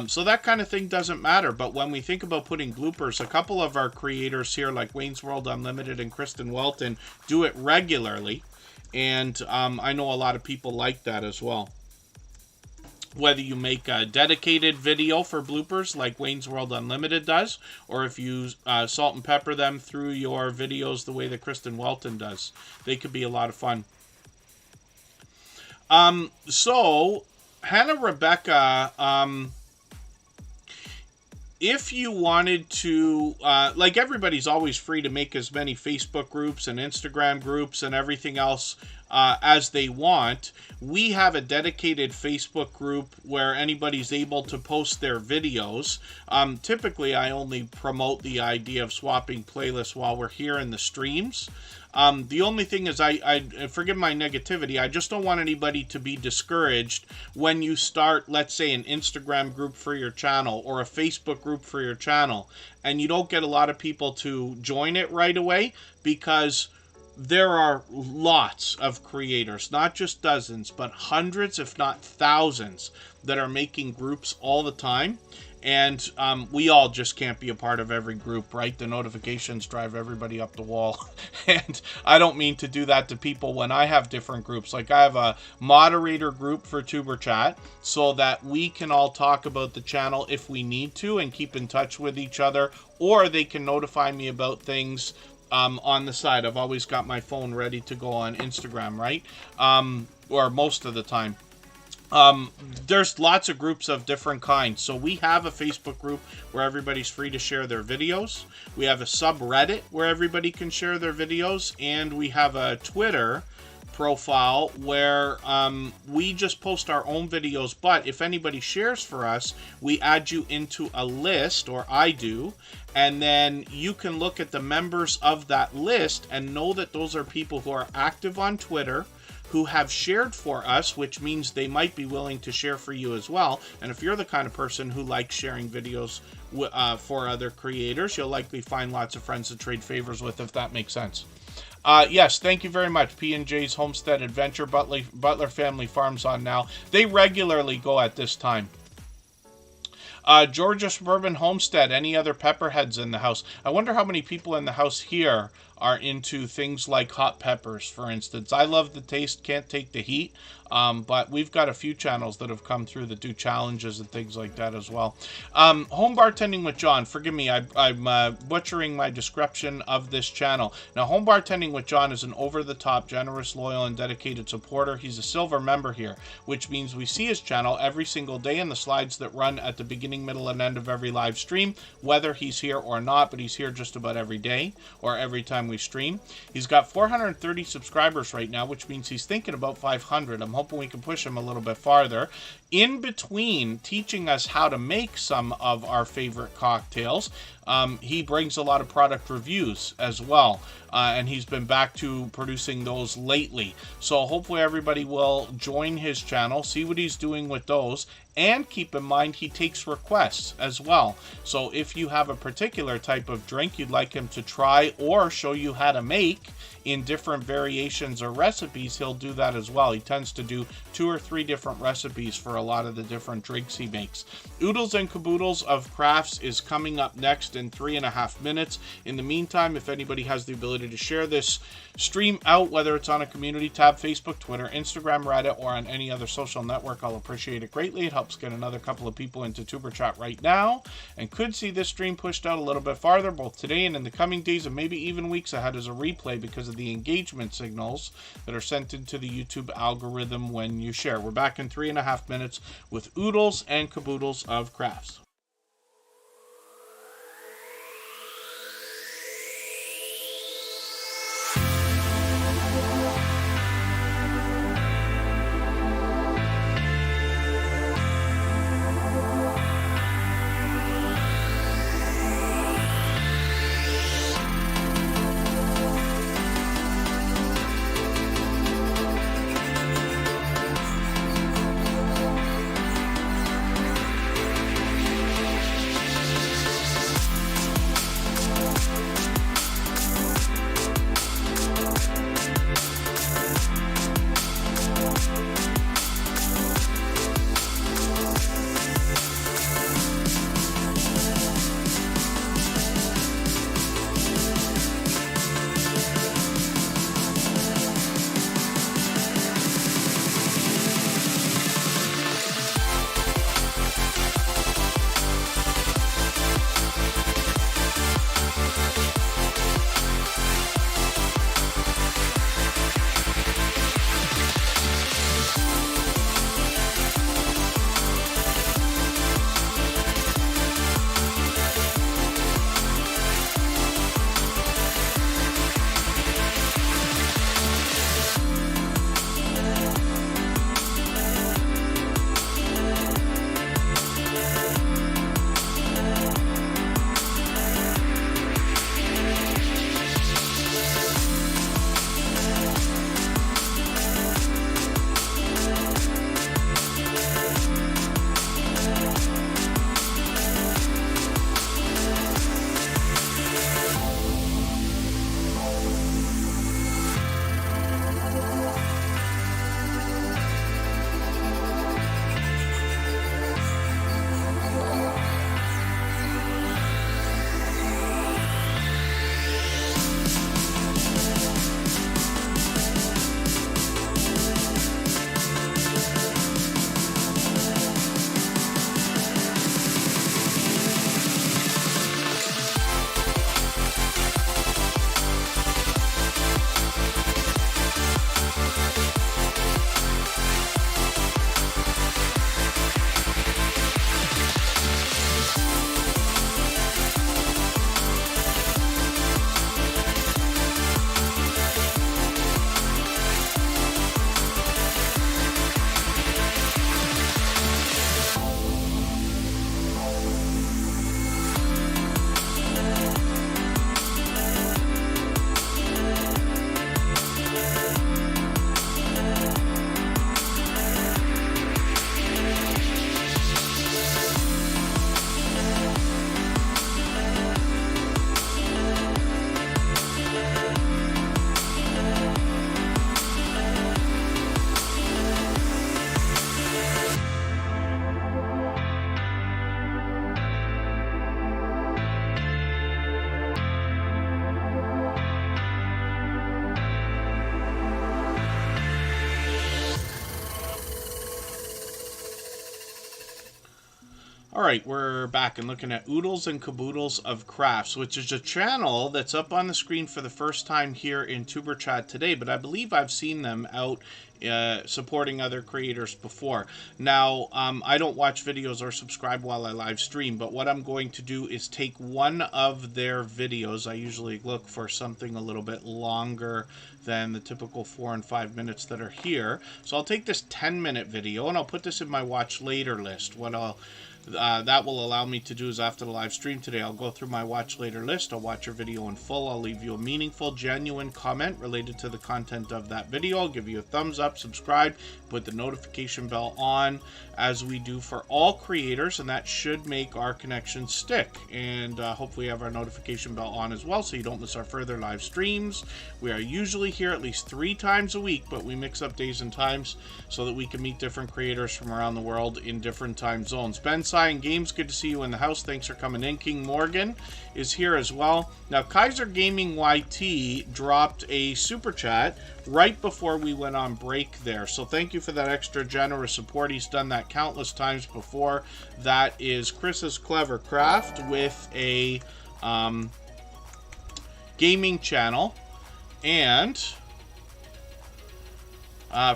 So that kind of thing doesn't matter. But when we think about putting bloopers, a couple of our creators here, like Wayne's World Unlimited and Kristen Welton, do it regularly. And I know a lot of people like that as well. Whether you make a dedicated video for bloopers like Wayne's World Unlimited does, or if you salt and pepper them through your videos the way that Kristen Welton does. They could be a lot of fun. So, Hannah Rebecca, if you wanted to, like, everybody's always free to make as many Facebook groups and Instagram groups and everything else as they want. We have a dedicated Facebook group where anybody's able to post their videos. Typically, I only promote the idea of swapping playlists while we're here in the streams. The only thing is, I forgive my negativity, I just don't want anybody to be discouraged when you start, let's say, an Instagram group for your channel or a Facebook group for your channel, and you don't get a lot of people to join it right away, because there are lots of creators, not just dozens, but hundreds, if not thousands, that are making groups all the time. And we all just can't be a part of every group, right? The notifications drive everybody up the wall. And I don't mean to do that to people when I have different groups. Like, I have a moderator group for Tuber Chat so that we can all talk about the channel if we need to and keep in touch with each other, or they can notify me about things on the side. I've always got my phone ready to go on Instagram, right? Or most of the time. There's lots of groups of different kinds. So we have a Facebook group where everybody's free to share their videos. We have a subreddit where everybody can share their videos. And we have a Twitter profile where we just post our own videos, but if anybody shares for us, we add you into a list, or I do, and then you can look at the members of that list and know that those are people who are active on Twitter, who have shared for us, which means they might be willing to share for you as well. And if you're the kind of person who likes sharing videos for other creators, you'll likely find lots of friends to trade favors with, if that makes sense. Yes, thank you very much. P&J's Homestead Adventure, Butler Family Farms on now. They regularly go at this time. Georgia Suburban Homestead, any other pepperheads in the house? I wonder how many people in the house here are into things like hot peppers, for instance. I love the taste, can't take the heat, but we've got a few channels that have come through that do challenges and things like that as well. Home Bartending with John, forgive me, I'm butchering my description of this channel. Now, Home Bartending with John is an over-the-top, generous, loyal, and dedicated supporter. He's a silver member here, which means we see his channel every single day in the slides that run at the beginning, middle, and end of every live stream, whether he's here or not, but he's here just about every day, or every time we stream. He's got 430 subscribers right now, which means he's thinking about 500. I'm hoping we can push him a little bit farther. In between teaching us how to make some of our favorite cocktails, he brings a lot of product reviews as well, and he's been back to producing those lately. So hopefully everybody will join his channel, see what he's doing with those, and keep in mind he takes requests as well. So if you have a particular type of drink you'd like him to try or show you how to make in different variations or recipes, he'll do that as well. He tends to do 2 or 3 different recipes for a lot of the different drinks he makes. Oodles and Caboodles of Crafts is coming up next in 3.5 minutes. In the meantime, if anybody has the ability to share this stream out, whether it's on a community tab, Facebook, Twitter, Instagram, Reddit, or on any other social network, I'll appreciate it greatly. It helps get another couple of people into Tuber Chat right now, and could see this stream pushed out a little bit farther, both today and in the coming days, and maybe even weeks ahead as a replay because of the engagement signals that are sent into the YouTube algorithm when you share. We're back in 3.5 minutes with Oodles and Caboodles of Crafts. All right, we're back and looking at Oodles and Caboodles of Crafts, which is a channel that's up on the screen for the first time here in Tuber Chat today, but I believe I've seen them out supporting other creators before. Now, I don't watch videos or subscribe while I live stream, but what I'm going to do is take one of their videos. I usually look for something a little bit longer than the typical 4 and 5 minutes that are here. So I'll take this 10-minute video and I'll put this in my watch later list. What that will allow me to do is after the live stream today, I'll go through my watch later list. I'll watch your video in full. I'll leave you a meaningful, genuine comment related to the content of that video. I'll give you a thumbs up, subscribe, put the notification bell on, as we do for all creators, and that should make our connection stick. And hopefully have our notification bell on as well so you don't miss our further live streams. We are usually here at least 3 times a week, but we mix up days and times so that we can meet different creators from around the world in different time zones. Ben Cyan Games, good to see you in the house. Thanks for coming in. King Morgan is here as well. Now, Kaiser Gaming YT dropped a super chat right before we went on break there. So thank you for that extra generous support. He's done that countless times before. That is Chris's Clever Craft with a gaming channel. And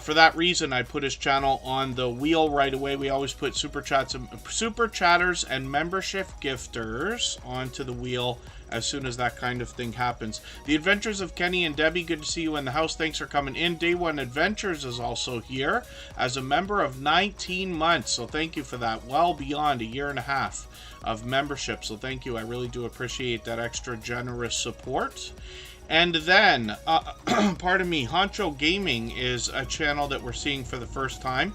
for that reason, I put his channel on the wheel right away. We always put super chatters and membership gifters onto the wheel as soon as that kind of thing happens. The Adventures of Kenny and Debbie, good to see you in the house. Thanks for coming in. Day One Adventures is also here as a member of 19 months. So thank you for that. Well beyond a year and a half of membership. So thank you. I really do appreciate that extra generous support. And then, pardon me, Honcho Gaming is a channel that we're seeing for the first time.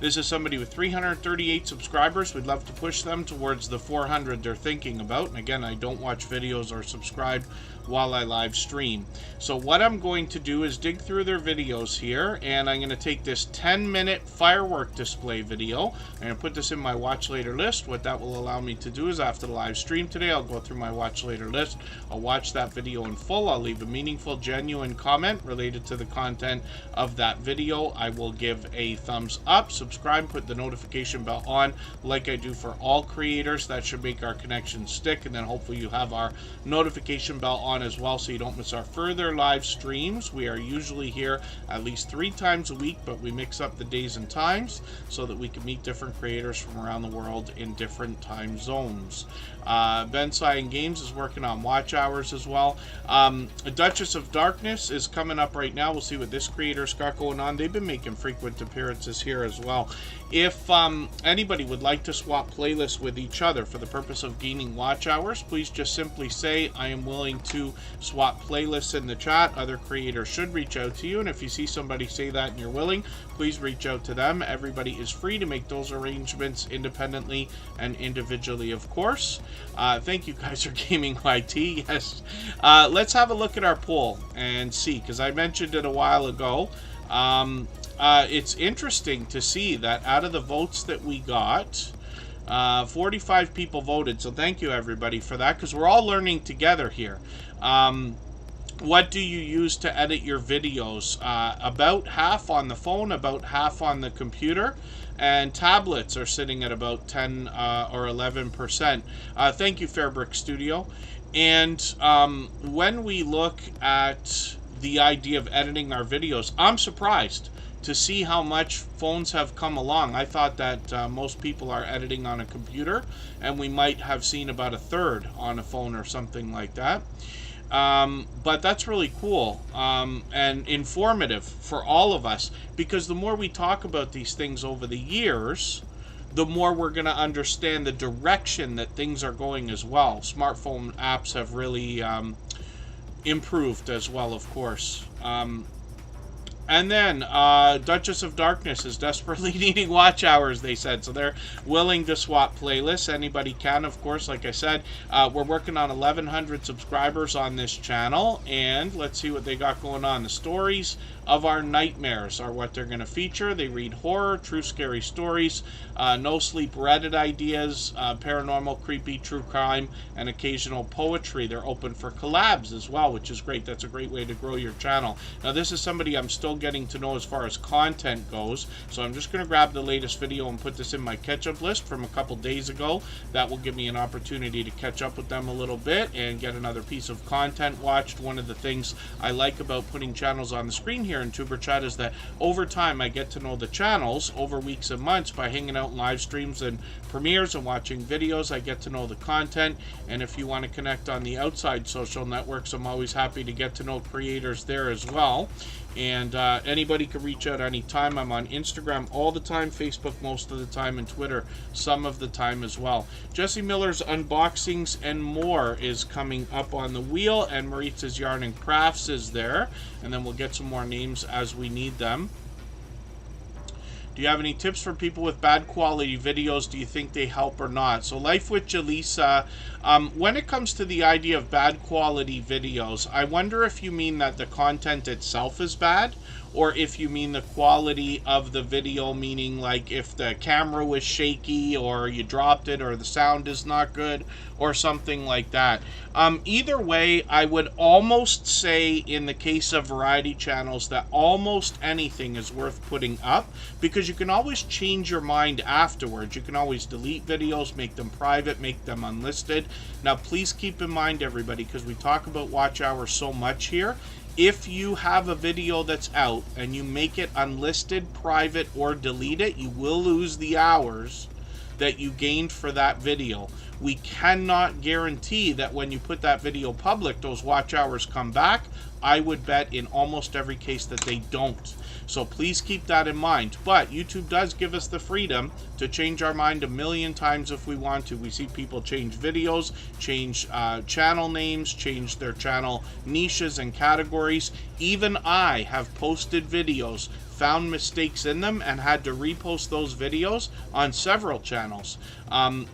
This is somebody with 338 subscribers. We'd love to push them towards the 400 they're thinking about. And again, I don't watch videos or subscribe while I live stream. So what I'm going to do is dig through their videos here, and I'm going to take this 10-minute firework display video. I'm going to put this in my watch later list. What that will allow me to do is after the live stream today, I'll go through my watch later list. I'll watch that video in full. I'll leave a meaningful, genuine comment related to the content of that video. I will give a thumbs up, subscribe, put the notification bell on like I do for all creators. That should make our connection stick, and then hopefully you have our notification bell on as well so you don't miss our further live streams. We are usually here at least 3 times a week, but we mix up the days and times so that we can meet different creators from around the world in different time zones. Ben Cyan Games is working on watch hours as well. Duchess of Darkness is coming up right now. We'll see what this creator's got going on. They've been making frequent appearances here as well. If anybody would like to swap playlists with each other for the purpose of gaining watch hours, please just simply say, I am willing to swap playlists in the chat. Other creators should reach out to you, and if you see somebody say that and you're willing, please reach out to them. Everybody is free to make those arrangements independently and individually, of course. Thank you, Kaiser Gaming YT. Yes. Let's have a look at our poll and see, because I mentioned it a while ago. It's interesting to see that out of the votes that we got, 45 people voted. So thank you, everybody, for that, because we're all learning together here. What do you use to edit your videos? About half on the phone, about half on the computer, and tablets are sitting at about 10 or 11%. Thank you, Fairbrick Studio. And when we look at the idea of editing our videos, I'm surprised to see how much phones have come along. I thought that most people are editing on a computer, and we might have seen about a third on a phone or something like that. But that's really cool and informative for all of us, because the more we talk about these things over the years, the more we're going to understand the direction that things are going as well. Smartphone apps have really improved as well, of course. And then Duchess of Darkness is desperately needing watch hours, they said. So they're willing to swap playlists. Anybody can, of course. Like I said, we're working on 1,100 subscribers on this channel. And let's see what they got going on. The stories of our nightmares are what they're going to feature. They read horror, true scary stories, no sleep Reddit ideas, paranormal, creepy, true crime, and occasional poetry. They're open for collabs as well, which is great. That's a great way to grow your channel. Now, this is somebody I'm still getting to know as far as content goes, so I'm just going to grab the latest video and put this in my catch-up list from a couple days ago. That will give me an opportunity to catch up with them a little bit and get another piece of content watched. One of the things I like about putting channels on the screen here in Tuber Chat is that over time I get to know the channels over weeks and months by hanging out in live streams and premieres and watching videos. I get to know the content, and if you want to connect on the outside social networks, I'm always happy to get to know creators there as well. And anybody can reach out anytime. I'm on Instagram all the time, Facebook most of the time, and Twitter some of the time as well. Jesse Miller's Unboxings and More is coming up on the wheel, and Maritza's Yarn and Crafts is there. And then we'll get some more names as we need them. Do you have any tips for people with bad quality videos? Do you think they help or not? So Life with Jaleesa, when it comes to the idea of bad quality videos, I wonder if you mean that the content itself is bad, or if you mean the quality of the video, meaning like if the camera was shaky or you dropped it or the sound is not good or something like that. Either way, I would almost say in the case of variety channels that almost anything is worth putting up, because you can always change your mind afterwards. You can always delete videos, make them private, make them unlisted. Now please keep in mind, everybody, because we talk about watch hours so much here, if you have a video that's out and you make it unlisted, private, or delete it, you will lose the hours that you gained for that video. We cannot guarantee that when you put that video public, those watch hours come back. I would bet in almost every case that they don't. So please keep that in mind. But YouTube does give us the freedom to change our mind a million times if we want to. We see people change videos, change channel names, change their channel niches and categories. Even I have posted videos, found mistakes in them, and had to repost those videos on several channels.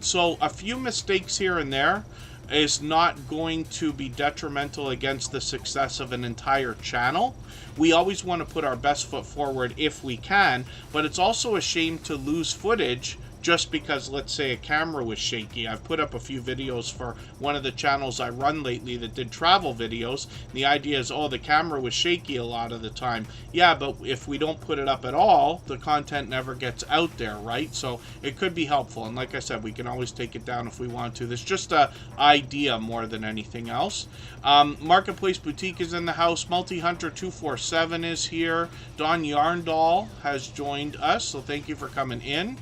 So a few mistakes here and there is not going to be detrimental against the success of an entire channel. We always want to put our best foot forward if we can, but it's also a shame to lose footage just because, let's say, a camera was shaky. I've put up a few videos for one of the channels I run lately that did travel videos. The idea is, oh, the camera was shaky a lot of the time. Yeah, but if we don't put it up at all, the content never gets out there, right? So it could be helpful. And like I said, we can always take it down if we want to. There's just an idea more than anything else. Marketplace Boutique is in the house. Multi-Hunter 247 is here. Don Yarndall has joined us, so thank you for coming in.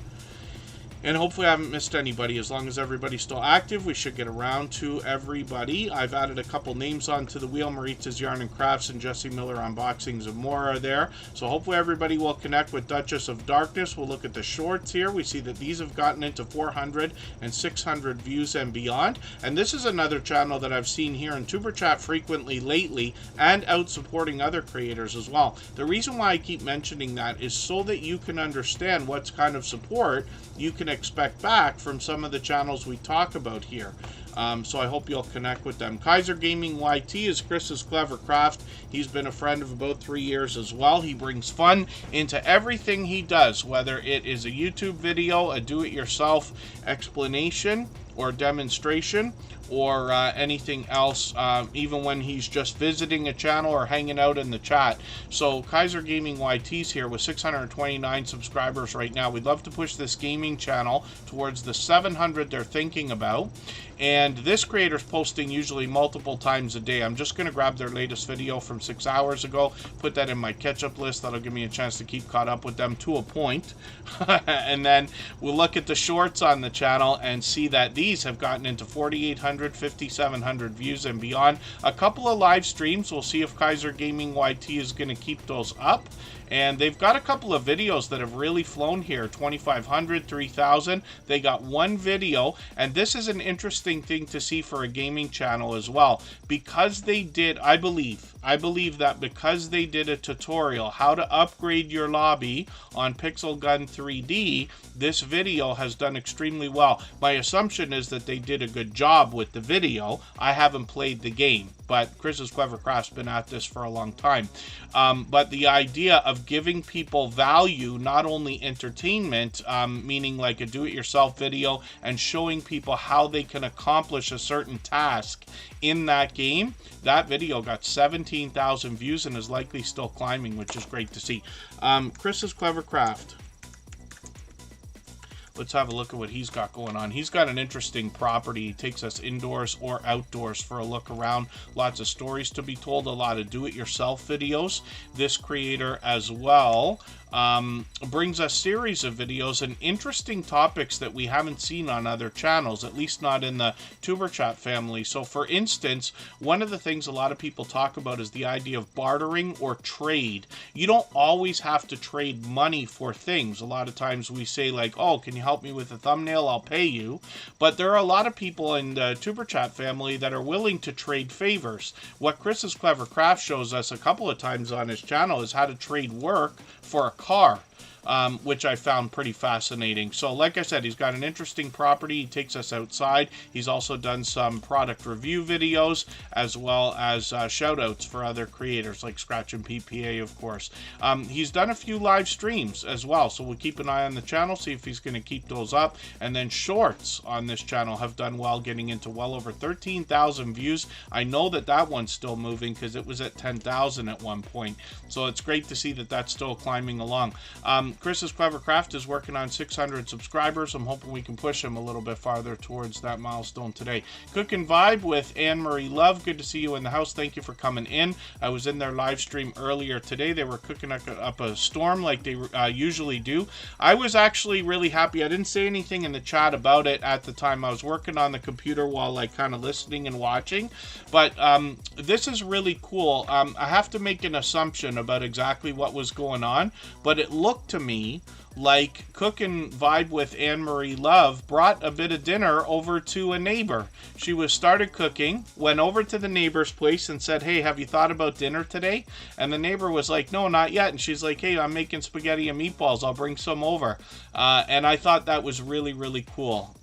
And hopefully I haven't missed anybody. As long as everybody's still active, we should get around to everybody. I've added a couple names onto the wheel. Maritza's Yarn and Crafts and Jesse Miller Unboxings and More are there. So hopefully everybody will connect with Duchess of Darkness. We'll look at the shorts here. We see that these have gotten into 400 and 600 views and beyond. And this is another channel that I've seen here in Tuber Chat frequently lately, and out supporting other creators as well. The reason why I keep mentioning that is so that you can understand what kind of support you can expect back from some of the channels we talk about here. So I hope you'll connect with them. Kaiser Gaming YT is Chris's Clever Craft. He's been a friend of about 3 years as well. He brings fun into everything he does, whether it is a YouTube video, a do-it-yourself explanation or demonstration, or anything else, even when he's just visiting a channel or hanging out in the chat. So Kaiser Gaming YT's here with 629 subscribers right now. We'd love to push this gaming channel towards the 700 they're thinking about. And this creator's posting usually multiple times a day. I'm just going to grab their latest video from 6 hours ago, put that in my catch-up list. That'll give me a chance to keep caught up with them to a point. And then we'll look at the shorts on the channel and see that these have gotten into 4,800, 5,700 views and beyond. A couple of live streams. We'll see if Kaiser Gaming YT is going to keep those up. And they've got a couple of videos that have really flown here, 2,500, 3,000. They got one video, and this is an interesting thing to see for a gaming channel as well. Because they did, I believe that because they did a tutorial how to upgrade your lobby on Pixel Gun 3D, this video has done extremely well. My assumption is that they did a good job with the video. I haven't played the game. but Chris's Clever Craft's been at this for a long time. But the idea of giving people value, not only entertainment, meaning like a do-it-yourself video, and showing people how they can accomplish a certain task in that game. That video got 17,000 views and is likely still climbing, which is great to see. Chris's Clever Craft. Let's have a look at what he's got going on. He's got an interesting property. He takes us indoors or outdoors for a look around. Lots of stories to be told, a lot of do-it-yourself videos. This creator as well brings us series of videos and interesting topics that we haven't seen on other channels, at least not in the Tuber Chat family. So for instance, one of the things a lot of people talk about is the idea of bartering or trade. You don't always have to trade money for things. A lot of times we say like, oh, can you help me with a thumbnail? I'll pay you. But there are a lot of people in the Tuber Chat family that are willing to trade favors. What Chris's Clever Craft shows us a couple of times on his channel is how to trade work for a car, which I found pretty fascinating. So like I said, he's got an interesting property. He takes us outside. He's also done some product review videos, as well as shout outs for other creators like Scratch and PPA, of course. He's done a few live streams as well, so we'll keep an eye on the channel, see if he's going to keep those up. And then shorts on this channel have done well, getting into well over 13,000 views. I know that that one's still moving because it was at 10,000 at one point, so it's great to see that that's still climbing along. Chris's Clever Craft is working on 600 subscribers. I'm hoping we can push him a little bit farther towards that milestone today. Cook and Vibe with Anne-Marie Love. Good to see you in the house. Thank you for coming in. I was in their live stream earlier today. They were cooking up a storm like they usually do. I was actually really happy. I didn't say anything in the chat about it at the time. I was working on the computer while like kind of listening and watching. But this is really cool. I have to make an assumption about exactly what was going on, but it looked to me like Cook and Vibe with Anne-Marie Love brought a bit of dinner over to a neighbor. She started cooking, went over to the neighbor's place and said, hey, have you thought about dinner today? And the neighbor was like, no, not yet. And she's like, hey, I'm making spaghetti and meatballs. I'll bring some over. And I thought that was really, really cool.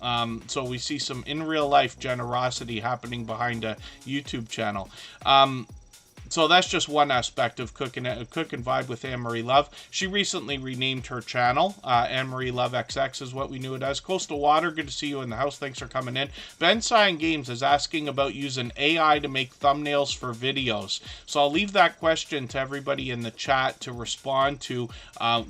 So we see some in real life generosity happening behind a YouTube channel. So that's just one aspect of Cook and Vibe with Anne-Marie Love. She recently renamed her channel. Anne-Marie Love XX is what we knew it as. Coastal Water, good to see you in the house. Thanks for coming in. Ben Cyan Games is asking about using AI to make thumbnails for videos. So I'll leave that question to everybody in the chat to respond to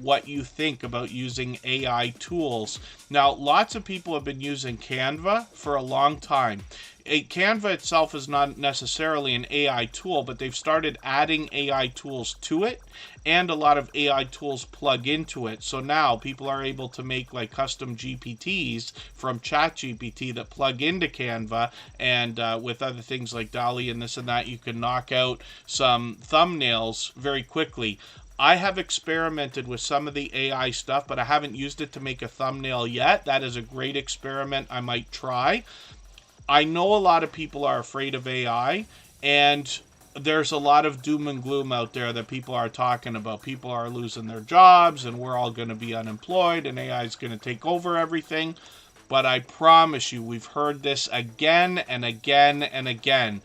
what you think about using AI tools. Now, lots of people have been using Canva for a long time. Canva itself is not necessarily an AI tool, but they've started adding AI tools to it, and a lot of AI tools plug into it. So now people are able to make like custom GPTs from ChatGPT that plug into Canva, and with other things like DALL-E and this and that, you can knock out some thumbnails very quickly. I have experimented with some of the AI stuff, but I haven't used it to make a thumbnail yet. That is a great experiment I might try. I know a lot of people are afraid of AI, and there's a lot of doom and gloom out there that people are talking about. People are losing their jobs, and we're all going to be unemployed, and AI is going to take over everything. But I promise you, we've heard this again and again and again.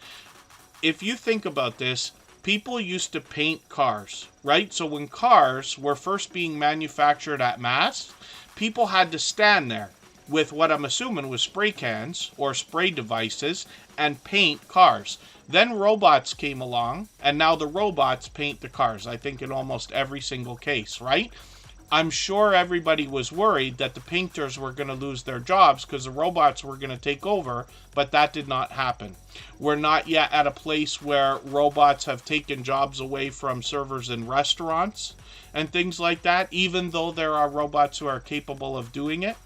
If you think about this, people used to paint cars, right? So when cars were first being manufactured at mass, people had to stand there with what I'm assuming was spray cans or spray devices and paint cars. Then robots came along, and now the robots paint the cars, I think in almost every single case, right? I'm sure everybody was worried that the painters were going to lose their jobs because the robots were going to take over, but that did not happen. We're not yet at a place where robots have taken jobs away from servers in restaurants and things like that, even though there are robots who are capable of doing it.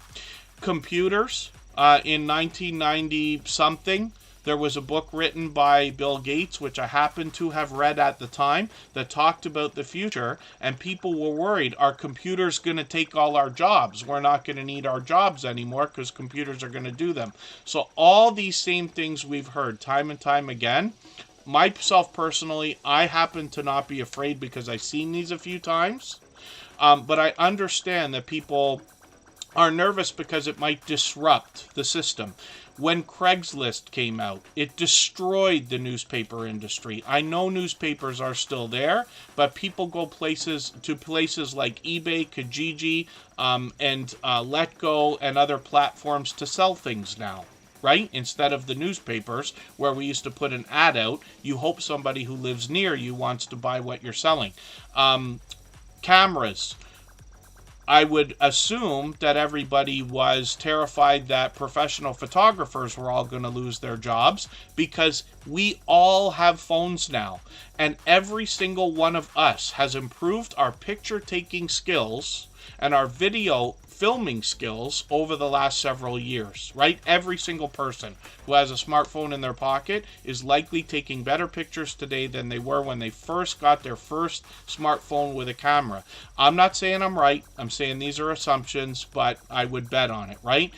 Computers, in 1990 something, there was a book written by Bill Gates, which I happened to have read at the time, that talked about the future, and people were worried, are computers going to take all our jobs? We're not going to need our jobs anymore because computers are going to do them. So all these same things we've heard time and time again. Myself personally, I happen to not be afraid because I've seen these a few times, but I understand that people are nervous because it might disrupt the system. When Craigslist came out, it destroyed the newspaper industry. I know newspapers are still there, but people go to places like eBay, Kijiji, and Letgo and other platforms to sell things now, right? Instead of the newspapers where we used to put an ad out, you hope somebody who lives near you wants to buy what you're selling. Cameras. I would assume that everybody was terrified that professional photographers were all going to lose their jobs, because we all have phones now, and every single one of us has improved our picture taking skills and our video filming skills over the last several years, right? Every single person who has a smartphone in their pocket is likely taking better pictures today than they were when they first got their first smartphone with a camera. I'm not saying I'm right. I'm saying these are assumptions, but I would bet on it, right?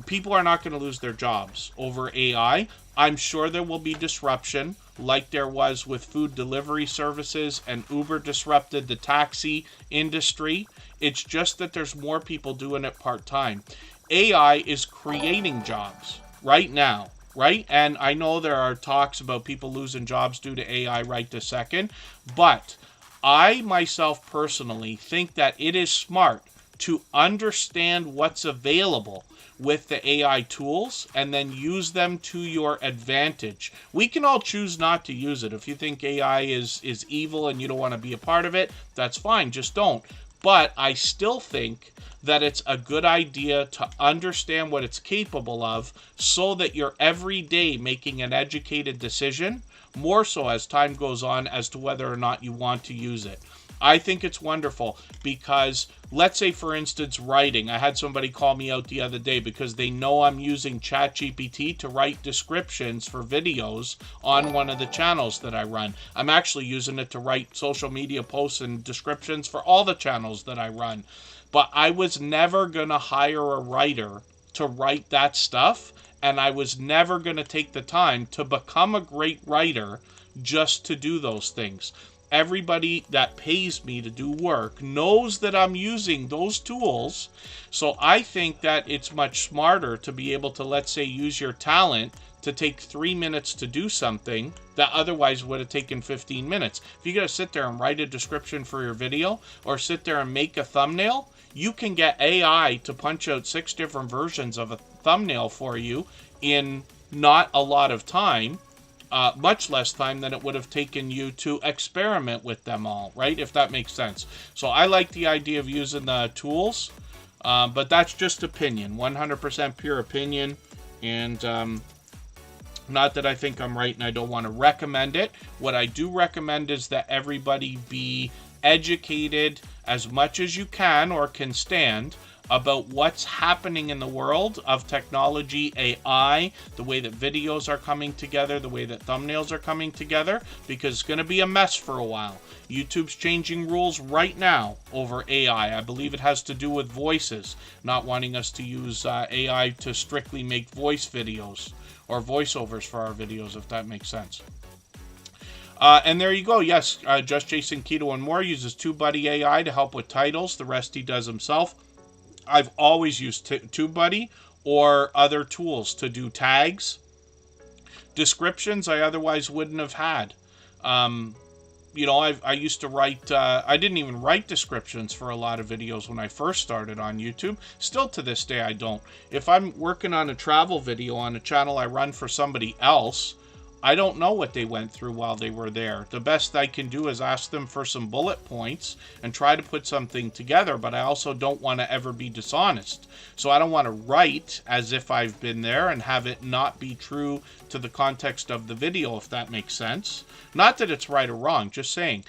People are not going to lose their jobs over AI. I'm sure there will be disruption, like there was with food delivery services, and Uber disrupted the taxi industry. It's just that there's more people doing it part-time. AI is creating jobs right now, right? And I know there are talks about people losing jobs due to AI right this second, but I myself personally think that it is smart to understand what's available with the AI tools and then use them to your advantage. We can all choose not to use it. If you think AI is evil and you don't want to be a part of it, that's fine, just don't. But I still think that it's a good idea to understand what it's capable of so that you're every day making an educated decision, more so as time goes on, as to whether or not you want to use it. I think it's wonderful because, let's say, for instance, writing. I had somebody call me out the other day because they know I'm using ChatGPT to write descriptions for videos on one of the channels that I run. I'm actually using it to write social media posts and descriptions for all the channels that I run. But I was never going to hire a writer to write that stuff, and I was never going to take the time to become a great writer just to do those things. Everybody that pays me to do work knows that I'm using those tools. So I think that it's much smarter to be able to, let's say, use your talent to take 3 minutes to do something that otherwise would have taken 15 minutes. If you got to sit there and write a description for your video or sit there and make a thumbnail, you can get AI to punch out 6 different versions of a thumbnail for you in not a lot of time. Much less time than it would have taken you to experiment with them all, right? If that makes sense. So I like the idea of using the tools, but that's just opinion, 100% pure opinion, and not that I think I'm right and I don't want to recommend it. What I do recommend is that everybody be educated as much as you can or can stand about what's happening in the world of technology, AI, the way that videos are coming together, the way that thumbnails are coming together, because it's going to be a mess for a while. YouTube's changing rules right now over AI. I believe it has to do with voices, not wanting us to use AI to strictly make voice videos or voiceovers for our videos, if that makes sense. And there you go. Yes, Just Jason Keto and More uses TubeBuddy AI to help with titles. The rest he does himself. I've always used TubeBuddy or other tools to do tags. Descriptions I otherwise wouldn't have had. I used to write, I didn't even write descriptions for a lot of videos when I first started on YouTube. Still to this day I don't. If I'm working on a travel video on a channel I run for somebody else, I don't know what they went through while they were there. The best I can do is ask them for some bullet points and try to put something together, but I also don't want to ever be dishonest. So I don't want to write as if I've been there and have it not be true to the context of the video, if that makes sense. Not that it's right or wrong, just saying.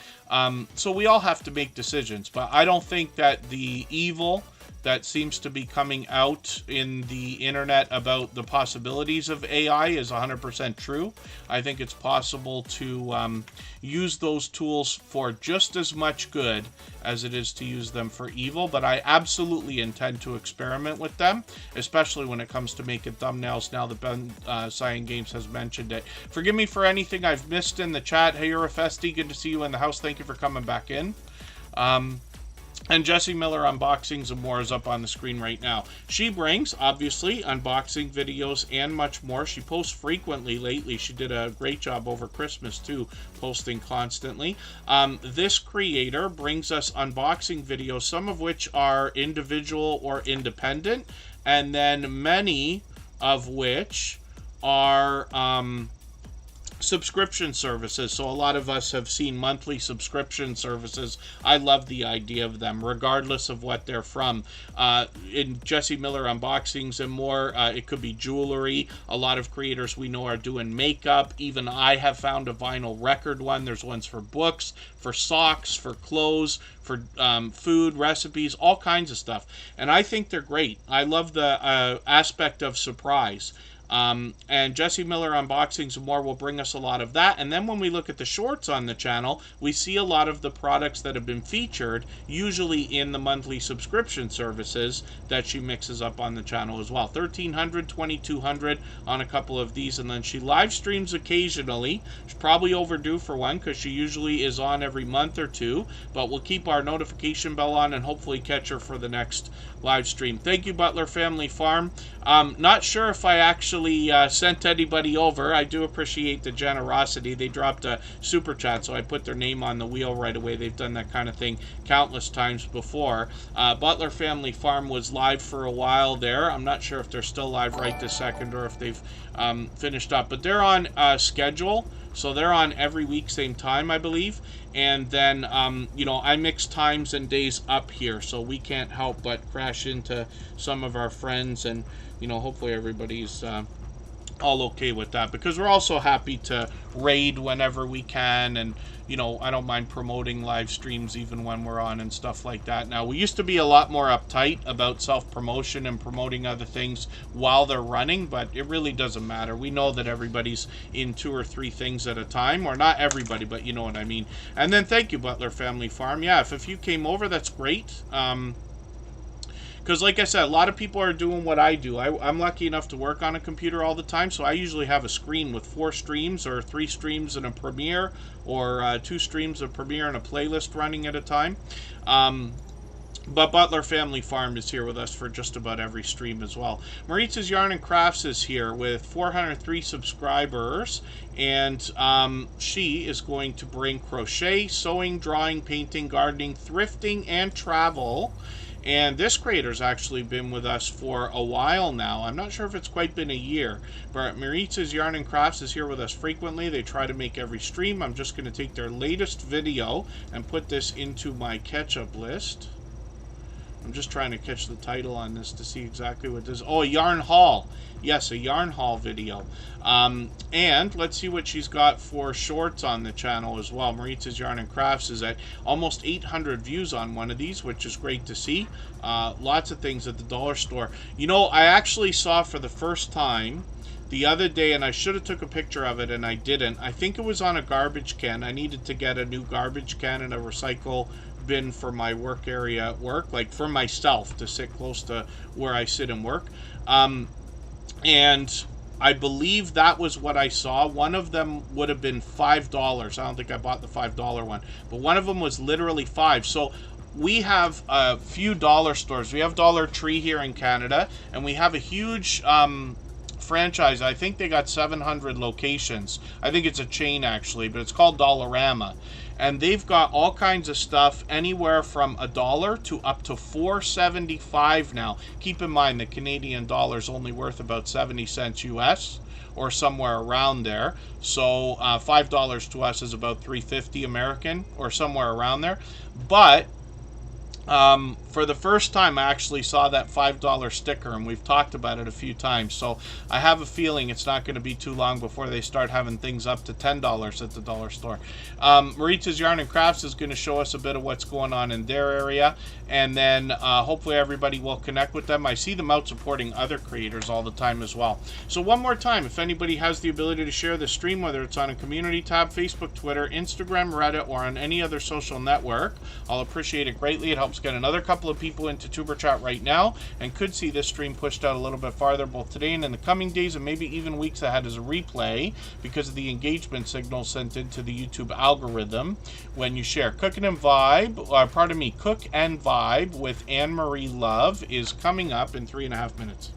So we all have to make decisions, but I don't think that the evil that seems to be coming out in the internet about the possibilities of AI is 100% true. I think it's possible to use those tools for just as much good as it is to use them for evil, but I absolutely intend to experiment with them, especially when it comes to making thumbnails now that Ben Cyan Games has mentioned it. Forgive me for anything I've missed in the chat. Hey, you're a Festy. Good to see you in the house. Thank you for coming back in. And Jessie Miller Unboxings and More is up on the screen right now. She brings, obviously, unboxing videos and much more. She posts frequently lately. She did a great job over Christmas, too, posting constantly. This creator brings us unboxing videos, some of which are individual or independent, and then many of which are subscription services. So a lot of us have seen monthly subscription services. I love the idea of them, regardless of what they're from. In Jessie Miller Unboxings and More, it could be jewelry. A lot of creators we know are doing makeup. Even I have found a vinyl record one. There's ones for books, for socks, for clothes, for food, recipes, all kinds of stuff. And I think they're great. I love the aspect of surprise. And Jessie Miller Unboxings and More will bring us a lot of that. And then when we look at the shorts on the channel, we see a lot of the products that have been featured, usually in the monthly subscription services that she mixes up on the channel as well. 1,300, 2,200 on a couple of these. And then she live streams occasionally. She's probably overdue for one because she usually is on every month or two. But we'll keep our notification bell on and hopefully catch her for the next live stream. Thank you, Butler Family Farm. Not sure if I actually sent anybody over. I do appreciate the generosity. They dropped a super chat, so I put their name on the wheel right away. They've done that kind of thing countless times before. Butler Family Farm was live for a while there. I'm not sure if they're still live right this second or if they've finished up, but they're on schedule. So they're on every week, same time, I believe. And then, you know, I mix times and days up here, so we can't help but crash into some of our friends. And, you know, hopefully everybody's all okay with that, because we're also happy to raid whenever we can. And, you know, I don't mind promoting live streams even when we're on and stuff like that. Now, we used to be a lot more uptight about self-promotion and promoting other things while they're running, but it really doesn't matter. We know that everybody's in 2 or 3 things at a time, or not everybody, but you know what I mean. And then thank you, Butler Family Farm. Yeah, if you came over, that's great. Because like I said, a lot of people are doing what I do. I'm lucky enough to work on a computer all the time, so I usually have a screen with 4 streams or 3 streams and a Premiere, or 2 streams of Premiere and a playlist running at a time. But Butler Family Farm is here with us for just about every stream as well. Maritza's Yarn and Crafts is here with 403 subscribers, and she is going to bring crochet, sewing, drawing, painting, gardening, thrifting, and travel. And this creator's actually been with us for a while now. I'm not sure if it's quite been a year, but Maritza's Yarn and Crafts is here with us frequently. They try to make every stream. I'm just going to take their latest video and put this into my catch-up list. I'm just trying to catch the title on this to see exactly what this is. Oh, a yarn haul. Yes, a yarn haul video. And let's see what she's got for shorts on the channel as well. Maritza's Yarn and Crafts is at almost 800 views on one of these, which is great to see. Lots of things at the dollar store. You know, I actually saw for the first time the other day, and I should have took a picture of it and I didn't. I think it was on a garbage can. I needed to get a new garbage can and a recycle bin for my work area at work, like for myself to sit close to where I sit and work. And I believe that was what I saw. One of them would have been $5. I don't think I bought the $5 one, but one of them was literally $5. So we have a few dollar stores. We have Dollar Tree here in Canada, and we have a huge franchise. I think they got 700 locations. I think it's a chain actually, but it's called Dollarama. And they've got all kinds of stuff, anywhere from $1 to up to $4.75 now. Keep in mind the Canadian dollar is only worth about 70 cents US, or somewhere around there. So $5 to us is about $3.50 American, or somewhere around there. But for the first time, I actually saw that $5 sticker, and we've talked about it a few times. So I have a feeling it's not going to be too long before they start having things up to $10 at the dollar store. Maritza's Yarn and Crafts is going to show us a bit of what's going on in their area, and then hopefully everybody will connect with them. I see them out supporting other creators all the time as well. So one more time, if anybody has the ability to share the stream, whether it's on a community tab, Facebook, Twitter, Instagram, Reddit, or on any other social network, I'll appreciate it greatly. It helps get another couple couple of people into Tuber Chat right now and could see this stream pushed out a little bit farther both today and in the coming days and maybe even weeks ahead as a replay because of the engagement signal sent into the YouTube algorithm when you share. Cook and Vibe with Anne-Marie Love is coming up in 3.5 minutes.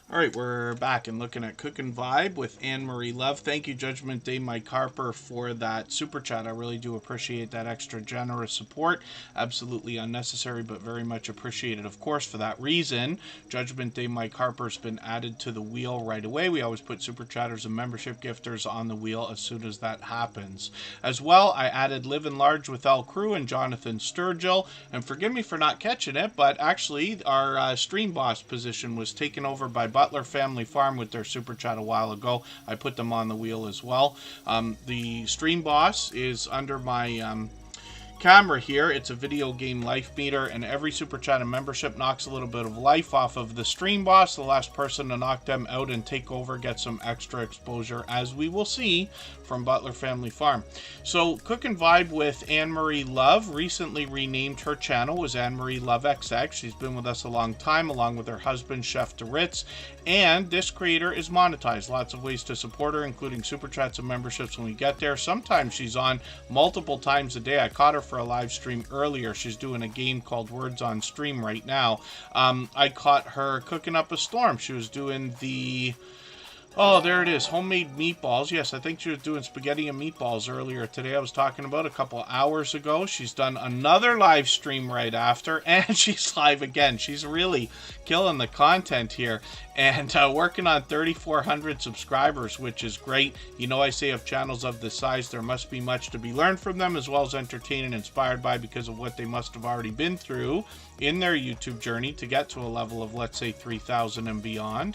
All right, we're back and looking at Cook and Vibe with Anne-Marie Love. Thank you, Judgment Day Mike Harper, for that super chat. I really do appreciate that extra generous support. Absolutely unnecessary, but very much appreciated, of course, for that reason. Judgment Day Mike Harper's been added to the wheel right away. We always put super chatters and membership gifters on the wheel as soon as that happens. As well, I added Live and Large with L Crew and Jonathan Sturgill. And forgive me for not catching it, but actually our stream boss position was taken over by Butler Family Farm with their super chat a while ago. I put them on the wheel as well. The stream boss is under my camera here. It's a video game life meter, and every super chat and membership knocks a little bit of life off of the stream boss. The last person to knock them out and take over gets some extra exposure, as we will see from Butler Family Farm. So Cook and Vibe with Anne-Marie Love recently renamed her channel as Anne-Marie Love XX. She's been with us a long time, along with her husband Chef DeRitz, and this creator is monetized. Lots of ways to support her, including super chats and memberships when we get there. Sometimes she's on multiple times a day. I caught her for a live stream earlier. She's doing a game called Words on Stream right now. I caught her cooking up a storm. She was doing the... Oh, there it is. Homemade meatballs. Yes, I think she was doing spaghetti and meatballs earlier today. I was talking about a couple hours ago. She's done another live stream right after, and she's live again. She's really killing the content here, and working on 3,400 subscribers, which is great. You know, I say of channels of this size, there must be much to be learned from them, as well as entertained and inspired by, because of what they must have already been through in their YouTube journey to get to a level of, let's say, 3,000 and beyond.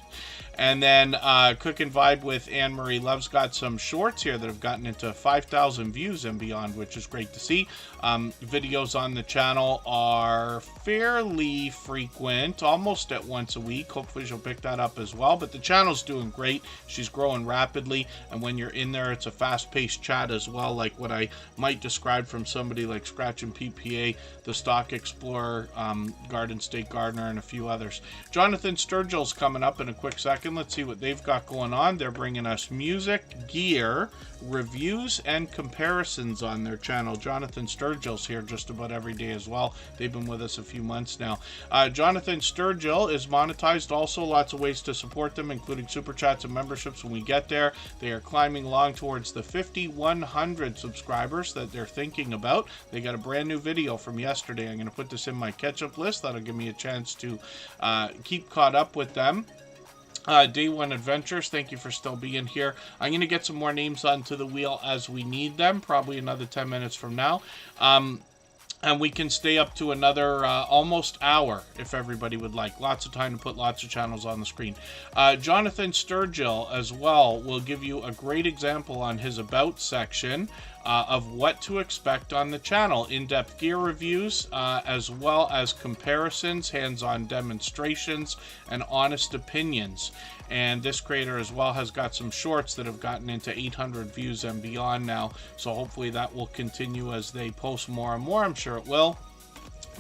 And then Cook and Vibe with Anne-Marie Love's got some shorts here that have gotten into 5,000 views and beyond, which is great to see. Videos on the channel are fairly frequent, almost at once a week. Hopefully she'll pick that up as well. But the channel's doing great. She's growing rapidly. And when you're in there, it's a fast-paced chat as well, like what I might describe from somebody like Scratch and PPA, the Stock Explorer, Garden State Gardener, and a few others. Jonathan Sturgill's coming up in a quick second. Let's see what they've got going on. They're bringing us music, gear, reviews, and comparisons on their channel. Jonathan Sturgill's here just about every day as well. They've been with us a few months now. Jonathan Sturgill is monetized also. Lots of ways to support them, including super chats and memberships when we get there. They are climbing along towards the 5,100 subscribers that they're thinking about. They got a brand new video from yesterday. I'm going to put this in my catch-up list. That'll give me a chance to keep caught up with them. Day One Adventures, thank you for still being here. I'm going to get some more names onto the wheel as we need them, probably another 10 minutes from now. And we can stay up to another almost hour if everybody would like. Lots of time to put lots of channels on the screen. Jonathan Sturgill as well will give you a great example on his About section of what to expect on the channel. In-depth gear reviews, as well as comparisons, hands-on demonstrations, and honest opinions. And this creator as well has got some shorts that have gotten into 800 views and beyond now. So hopefully that will continue as they post more and more. I'm sure it will.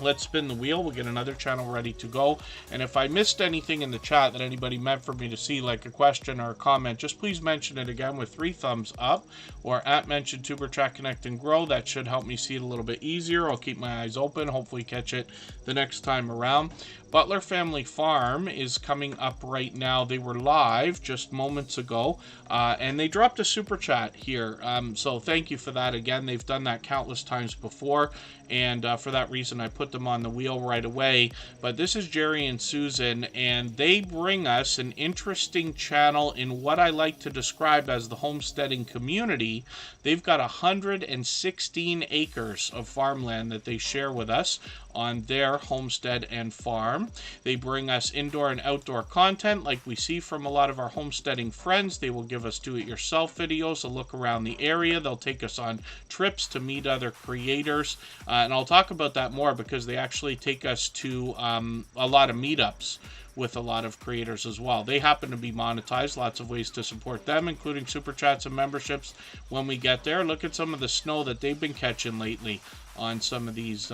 Let's spin the wheel. We'll get another channel ready to go. And if I missed anything in the chat that anybody meant for me to see, like a question or a comment, just please mention it again with 3 thumbs up, or at mention Tuber Chat Connect and Grow. That should help me see it a little bit easier. I'll keep my eyes open, hopefully catch it the next time around. Butler Family Farm is coming up right now. They were live just moments ago, and they dropped a super chat here. So thank you for that again. They've done that countless times before, and for that reason I put them on the wheel right away. But this is Jerry and Susan, and they bring us an interesting channel in what I like to describe as the homesteading community. They've got 116 acres of farmland that they share with us on their homestead and farm. They bring us indoor and outdoor content like we see from a lot of our homesteading friends. They will give us do-it-yourself videos, a look around the area. They'll take us on trips to meet other creators, and I'll talk about that more because they actually take us to a lot of meetups with a lot of creators as well. They happen to be monetized. Lots of ways to support them, including super chats and memberships when we get there. Look at some of the snow that they've been catching lately on some of these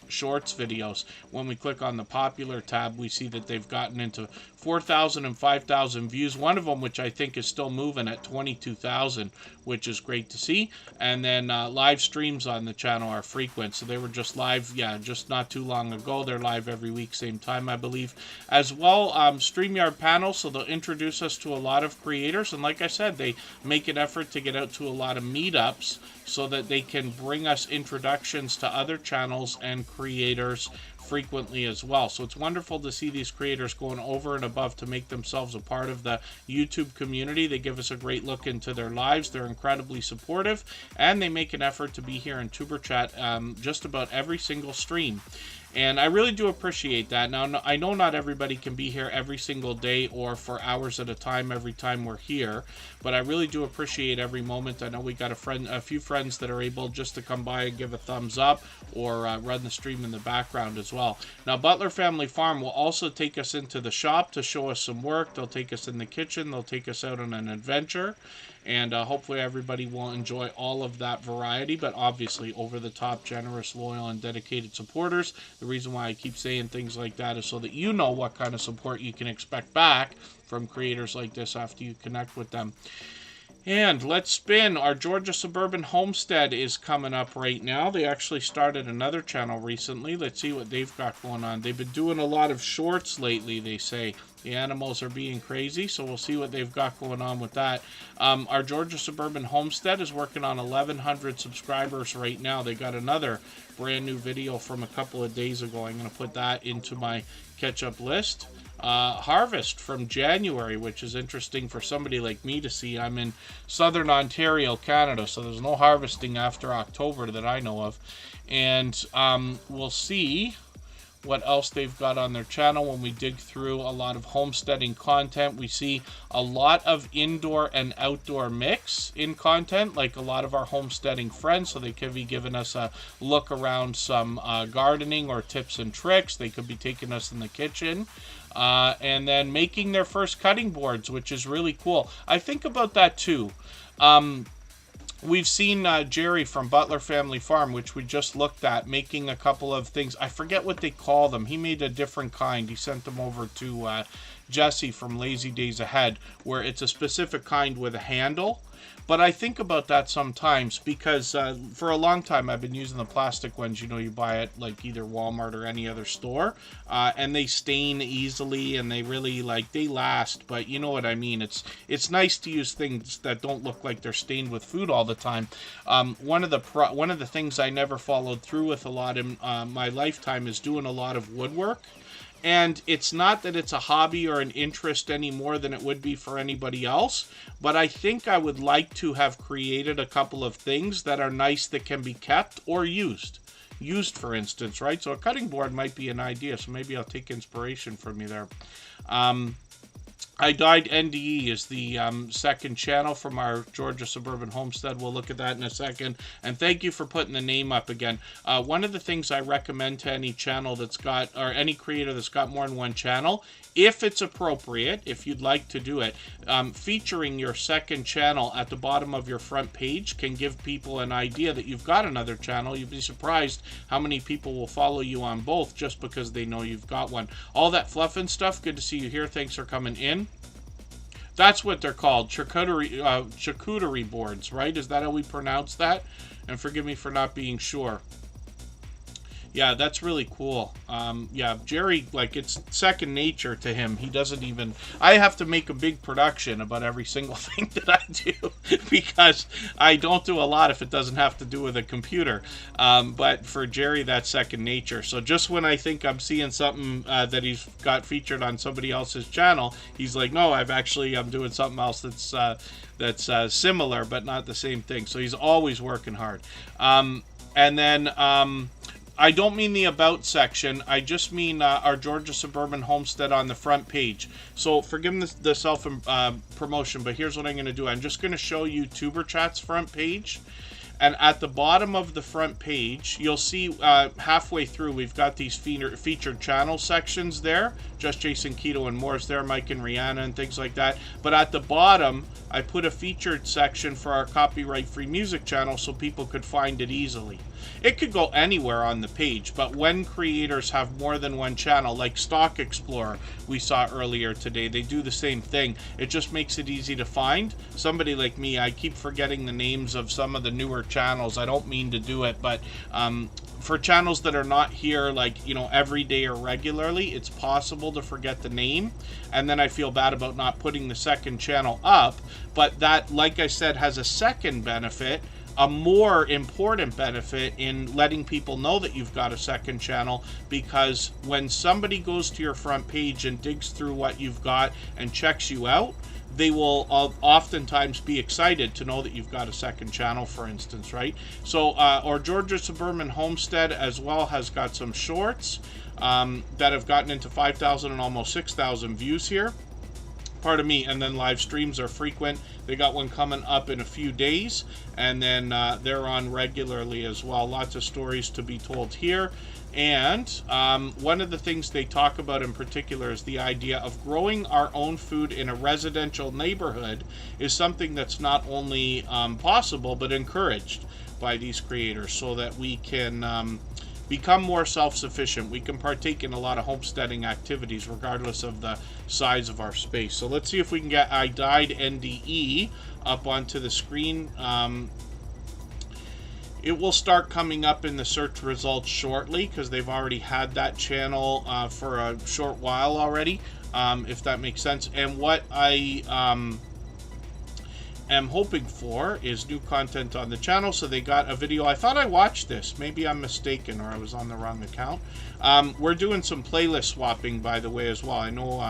shorts videos. When we click on the popular tab, we see that they've gotten into 4,000 and 5,000 views. One of them, which I think is still moving at 22,000, which is great to see. And then live streams on the channel are frequent. So they were just live, just not too long ago. They're live every week, same time, I believe. As well, StreamYard panels, so they'll introduce us to a lot of creators. And like I said, they make an effort to get out to a lot of meetups so that they can bring us introductions to other channels and creators frequently as well. So it's wonderful to see these creators going over and above to make themselves a part of the YouTube community. They give us a great look into their lives. They're incredibly supportive, and they make an effort to be here in Tuber Chat just about every single stream. And I really do appreciate that. Now, I know not everybody can be here every single day or for hours at a time every time we're here, but I really do appreciate every moment. I know we got a few friends that are able just to come by and give a thumbs up or run the stream in the background as well. Now, Butler Family Farm will also take us into the shop to show us some work. They'll take us in the kitchen. They'll take us out on an adventure. And hopefully everybody will enjoy all of that variety, but obviously over-the-top, generous, loyal, and dedicated supporters. The reason why I keep saying things like that is so that you know what kind of support you can expect back from creators like this after you connect with them. And let's spin. Our Georgia Suburban Homestead is coming up right now. They actually started another channel recently. Let's see what they've got going on. They've been doing a lot of shorts lately, they say. The animals are being crazy, so we'll see what they've got going on with that. Our Georgia Suburban Homestead is working on 1,100 subscribers right now. They got another brand new video from a couple of days ago. I'm going to put that into my catch-up list. Harvest from January, which is interesting for somebody like me to see. I'm in southern Ontario, Canada, so there's no harvesting after October that I know of. And we'll see what else they've got on their channel. When we dig through a lot of homesteading content, we see a lot of indoor and outdoor mix in content, like a lot of our homesteading friends. So they could be giving us a look around some gardening or tips and tricks. They could be taking us in the kitchen. And then making their first cutting boards, which is really cool. I think about that too. We've seen Jerry from Butler Family Farm, which we just looked at, making a couple of things. I forget what they call them. He made a different kind. He sent them over to Jesse from Lazy Days Ahead, where it's a specific kind with a handle. But I think about that sometimes because for a long time I've been using the plastic ones. You know, you buy it like either Walmart or any other store, and they stain easily and they really they last. But you know what I mean. It's nice to use things that don't look like they're stained with food all the time. One of the things I never followed through with a lot in my lifetime is doing a lot of woodwork. And it's not that it's a hobby or an interest any more than it would be for anybody else, but I think I would like to have created a couple of things that are nice that can be kept or used. Used, for instance, right? So a cutting board might be an idea, so maybe I'll take inspiration from you there. I Died NDE is the second channel from our Georgia Suburban Homestead. We'll look at that in a second. And thank you for putting the name up again. One of the things I recommend to any channel that's got, or any creator that's got more than one channel, if it's appropriate, if you'd like to do it, featuring your second channel at the bottom of your front page can give people an idea that you've got another channel. You'd be surprised how many people will follow you on both just because they know you've got one. All that fluff and stuff, good to see you here. Thanks for coming in. That's what they're called, charcuterie boards, right? Is that how we pronounce that? And forgive me for not being sure. Yeah, that's really cool. Yeah, Jerry, it's second nature to him. He doesn't even... I have to make a big production about every single thing that I do because I don't do a lot if it doesn't have to do with a computer. But for Jerry, that's second nature. So just when I think I'm seeing something that he's got featured on somebody else's channel, he's like, no, I'm doing something else that's similar but not the same thing. So he's always working hard. And then... I don't mean the About section. I just mean our Georgia Suburban Homestead on the front page. So forgive the self-promotion, but here's what I'm going to do. I'm just going to show you Tuber Chat's front page. And at the bottom of the front page, you'll see halfway through, we've got these featured channel sections there. Just Jason Keto and Moore's there, Mike and Rihanna and things like that. But at the bottom, I put a featured section for our copyright-free music channel so people could find it easily. It could go anywhere on the page, but when creators have more than one channel, like Stock Explorer we saw earlier today, they do the same thing. It just makes it easy to find. Somebody like me, I keep forgetting the names of some of the newer channels. I don't mean to do it, but for channels that are not here every day or regularly, it's possible to forget the name, and then I feel bad about not putting the second channel up. But that, like I said, has a second benefit, a more important benefit in letting people know that you've got a second channel, because when somebody goes to your front page and digs through what you've got and checks you out, they will oftentimes be excited to know that you've got a second channel, for instance, right? So our Georgia Suburban Homestead as well has got some shorts that have gotten into 5,000 and almost 6,000 views here. Pardon me. And then live streams are frequent. They got one coming up in a few days, and then they're on regularly as well. Lots of stories to be told here. And one of the things they talk about in particular is the idea of growing our own food in a residential neighborhood is something that's not only possible but encouraged by these creators, so that we can become more self-sufficient. We can partake in a lot of homesteading activities regardless of the size of our space. So let's see if we can get I Died NDE up onto the screen. It will start coming up in the search results shortly because they've already had that channel for a short while already, if that makes sense. And what I am hoping for is new content on the channel. So they got a video. I thought I watched this. Maybe I'm mistaken or I was on the wrong account. We're doing some playlist swapping, by the way, as well. I know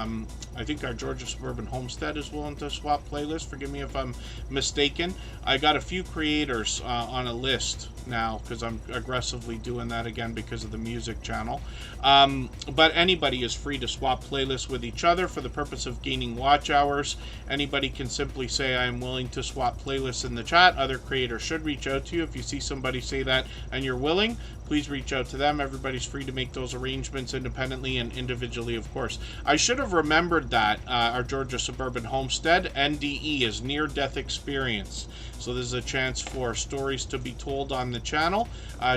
I think our Georgia Suburban Homestead is willing to swap playlists. Forgive me if I'm mistaken. I got a few creators on a list now because I'm aggressively doing that again because of the music channel. But anybody is free to swap playlists with each other for the purpose of gaining watch hours. Anybody can simply say, I'm willing to swap playlists in the chat. Other creators should reach out to you. If you see somebody say that and you're willing, please reach out to them. Everybody's free to make those arrangements independently and individually, of course. I should have remembered that our Georgia Suburban Homestead, NDE, is near-death experience. So there's a chance for stories to be told on the channel.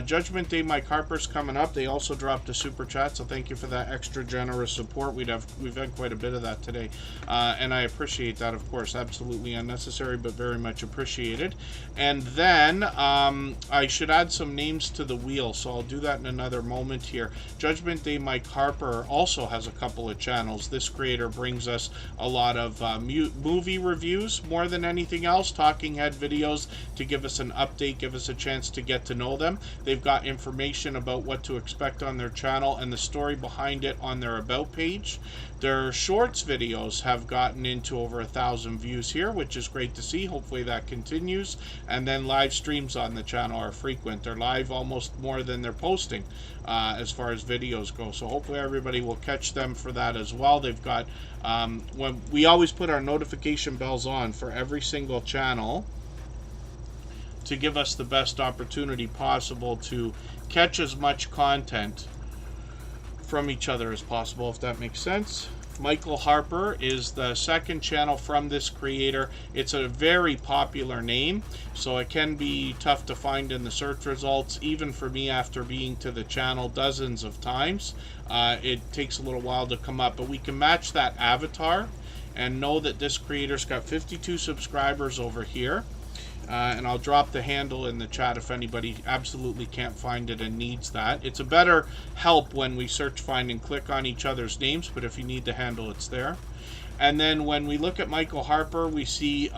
Judgment Day, Mike Harper's coming up. They also dropped a super chat, so thank you for that extra generous support. We've had quite a bit of that today, and I appreciate that, of course. Absolutely unnecessary, but very much appreciated. And then I should add some names to the wheel, so I'll do that in another moment here. Judgment Day, Mike Harper also has a couple of channels. This creator brings us a lot of movie reviews more than anything else, talking head videos to give us an update, give us a chance to get to know them. They've got information about what to expect on their channel and the story behind it on their About page. Their shorts videos have gotten into over 1,000 views here, which is great to see. Hopefully that continues. And then live streams on the channel are frequent. They're live almost more than they're posting as far as videos go. So hopefully everybody will catch them for that as well. They've got, when we always put our notification bells on for every single channel to give us the best opportunity possible to catch as much content from each other as possible, if that makes sense. Michael Harper is the second channel from this creator. It's a very popular name, so it can be tough to find in the search results, even for me after being to the channel dozens of times. It takes a little while to come up, but we can match that avatar and know that this creator's got 52 subscribers over here. And I'll drop the handle in the chat if anybody absolutely can't find it and needs that. It's a better help when we search, find, and click on each other's names, but if you need the handle, it's there. And then when we look at Michael Harper, we see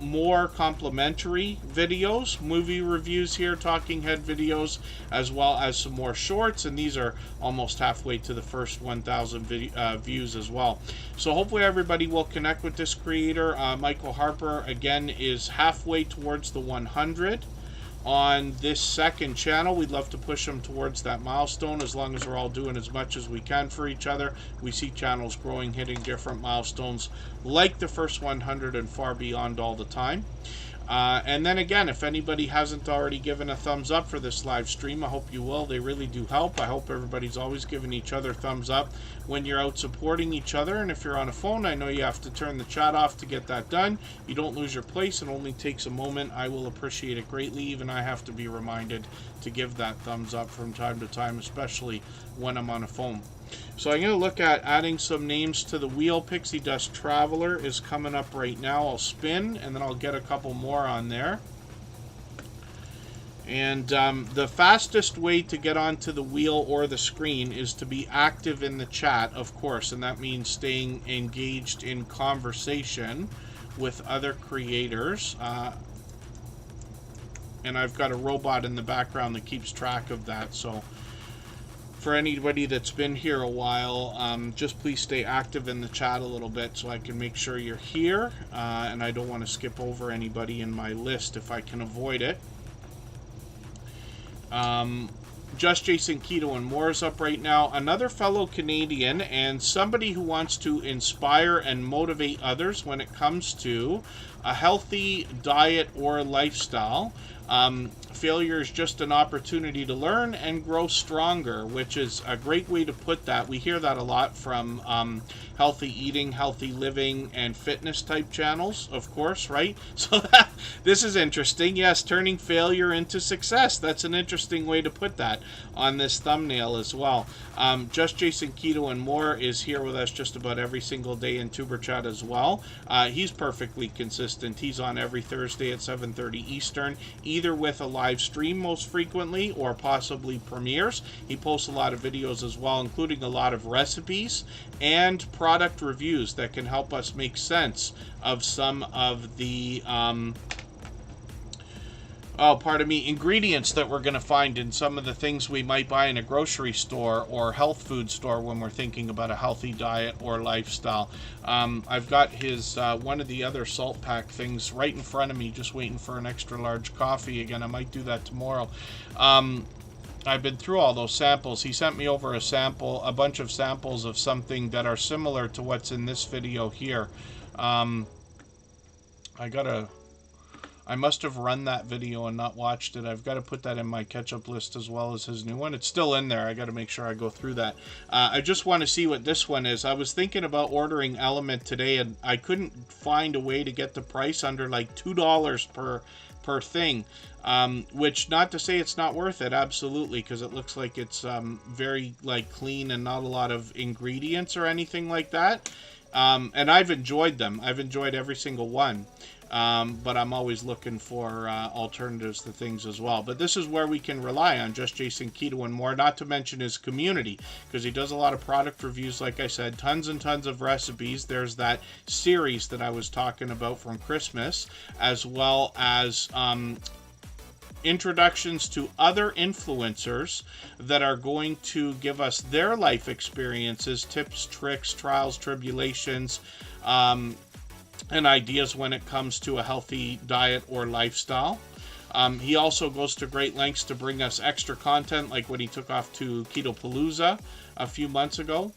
more complimentary videos, movie reviews here, talking head videos, as well as some more shorts. And these are almost halfway to the first 1,000 views as well. So hopefully everybody will connect with this creator. Michael Harper, again, is halfway towards the 100. On this second channel, we'd love to push them towards that milestone. As long as we're all doing as much as we can for each other, we see channels growing, hitting different milestones like the first 100 and far beyond all the time. And then again, if anybody hasn't already given a thumbs up for this live stream, I hope you will. They really do help. I hope everybody's always giving each other thumbs up when you're out supporting each other. And if you're on a phone, I know you have to turn the chat off to get that done. You don't lose your place. It only takes a moment. I will appreciate it greatly. Even I have to be reminded to give that thumbs up from time to time, especially when I'm on a phone. So I'm going to look at adding some names to the wheel. Pixie Dust Traveler is coming up right now. I'll spin, and then I'll get a couple more on there. And the fastest way to get onto the wheel or the screen is to be active in the chat, of course, and that means staying engaged in conversation with other creators. And I've got a robot in the background that keeps track of that, so for anybody that's been here a while, just please stay active in the chat a little bit so I can make sure you're here. And I don't want to skip over anybody in my list if I can avoid it. Just Jason Keto and more is up right now. Another fellow Canadian and somebody who wants to inspire and motivate others when it comes to a healthy diet or lifestyle. Failure is just an opportunity to learn and grow stronger, which is a great way to put that. We hear that a lot from healthy eating, healthy living, and fitness type channels, of course, right? So this is interesting. Yes, turning failure into success. That's an interesting way to put that on this thumbnail as well. Just Jason Keto and More is here with us just about every single day in Tuber Chat as well. He's perfectly consistent. He's on every Thursday at 7:30 Eastern, either with a live stream most frequently or possibly premieres. He posts a lot of videos as well, including a lot of recipes and product reviews that can help us make sense of some of the ingredients that we're going to find in some of the things we might buy in a grocery store or health food store when we're thinking about a healthy diet or lifestyle. I've got his one of the other salt pack things right in front of me, just waiting for an extra large coffee. Again, I might do that tomorrow. I've been through all those samples. He sent me over a bunch of samples of something that are similar to what's in this video here. I must have run that video and not watched it. I've got to put that in my catch-up list as well as his new one. It's still in there. I got to make sure I go through that. I just want to see what this one is. I was thinking about ordering Element today, and I couldn't find a way to get the price under like $2 per thing. Which, not to say it's not worth it, absolutely, because it looks like it's very like clean and not a lot of ingredients or anything like that. And I've enjoyed them. I've enjoyed every single one. But I'm always looking for alternatives to things as well. But this is where we can rely on Just Jason Keto and More, not to mention his community, because he does a lot of product reviews, like I said, tons and tons of recipes. There's that series that I was talking about from Christmas, as well as introductions to other influencers that are going to give us their life experiences, tips, tricks, trials, tribulations, and ideas when it comes to a healthy diet or lifestyle. He also goes to great lengths to bring us extra content, like when he took off to Keto Palooza a few months ago.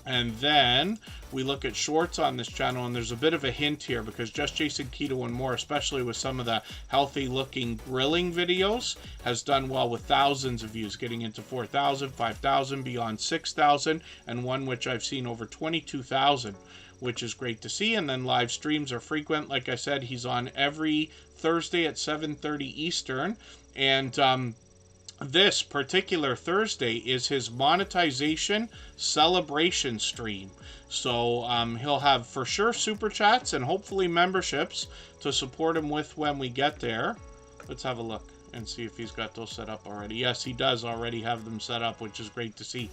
And then we look at shorts on this channel, and there's a bit of a hint here, because Just Jason Keto and More, especially with some of the healthy looking grilling videos, has done well with thousands of views, getting into 4,000, 5,000, beyond 6,000, and one which I've seen over 22,000, which is great to see. And then live streams are frequent. Like I said, he's on every Thursday at 7:30 Eastern, and this particular Thursday is his monetization celebration stream. So he'll have for sure super chats and hopefully memberships to support him with when we get there. Let's have a look and see if he's got those set up already. Yes, he does already have them set up, which is great to see.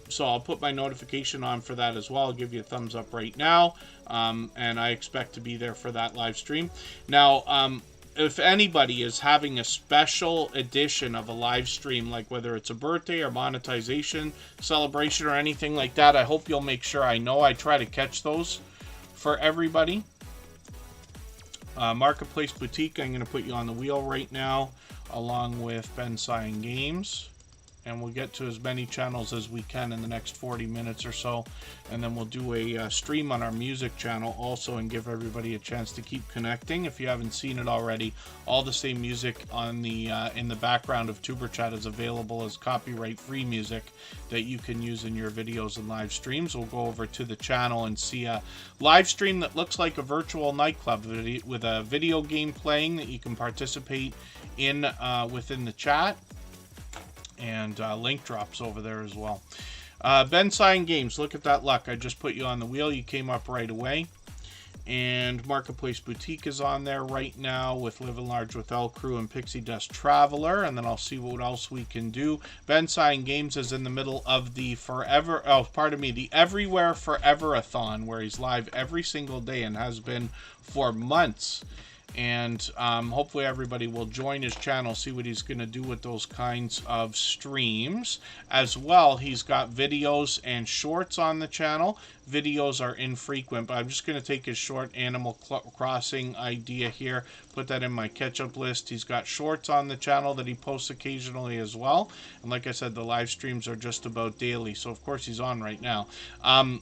So I'll put my notification on for that as well. I'll give you a thumbs up right now. And I expect to be there for that live stream. Now, if anybody is having a special edition of a live stream, like whether it's a birthday or monetization celebration or anything like that, I hope you'll make sure. I know I try to catch those for everybody. Marketplace Boutique, I'm going to put you on the wheel right now, along with Ben Cyan Games. And we'll get to as many channels as we can in the next 40 minutes or so. And then we'll do a stream on our music channel also, and give everybody a chance to keep connecting. If you haven't seen it already, all the same music on the in the background of Tuber Chat is available as copyright-free music that you can use in your videos and live streams. We'll go over to the channel and see a live stream that looks like a virtual nightclub with a video game playing that you can participate in within the chat. And link drops over there as well. Ben Cyan Games, look at that luck. I just put you on the wheel. You came up right away. And Marketplace Boutique is on there right now with Living Large with L Crew and Pixie Dust Traveler. And then I'll see what else we can do. Ben Cyan Games is in the middle of the the Everywhere Forever-a-thon, where he's live every single day and has been for months. and hopefully everybody will join his channel, see what he's going to do with those kinds of streams. As well, he's got videos and shorts on the channel. Videos are infrequent, but I'm just going to take his short Animal Crossing idea here, put that in my catch-up list. He's got shorts on the channel that he posts occasionally as well, and like I said, the live streams are just about daily, so of course he's on right now.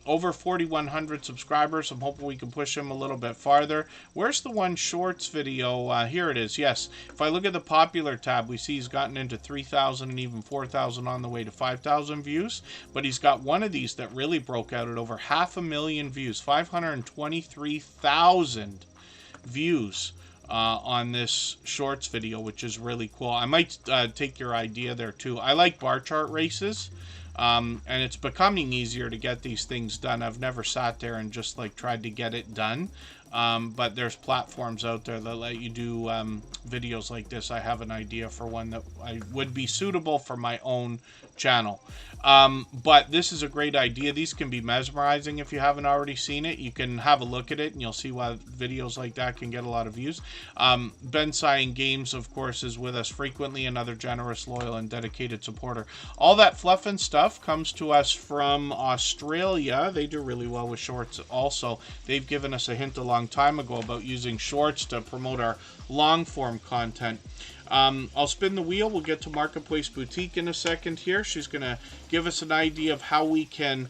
Over 4,100 subscribers. I'm hoping we can push him a little bit farther. Where's the one shorts video? Here it is. Yes, if I look at the popular tab, we see he's gotten into 3,000 and even 4,000, on the way to 5,000 views, but he's got one of these that really broke out at over 500,000 views, 523,000 views on this shorts video, which is really cool. I might take your idea there too. I like bar chart races, and it's becoming easier to get these things done. I've never sat there and just like tried to get it done, but there's platforms out there that let you do videos like this. I have an idea for one that would be suitable for my own channel. But this is a great idea. These can be mesmerizing if you haven't already seen it. You can have a look at it and you'll see why videos like that can get a lot of views. Ben Cyan Games, of course, is with us frequently, another generous, loyal, and dedicated supporter. All That Fluff and Stuff comes to us from Australia. They do really well with shorts also. They've given us a hint a long time ago about using shorts to promote our long form content. I'll spin the wheel. We'll get to Marketplace Boutique in a second here. She's going to give us an idea of how we can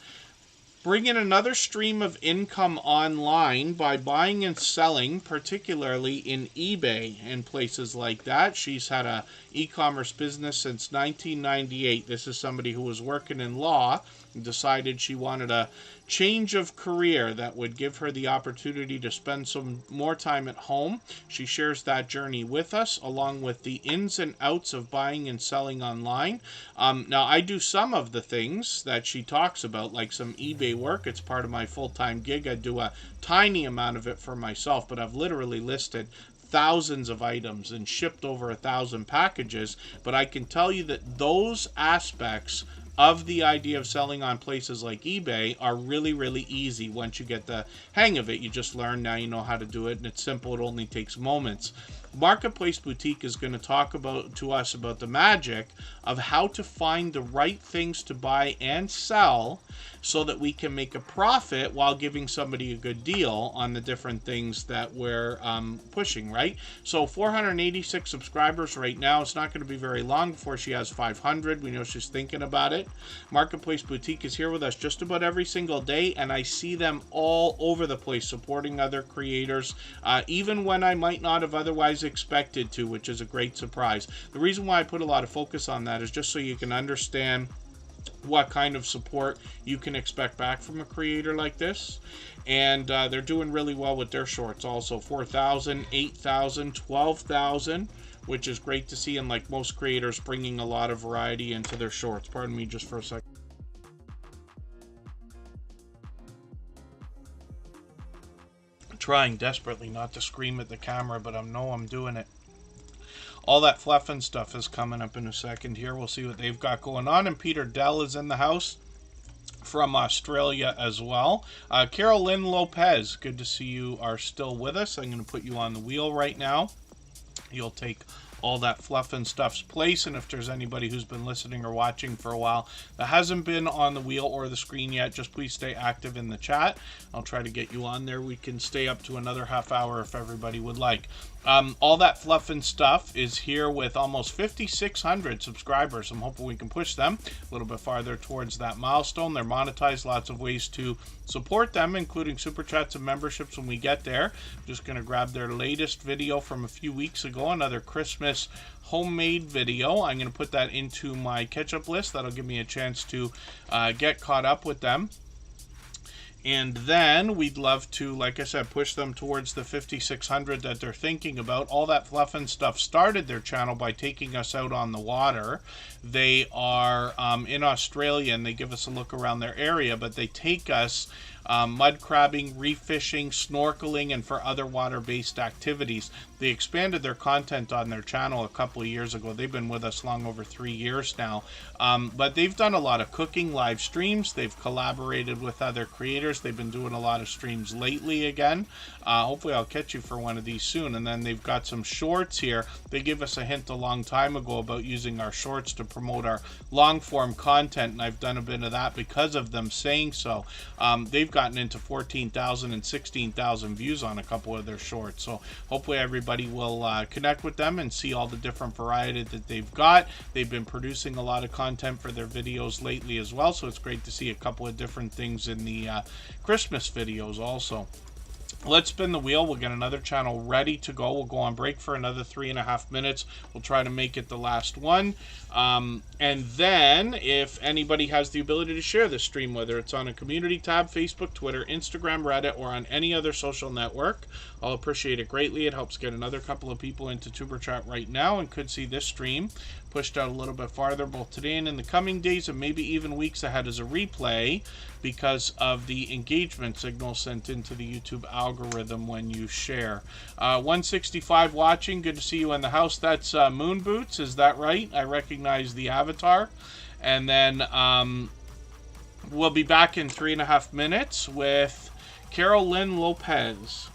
bring in another stream of income online by buying and selling, particularly in eBay and places like that. She's had a e-commerce business since 1998. This is somebody who was working in law and decided she wanted a change of career that would give her the opportunity to spend some more time at home. She shares that journey with us, along with the ins and outs of buying and selling online. Now, I do some of the things that she talks about, like some eBay work. It's part of my full-time gig. I do a tiny amount of it for myself, but I've literally listed thousands of items and shipped over 1,000 packages. But I can tell you that those aspects of the idea of selling on places like eBay are really, really easy once you get the hang of it. You just learn, now you know how to do it, and it's simple. It only takes moments. Marketplace Boutique is going to talk to us about the magic of how to find the right things to buy and sell so that we can make a profit while giving somebody a good deal on the different things that we're pushing, right? So 486 subscribers right now. It's not going to be very long before she has 500. We know she's thinking about it. Marketplace Boutique is here with us just about every single day, and I see them all over the place supporting other creators, even when I might not have otherwise expected to, which is a great surprise. The reason why I put a lot of focus on that is just so you can understand what kind of support you can expect back from a creator like this. And they're doing really well with their shorts also. 4,000, 8,000, 12,000, which is great to see. And like most creators, bringing a lot of variety into their shorts. Pardon me just for a second. Trying desperately not to scream at the camera, but I know I'm doing it. All That Fluff and Stuff is coming up in a second here. We'll see what they've got going on. And Peter Dell is in the house from Australia as well. Carol Lynn Lopez, good to see you are still with us. I'm going to put you on the wheel right now. You'll take All That Fluff and Stuff's place, and if there's anybody who's been listening or watching for a while that hasn't been on the wheel or the screen yet, just please stay active in the chat. I'll try to get you on there. We can stay up to another half hour if everybody would like. All That Fluff and Stuff is here with almost 5,600 subscribers. I'm hoping we can push them a little bit farther towards that milestone. They're monetized, lots of ways to support them, including super chats and memberships when we get there. I'm just going to grab their latest video from a few weeks ago, another Christmas homemade video. I'm going to put that into my catch-up list. That'll give me a chance to get caught up with them. And then we'd love to, like I said, push them towards the 5,600 that they're thinking about. All That Fluff and Stuff started their channel by taking us out on the water. They are in Australia, and they give us a look around their area, but they take us mud crabbing, reef fishing, snorkeling, and for other water-based activities. They expanded their content on their channel a couple of years ago. They've been with us long over 3 years now. But they've done a lot of cooking live streams. They've collaborated with other creators. They've been doing a lot of streams lately again. Hopefully I'll catch you for one of these soon. And then they've got some shorts here. They gave us a hint a long time ago about using our shorts to promote our long form content, and I've done a bit of that because of them saying so. They've gotten into 14,000 and 16,000 views on a couple of their shorts, so hopefully everybody will connect with them and see all the different variety that they've got. They've been producing a lot of content for their videos lately as well, so it's great to see a couple of different things in the Christmas videos also. Let's spin the wheel. We'll get another channel ready to go. We'll go on break for another 3.5 minutes. We'll try to make it the last one. And then if anybody has the ability to share this stream, whether it's on a community tab, Facebook, Twitter, Instagram, Reddit, or on any other social network, I'll appreciate it greatly. It helps get another couple of people into Tuber Chat right now and could see this stream pushed out a little bit farther both today and in the coming days, and maybe even weeks ahead as a replay because of the engagement signal sent into the YouTube algorithm when you share. 165 watching. Good to see you in the house. That's Moon Boots. Is that right? I recognize the avatar. And then we'll be back in 3.5 minutes with Carol Lynn Lopez.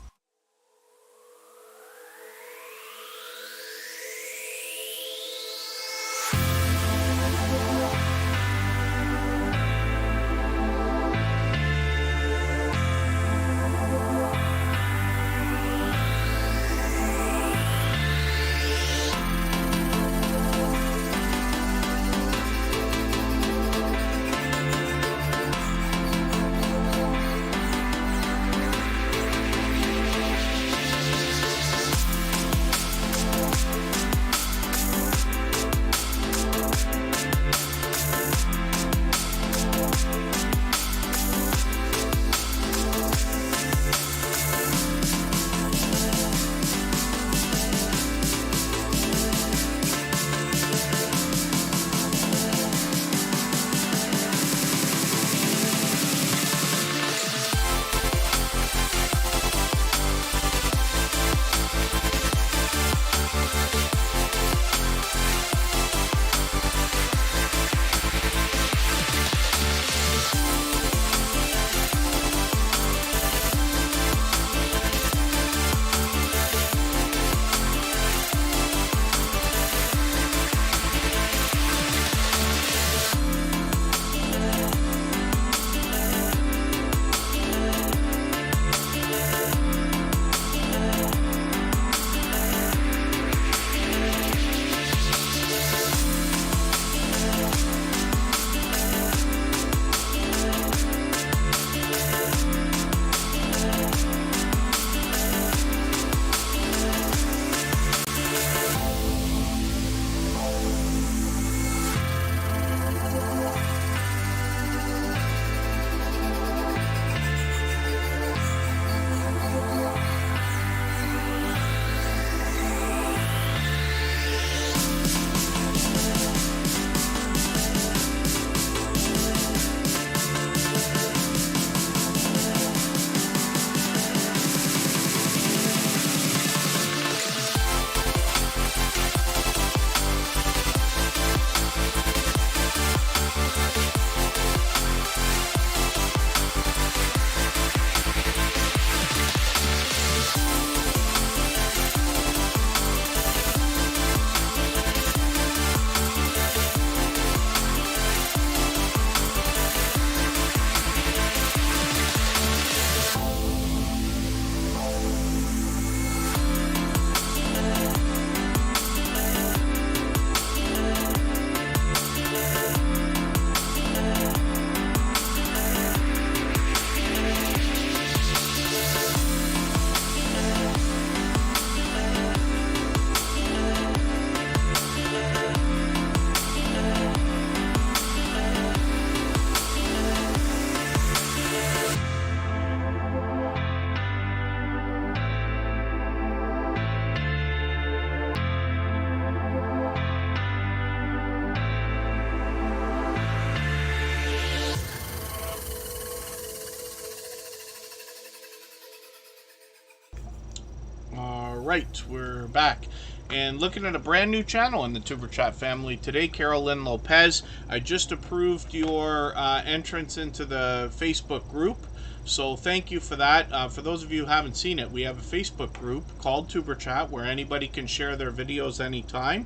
right, we're back. And looking at a brand new channel in the Tuber Chat family today, Carolyn Lopez. I just approved your entrance into the Facebook group. So thank you for that. For those of you who haven't seen it, we have a Facebook group called Tuber Chat where anybody can share their videos anytime.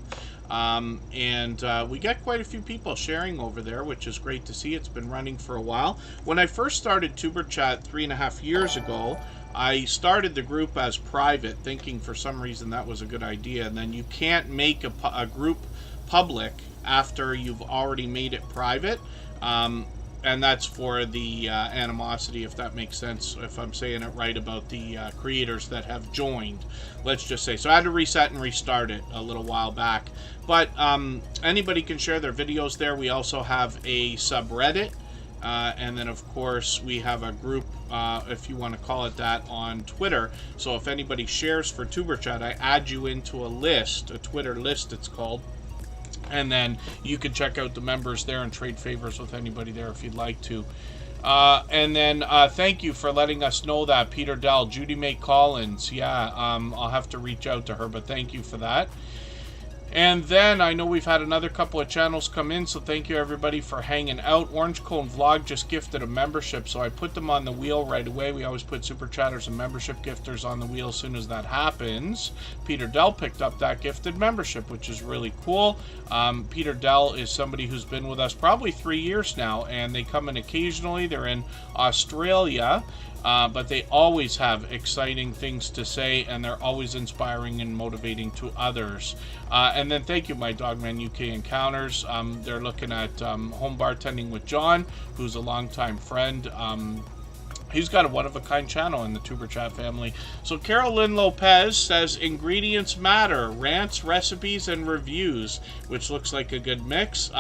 We get quite a few people sharing over there, which is great to see. It's been running for a while. When I first started Tuber Chat 3.5 years ago, I started the group as private, thinking for some reason that was a good idea. And then you can't make a group public after you've already made it private. And that's for the animosity, if that makes sense, if I'm saying it right, about the creators that have joined, let's just say. So I had to reset and restart it a little while back. But anybody can share their videos there. We also have a subreddit. And then, of course, we have a group, if you want to call it that, on Twitter. So if anybody shares for Tuber Chat, I add you into a list, a Twitter list it's called. And then you can check out the members there and trade favors with anybody there if you'd like to. And then thank you for letting us know that, Peter Dell, Judy Mae Collins. Yeah, I'll have to reach out to her, but thank you for that. And then I know we've had another couple of channels come in, so thank you everybody for hanging out. Orange Cone Vlog just gifted a membership, so I put them on the wheel right away. We always put super chatters and membership gifters on the wheel as soon as that happens. Peter Dell picked up that gifted membership, which is really cool. Peter Dell is somebody who's been with us probably 3 years now, and they come in occasionally. They're in Australia. But they always have exciting things to say, and they're always inspiring and motivating to others. And then thank you, My Dogman UK Encounters. They're looking at home bartending with John, who's a longtime friend. He's got a one-of-a-kind channel in the Tuber Chat family. So Carolyn Lopez says, ingredients matter, rants, recipes, and reviews, which looks like a good mix.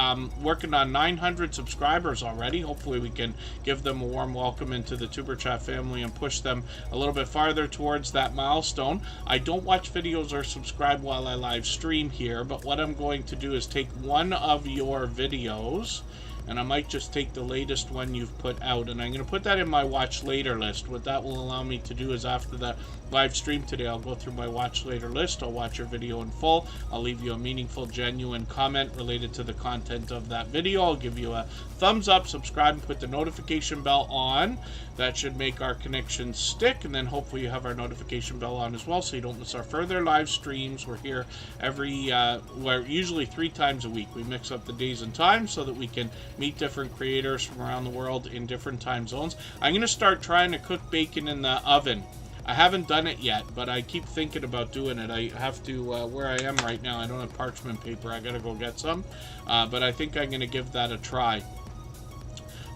Working on 900 subscribers already. Hopefully we can give them a warm welcome into the Tuber Chat family and push them a little bit farther towards that milestone. I don't watch videos or subscribe while I live stream here, but what I'm going to do is take one of your videos, and I might just take the latest one you've put out, and I'm going to put that in my watch later list. What that will allow me to do is, after the live stream today, I'll go through my watch later list. I'll watch your video in full. I'll leave you a meaningful, genuine comment related to the content of that video. I'll give you a thumbs up, subscribe, and put the notification bell on. That should make our connection stick, and then hopefully you have our notification bell on as well, so you don't miss our further live streams. We're here we're usually 3 times a week. We mix up the days and times so that we can meet different creators from around the world in different time zones. I'm going to start trying to cook bacon in the oven. I haven't done it yet, but I keep thinking about doing it. I have to, where I am right now, I don't have parchment paper. I got to go get some, but I think I'm going to give that a try.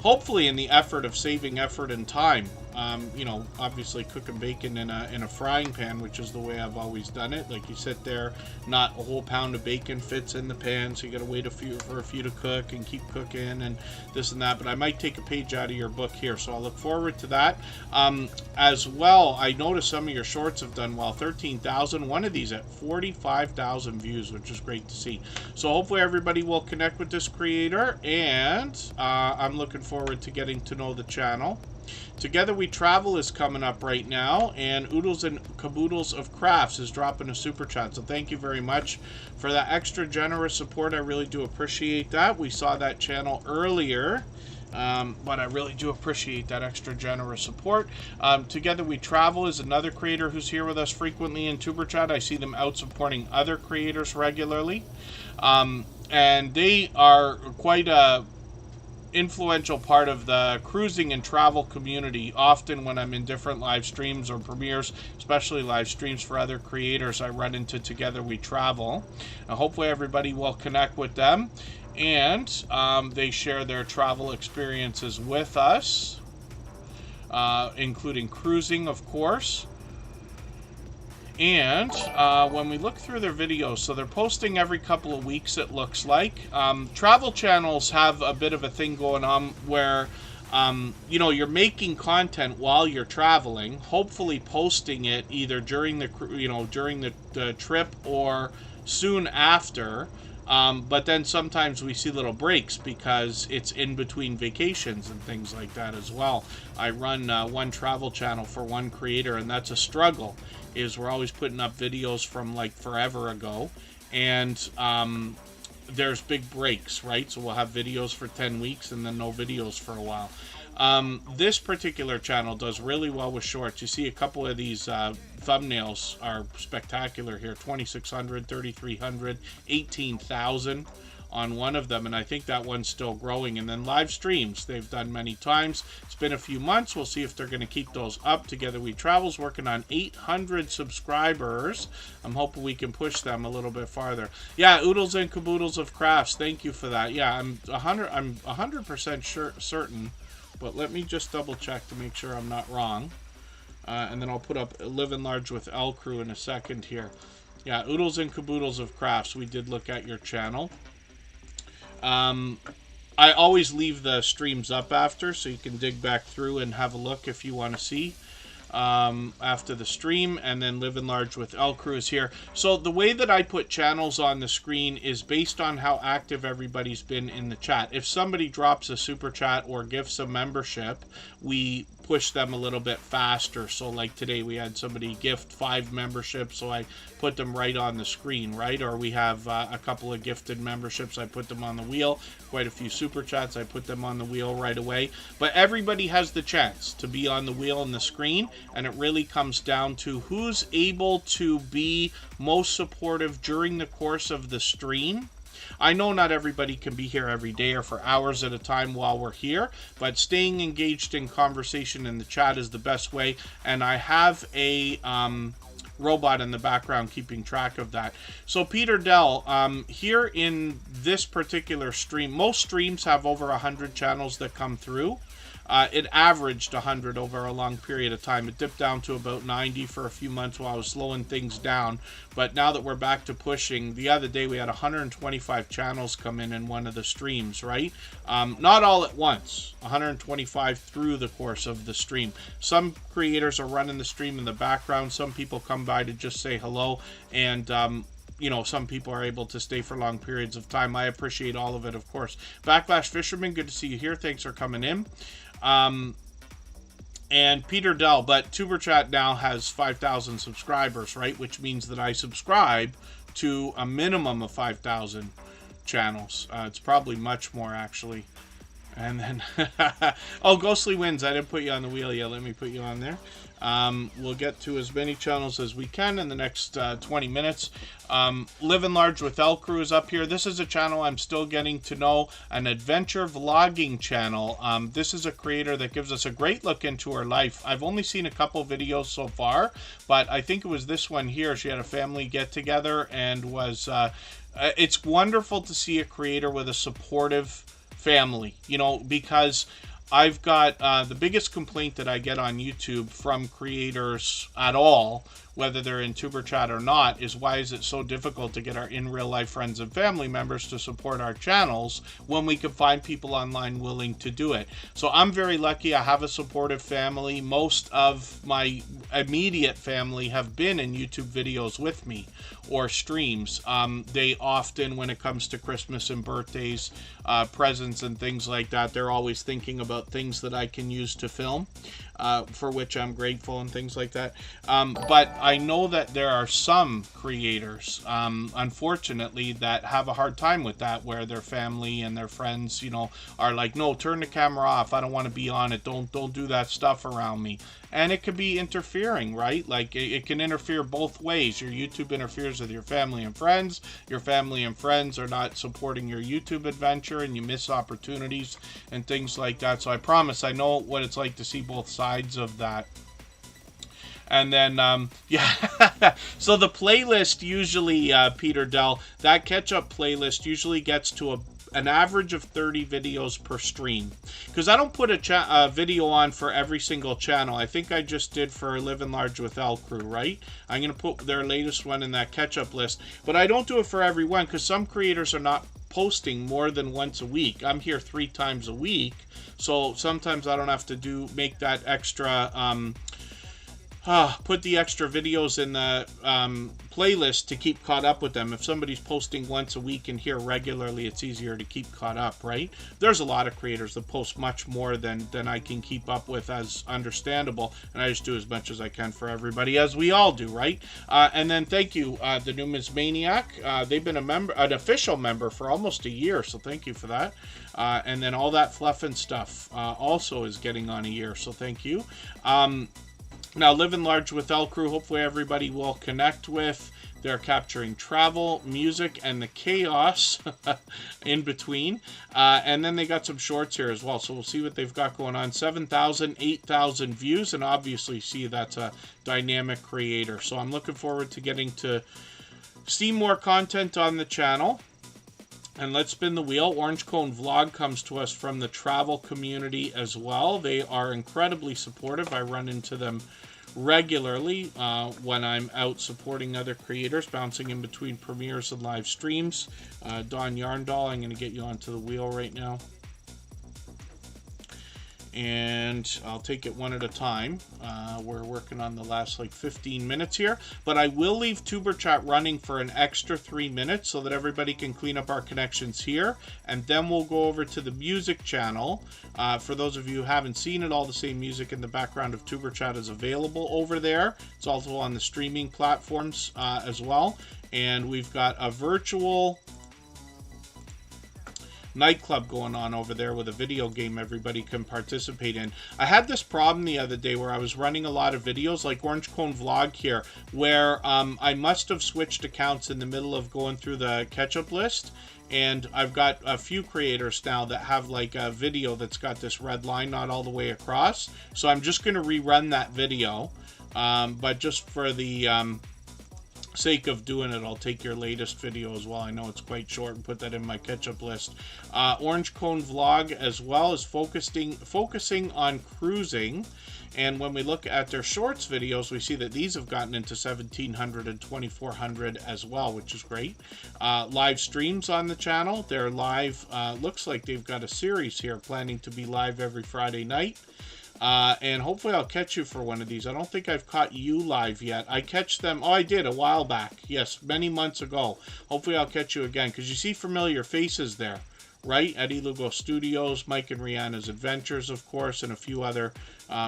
Hopefully in the effort of saving effort and time. You know, obviously cooking bacon in a frying pan, which is the way I've always done it. Like, you sit there, not a whole pound of bacon fits in the pan, so you gotta wait for a few to cook and keep cooking and this and that. But I might take a page out of your book here, so I'll look forward to that. As well, I noticed some of your shorts have done well. 13,000, one of these at 45,000 views, which is great to see. So hopefully everybody will connect with this creator, and I'm looking forward to getting to know the channel. Together We Travel is coming up right now, and Oodles and Caboodles of Crafts is dropping a super chat. So thank you very much for that extra generous support. I really do appreciate that. We saw that channel earlier, but I really do appreciate that extra generous support. Together We Travel is another creator who's here with us frequently in Tuber Chat. I see them out supporting other creators regularly, and they are quite a influential part of the cruising and travel community. Often when I'm in different live streams or premieres, especially live streams for other creators, I run into Together We Travel. Now, hopefully everybody will connect with them, and they share their travel experiences with us, including cruising, of course. And when we look through their videos, so they're posting every couple of weeks, it looks like. Travel channels have a bit of a thing going on where, you know, you're making content while you're traveling, hopefully posting it either during the, you know, during the trip or soon after. But then sometimes we see little breaks because it's in between vacations and things like that as well. I run one travel channel for one creator, and that's a struggle, is we're always putting up videos from like forever ago, and there's big breaks, right? So we'll have videos for 10 weeks and then no videos for a while. This particular channel does really well with shorts. You see a couple of these thumbnails are spectacular here. 2,600, 3,300, 18,000 on one of them, and I think that one's still growing. And then live streams they've done many times. It's been a few months. We'll see if they're going to keep those up. Together We Travel's working on 800 subscribers. I'm hoping we can push them a little bit farther. Yeah, Oodles and Caboodles of Crafts, thank you for that. Yeah, I'm 100% certain, but let me just double check to make sure I'm not wrong. And then I'll put up Living Large with L Crew in a second here. Yeah, Oodles and Caboodles of Crafts, we did look at your channel. I always leave the streams up after, so you can dig back through and have a look if you want to see after the stream. And then Living Large with L Crew is here. So the way that I put channels on the screen is based on how active everybody's been in the chat. If somebody drops a super chat or gifts a membership, we push them a little bit faster. So like today we had somebody gift 5 memberships, so I put them right on the screen, right? Or we have a couple of gifted memberships, I put them on the wheel. Quite a few super chats, I put them on the wheel right away. But everybody has the chance to be on the wheel and the screen, and it really comes down to who's able to be most supportive during the course of the stream. I know not everybody can be here every day or for hours at a time while we're here, but staying engaged in conversation in the chat is the best way, and I have a robot in the background keeping track of that. So Peter Dell, here in this particular stream, most streams have over 100 channels that come through. It averaged 100 over a long period of time. It dipped down to about 90 for a few months while I was slowing things down. But now that we're back to pushing, the other day we had 125 channels come in one of the streams, right? Not all at once, 125 through the course of the stream. Some creators are running the stream in the background. Some people come by to just say hello, and you know, some people are able to stay for long periods of time. I appreciate all of it, of course. Backlash Fisherman, good to see you here. Thanks for coming in. And Peter Dell, but Tuber Chat now has 5,000 subscribers, right? Which means that I subscribe to a minimum of 5,000 channels. It's probably much more, actually. And then, oh, Ghostly Wins, I didn't put you on the wheel yet. Let me put you on there. We'll get to as many channels as we can in the next 20 minutes. Living Large with L Crew is up here. This is a channel I'm still getting to know, an adventure vlogging channel. This is a creator that gives us a great look into her life. I've only seen a couple videos so far, but I think it was this one here. She had a family get together and was, it's wonderful to see a creator with a supportive family, you know, because I've got the biggest complaint that I get on YouTube from creators at all, whether they're in Tuber Chat or not, is why is it so difficult to get our in real life friends and family members to support our channels when we can find people online willing to do it. So I'm very lucky. I have a supportive family. Most of my immediate family have been in YouTube videos with me or streams. They often, when it comes to Christmas and birthdays, presents and things like that, they're always thinking about things that I can use to film, for which I'm grateful and things like that. But I know that there are some creators, unfortunately, that have a hard time with that, where their family and their friends, you know, are like, no, turn the camera off. I don't want to be on it. Don't do that stuff around me. And it could be interfering, right? Like it can interfere both ways. Your YouTube interferes with your family and friends. Your family and friends are not supporting your YouTube adventure, and you miss opportunities and things like that. So I promise I know what it's like to see both sides of that. And then, yeah, so the playlist usually, Peter Dell, that catch-up playlist usually gets to an average of 30 videos per stream. Because I don't put a video on for every single channel. I think I just did for Living Large with L Crew, right? I'm going to put their latest one in that catch-up list. But I don't do it for every one, because some creators are not posting more than once a week. I'm here 3 times a week, so sometimes I don't have to make that extra put the extra videos in the playlist to keep caught up with them. If somebody's posting once a week and here regularly, it's easier to keep caught up, right? There's a lot of creators that post much more than I can keep up with, as understandable, and I just do as much as I can for everybody, as we all do, right? And then thank you, the Numismaniac. They've been an official member for almost a year, so thank you for that. And then all that fluff and stuff also is getting on a year, so thank you. Now, Living Large with L Crew, hopefully everybody will connect with. They're capturing travel, music, and the chaos in between. And then they got some shorts here as well, so we'll see what they've got going on. 7,000, 8,000 views, and obviously see that's a dynamic creator. So I'm looking forward to getting to see more content on the channel. And let's spin the wheel. Orange Cone Vlog comes to us from the travel community as well. They are incredibly supportive. I run into them regularly when I'm out supporting other creators, bouncing in between premieres and live streams. Don Yarndall, I'm going to get you onto the wheel right now. And I'll take it one at a time. We're working on the last like 15 minutes here, but I will leave Tuber Chat running for an extra 3 minutes so that everybody can clean up our connections here, and then we'll go over to the music channel. For those of you who haven't seen it, all the same music in the background of Tuber Chat is available over there. It's also on the streaming platforms as well, and we've got a virtual nightclub going on over there with a video game everybody can participate in. I had this problem the other day where I was running a lot of videos like Orange Cone Vlog here, where I must have switched accounts in the middle of going through the catch-up list, and I've got a few creators now that have like a video that's got this red line not all the way across, so I'm just going to rerun that video, but just for the sake of doing it, I'll take your latest video as well. I know it's quite short, and put that in my catch-up list. Orange Cone Vlog as well is focusing on cruising, and when we look at their shorts videos, we see that these have gotten into 1,700 and 2,400 as well, which is great. Live streams on the channel. They're live, looks like they've got a series here planning to be live every Friday night. And hopefully I'll catch you for one of these. I don't think I've caught you live yet. I catch them. Oh, I did a while back. Yes, many months ago. Hopefully I'll catch you again, because you see familiar faces there, right? Eddie Lugo Studios, Mike and Rihanna's Adventures, of course, and a few other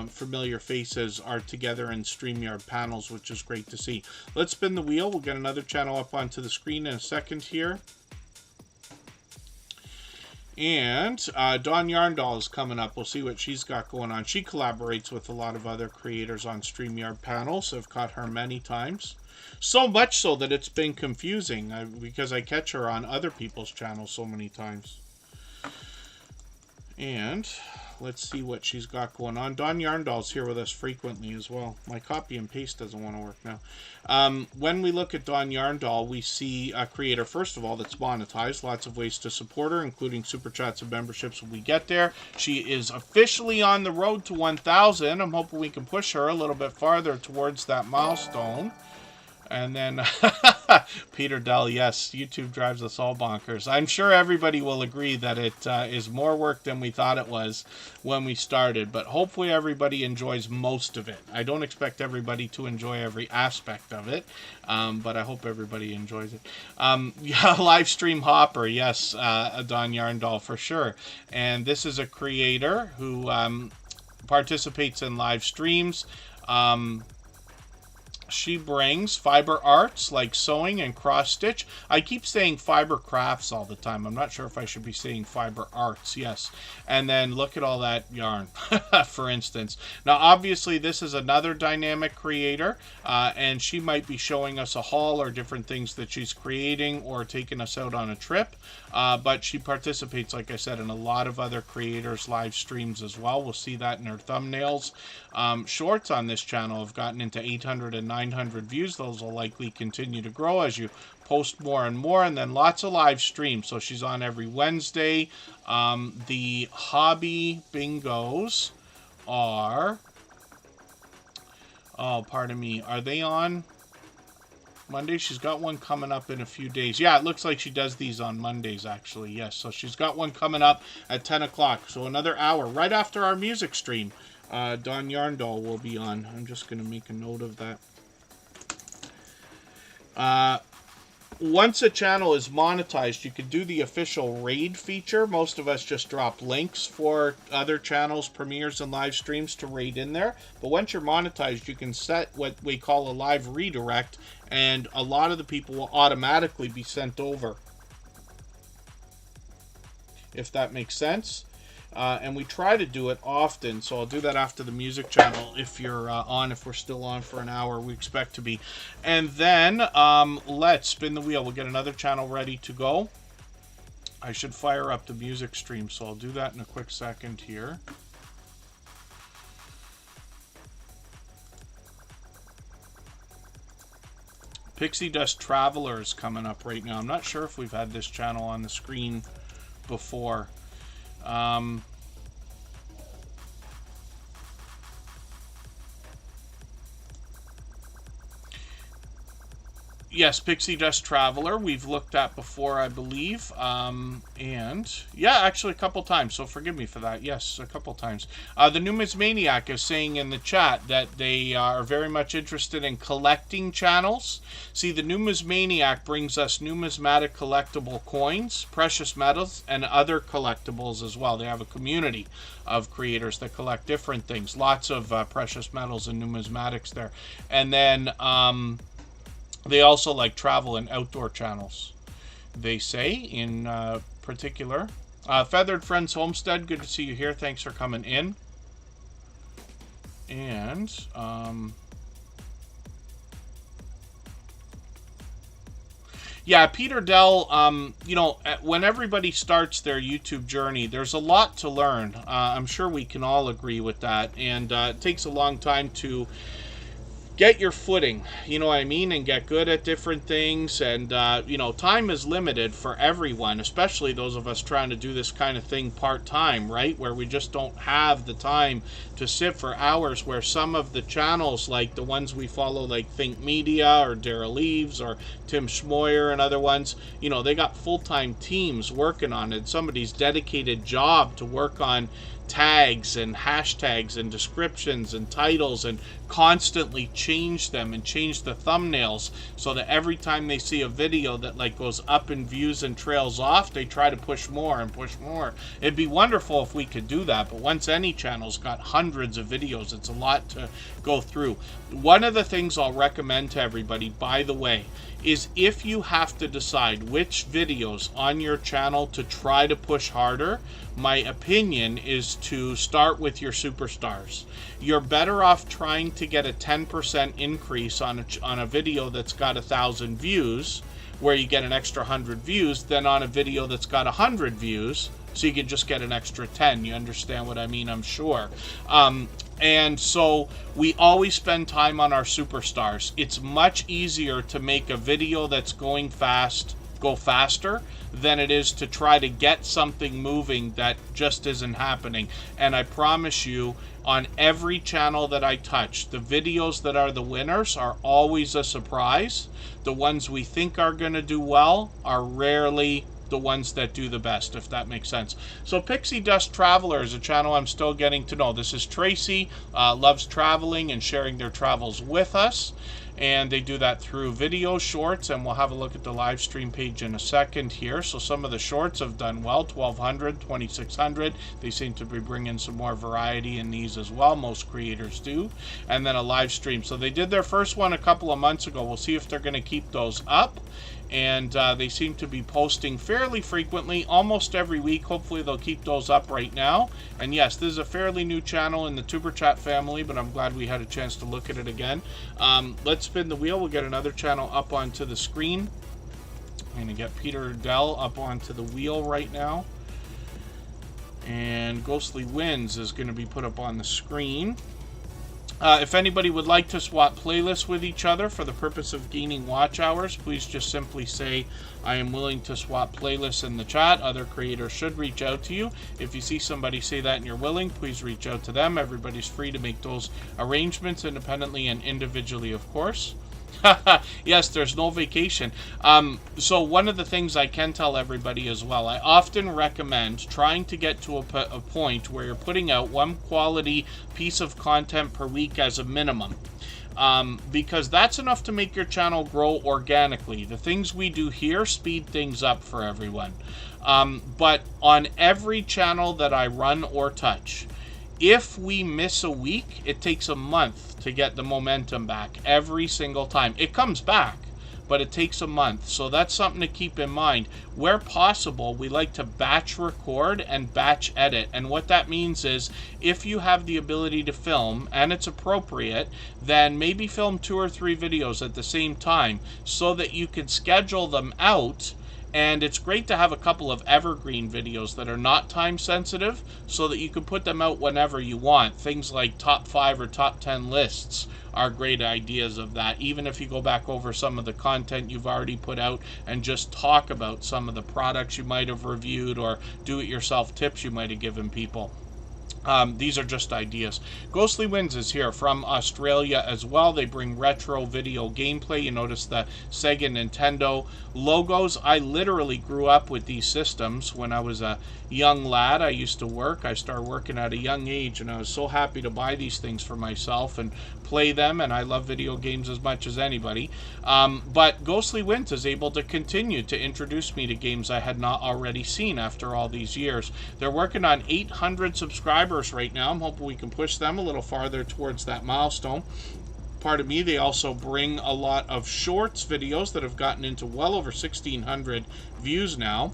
familiar faces are together in StreamYard panels, which is great to see. Let's spin the wheel. We'll get another channel up onto the screen in a second here. And Dawn Yarndall is coming up. We'll see what she's got going on. She collaborates with a lot of other creators on StreamYard panels. I've caught her many times. So much so that it's been confusing because I catch her on other people's channels so many times. And let's see what she's got going on. Dawn Yarndall's here with us frequently as well. My copy and paste doesn't want to work now. When we look at Dawn Yarndall, we see a creator, first of all, that's monetized. Lots of ways to support her, including super chats and memberships when we get there. She is officially on the road to 1,000. I'm hoping we can push her a little bit farther towards that milestone. And then Peter Dell, yes, YouTube drives us all bonkers. I'm sure everybody will agree that it is more work than we thought it was when we started, but hopefully everybody enjoys most of it. I don't expect everybody to enjoy every aspect of it, but I hope everybody enjoys it. Yeah, live stream hopper, yes, Don Yarndall for sure. And this is a creator who participates in live streams. She brings fiber arts like sewing and cross stitch. I keep saying fiber crafts all the time. I'm not sure if I should be saying fiber arts. Yes. And then look at all that yarn, for instance. Now, obviously, this is another dynamic creator, and she might be showing us a haul or different things that she's creating or taking us out on a trip. But she participates, like I said, in a lot of other creators' live streams as well. We'll see that in her thumbnails. Shorts on this channel have gotten into 800 and 900 views. Those will likely continue to grow as you post more and more, and then lots of live streams. So she's on every Wednesday. The hobby bingos are, oh, pardon me, are they on Monday? She's got one coming up in a few days. Yeah, it looks like she does these on Mondays, actually. Yes, so she's got one coming up at 10 o'clock. So another hour right after our music stream. Don Yarndall will be on. I'm just going to make a note of that. Once a channel is monetized, you can do the official raid feature. Most of us just drop links for other channels, premieres, and live streams to raid in there. But once you're monetized, you can set what we call a live redirect, and a lot of the people will automatically be sent over, if that makes sense. And we try to do it often, so I'll do that after the music channel if you're on, if we're still on for an hour. We expect to be. And then let's spin the wheel. We'll get another channel ready to go. I should fire up the music stream, so I'll do that in a quick second here. Pixie Dust Traveler is coming up right now. I'm not sure if we've had this channel on the screen before. Yes, Pixie Dust Traveler we've looked at before, I believe. And yeah, actually a couple times, so forgive me for that. Yes, a couple times. The Numismaniac is saying in the chat that they are very much interested in collecting channels. See, the Numismaniac brings us numismatic collectible coins, precious metals, and other collectibles as well. They have a community of creators that collect different things. Lots of precious metals and numismatics there. And then they also like travel and outdoor channels, they say, in particular. Feathered Friends Homestead, good to see you here. Thanks for coming in. And yeah, Peter Dell, you know, when everybody starts their YouTube journey, there's a lot to learn. I'm sure we can all agree with that. And it takes a long time to get your footing, you know what I mean, and get good at different things. And, you know, time is limited for everyone, especially those of us trying to do this kind of thing part-time, right, where we just don't have the time to sit for hours, where some of the channels, like the ones we follow, like Think Media or Daryl Leaves or Tim Schmoyer and other ones, you know, they got full-time teams working on it. Somebody's dedicated job to work on tags and hashtags and descriptions and titles, and constantly change them and change the thumbnails so that every time they see a video that like goes up in views and trails off, they try to push more and push more. It'd be wonderful if we could do that, but once any channel's got hundreds of videos, it's a lot to go through. One of the things I'll recommend to everybody, by the way, is if you have to decide which videos on your channel to try to push harder, my opinion is to start with your superstars. You're better off trying to get a 10% increase on a video that's got 1,000 views, where you get an extra 100 views, than on a video that's got 100 views, so you can just get an extra 10. You understand what I mean, I'm sure. And so we always spend time on our superstars. It's much easier to make a video that's going fast go faster than it is to try to get something moving that just isn't happening. And I promise you, on every channel that I touch, the videos that are the winners are always a surprise. The ones we think are going to do well are rarely the ones that do the best, if that makes sense. So Pixie Dust Traveler is a channel I'm still getting to know. This is Tracy, loves traveling and sharing their travels with us. And they do that through video shorts, and we'll have a look at the live stream page in a second here. So some of the shorts have done well, 1,200, 2,600. They seem to be bringing some more variety in these as well. Most creators do. And then a live stream. So they did their first one a couple of months ago. We'll see if they're going to keep those up. And they seem to be posting fairly frequently, almost every week. Hopefully they'll keep those up right now. And yes, this is a fairly new channel in the Tuber Chat family, but I'm glad we had a chance to look at it again. Let's spin the wheel. We'll get another channel up onto the screen. I'm going to get Peter Dell up onto the wheel right now. And Ghostly Winds is going to be put up on the screen. If anybody would like to swap playlists with each other for the purpose of gaining watch hours, please just simply say, I am willing to swap playlists in the chat. Other creators should reach out to you. If you see somebody say that and you're willing, please reach out to them. Everybody's free to make those arrangements independently and individually, of course. Yes, there's no vacation. So one of the things I can tell everybody as well, I often recommend trying to get to a point where you're putting out one quality piece of content per week as a minimum. Because that's enough to make your channel grow organically. The things we do here speed things up for everyone. But on every channel that I run or touch, if we miss a week, it takes a month to get the momentum back every single time. It comes back, but it takes a month. So that's something to keep in mind. Where possible, we like to batch record and batch edit. And what that means is if you have the ability to film and it's appropriate, then maybe film 2 or 3 videos at the same time so that you can schedule them out. And it's great to have a couple of evergreen videos that are not time sensitive so that you can put them out whenever you want. Things like top 5 or top 10 lists are great ideas of that. Even if you go back over some of the content you've already put out and just talk about some of the products you might have reviewed or do-it-yourself tips you might have given people. These are just ideas. Ghostly Winds is here from Australia as well. They bring retro video gameplay. You notice the Sega Nintendo logos. I literally grew up with these systems when I was a young lad. I used to work. I started working at a young age, and I was so happy to buy these things for myself and play them, and I love video games as much as anybody. But Ghostly Winds is able to continue to introduce me to games I had not already seen after all these years. They're working on 800 subscribers right now. I'm hoping we can push them a little farther towards that milestone. Pardon me, they also bring a lot of shorts videos that have gotten into well over 1,600 views now,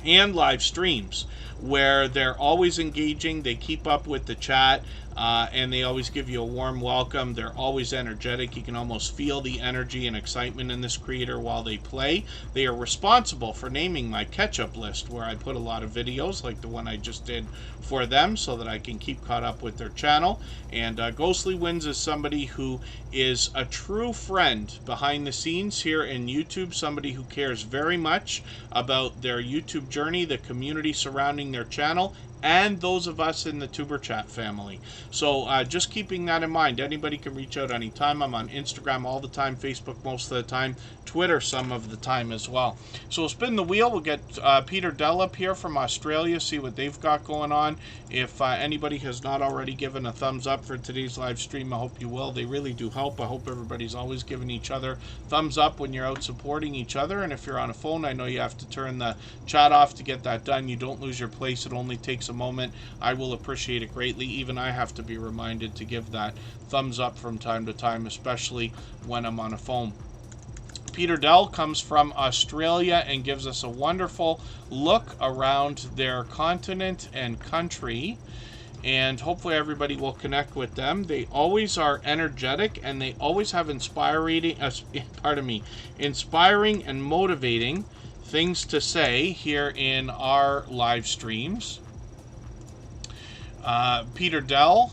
and live streams where they're always engaging. They keep up with the chat, and they always give you a warm welcome. They're always energetic. You can almost feel the energy and excitement in this creator while they play. They are responsible for naming my catch-up list, where I put a lot of videos like the one I just did for them so that I can keep caught up with their channel. And Ghostly Winds is somebody who is a true friend behind the scenes here in YouTube, somebody who cares very much about their YouTube journey, the community surrounding their channel, and those of us in the Tuber Chat family. So just keeping that in mind, anybody can reach out anytime. I'm on Instagram all the time, Facebook most of the time, Twitter some of the time as well. So we'll spin the wheel. We'll get Peter Dell up here from Australia, see what they've got going on. If anybody has not already given a thumbs up for today's live stream, I hope you will. They really do help. I hope everybody's always giving each other thumbs up when you're out supporting each other. And if you're on a phone, I know you have to turn the chat off to get that done. You don't lose your place. It only takes a moment. I will appreciate it greatly. Even I have to be reminded to give that thumbs up from time to time, especially when I'm on a phone. Peter Dell comes from Australia and gives us a wonderful look around their continent and country, and hopefully everybody will connect with them. They always are energetic, and they always have inspiring and motivating things to say here in our live streams. Peter Dell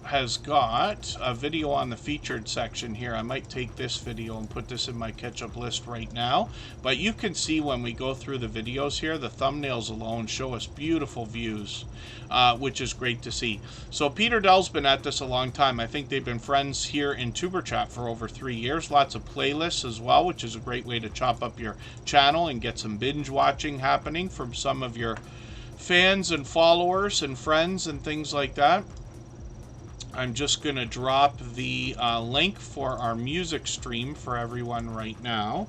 has got a video on the featured section here. I might take this video and put this in my catch-up list right now, but you can see when we go through the videos here, the thumbnails alone show us beautiful views, which is great to see. So Peter Dell's been at this a long time. I think they've been friends here in Tuber Chat for over 3 years. Lots of playlists as well, which is a great way to chop up your channel and get some binge watching happening from some of your fans and followers and friends and things like that. I'm just going to drop the link for our music stream for everyone right now.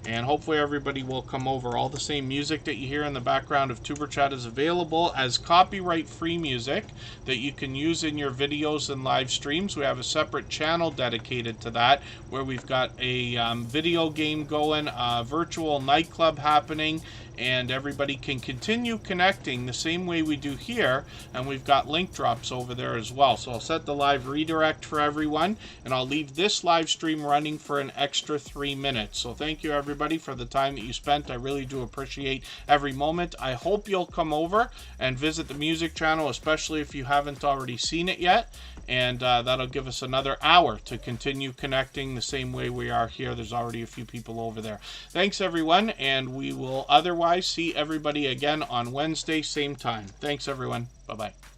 And hopefully everybody will come over. All the same music that you hear in the background of Tuber Chat is available as copyright-free music that you can use in your videos and live streams. We have a separate channel dedicated to that, where we've got a video game going, a virtual nightclub happening, and everybody can continue connecting the same way we do here, and we've got link drops over there as well. So I'll set the live redirect for everyone, and I'll leave this live stream running for an extra 3 minutes. So thank you everybody for the time that you spent. I really do appreciate every moment. I hope you'll come over and visit the music channel, especially if you haven't already seen it yet, and that'll give us another hour to continue connecting the same way we are here. There's already a few people over there. Thanks everyone, and we will otherwise see everybody again on Wednesday, same time. Thanks everyone. Bye-bye.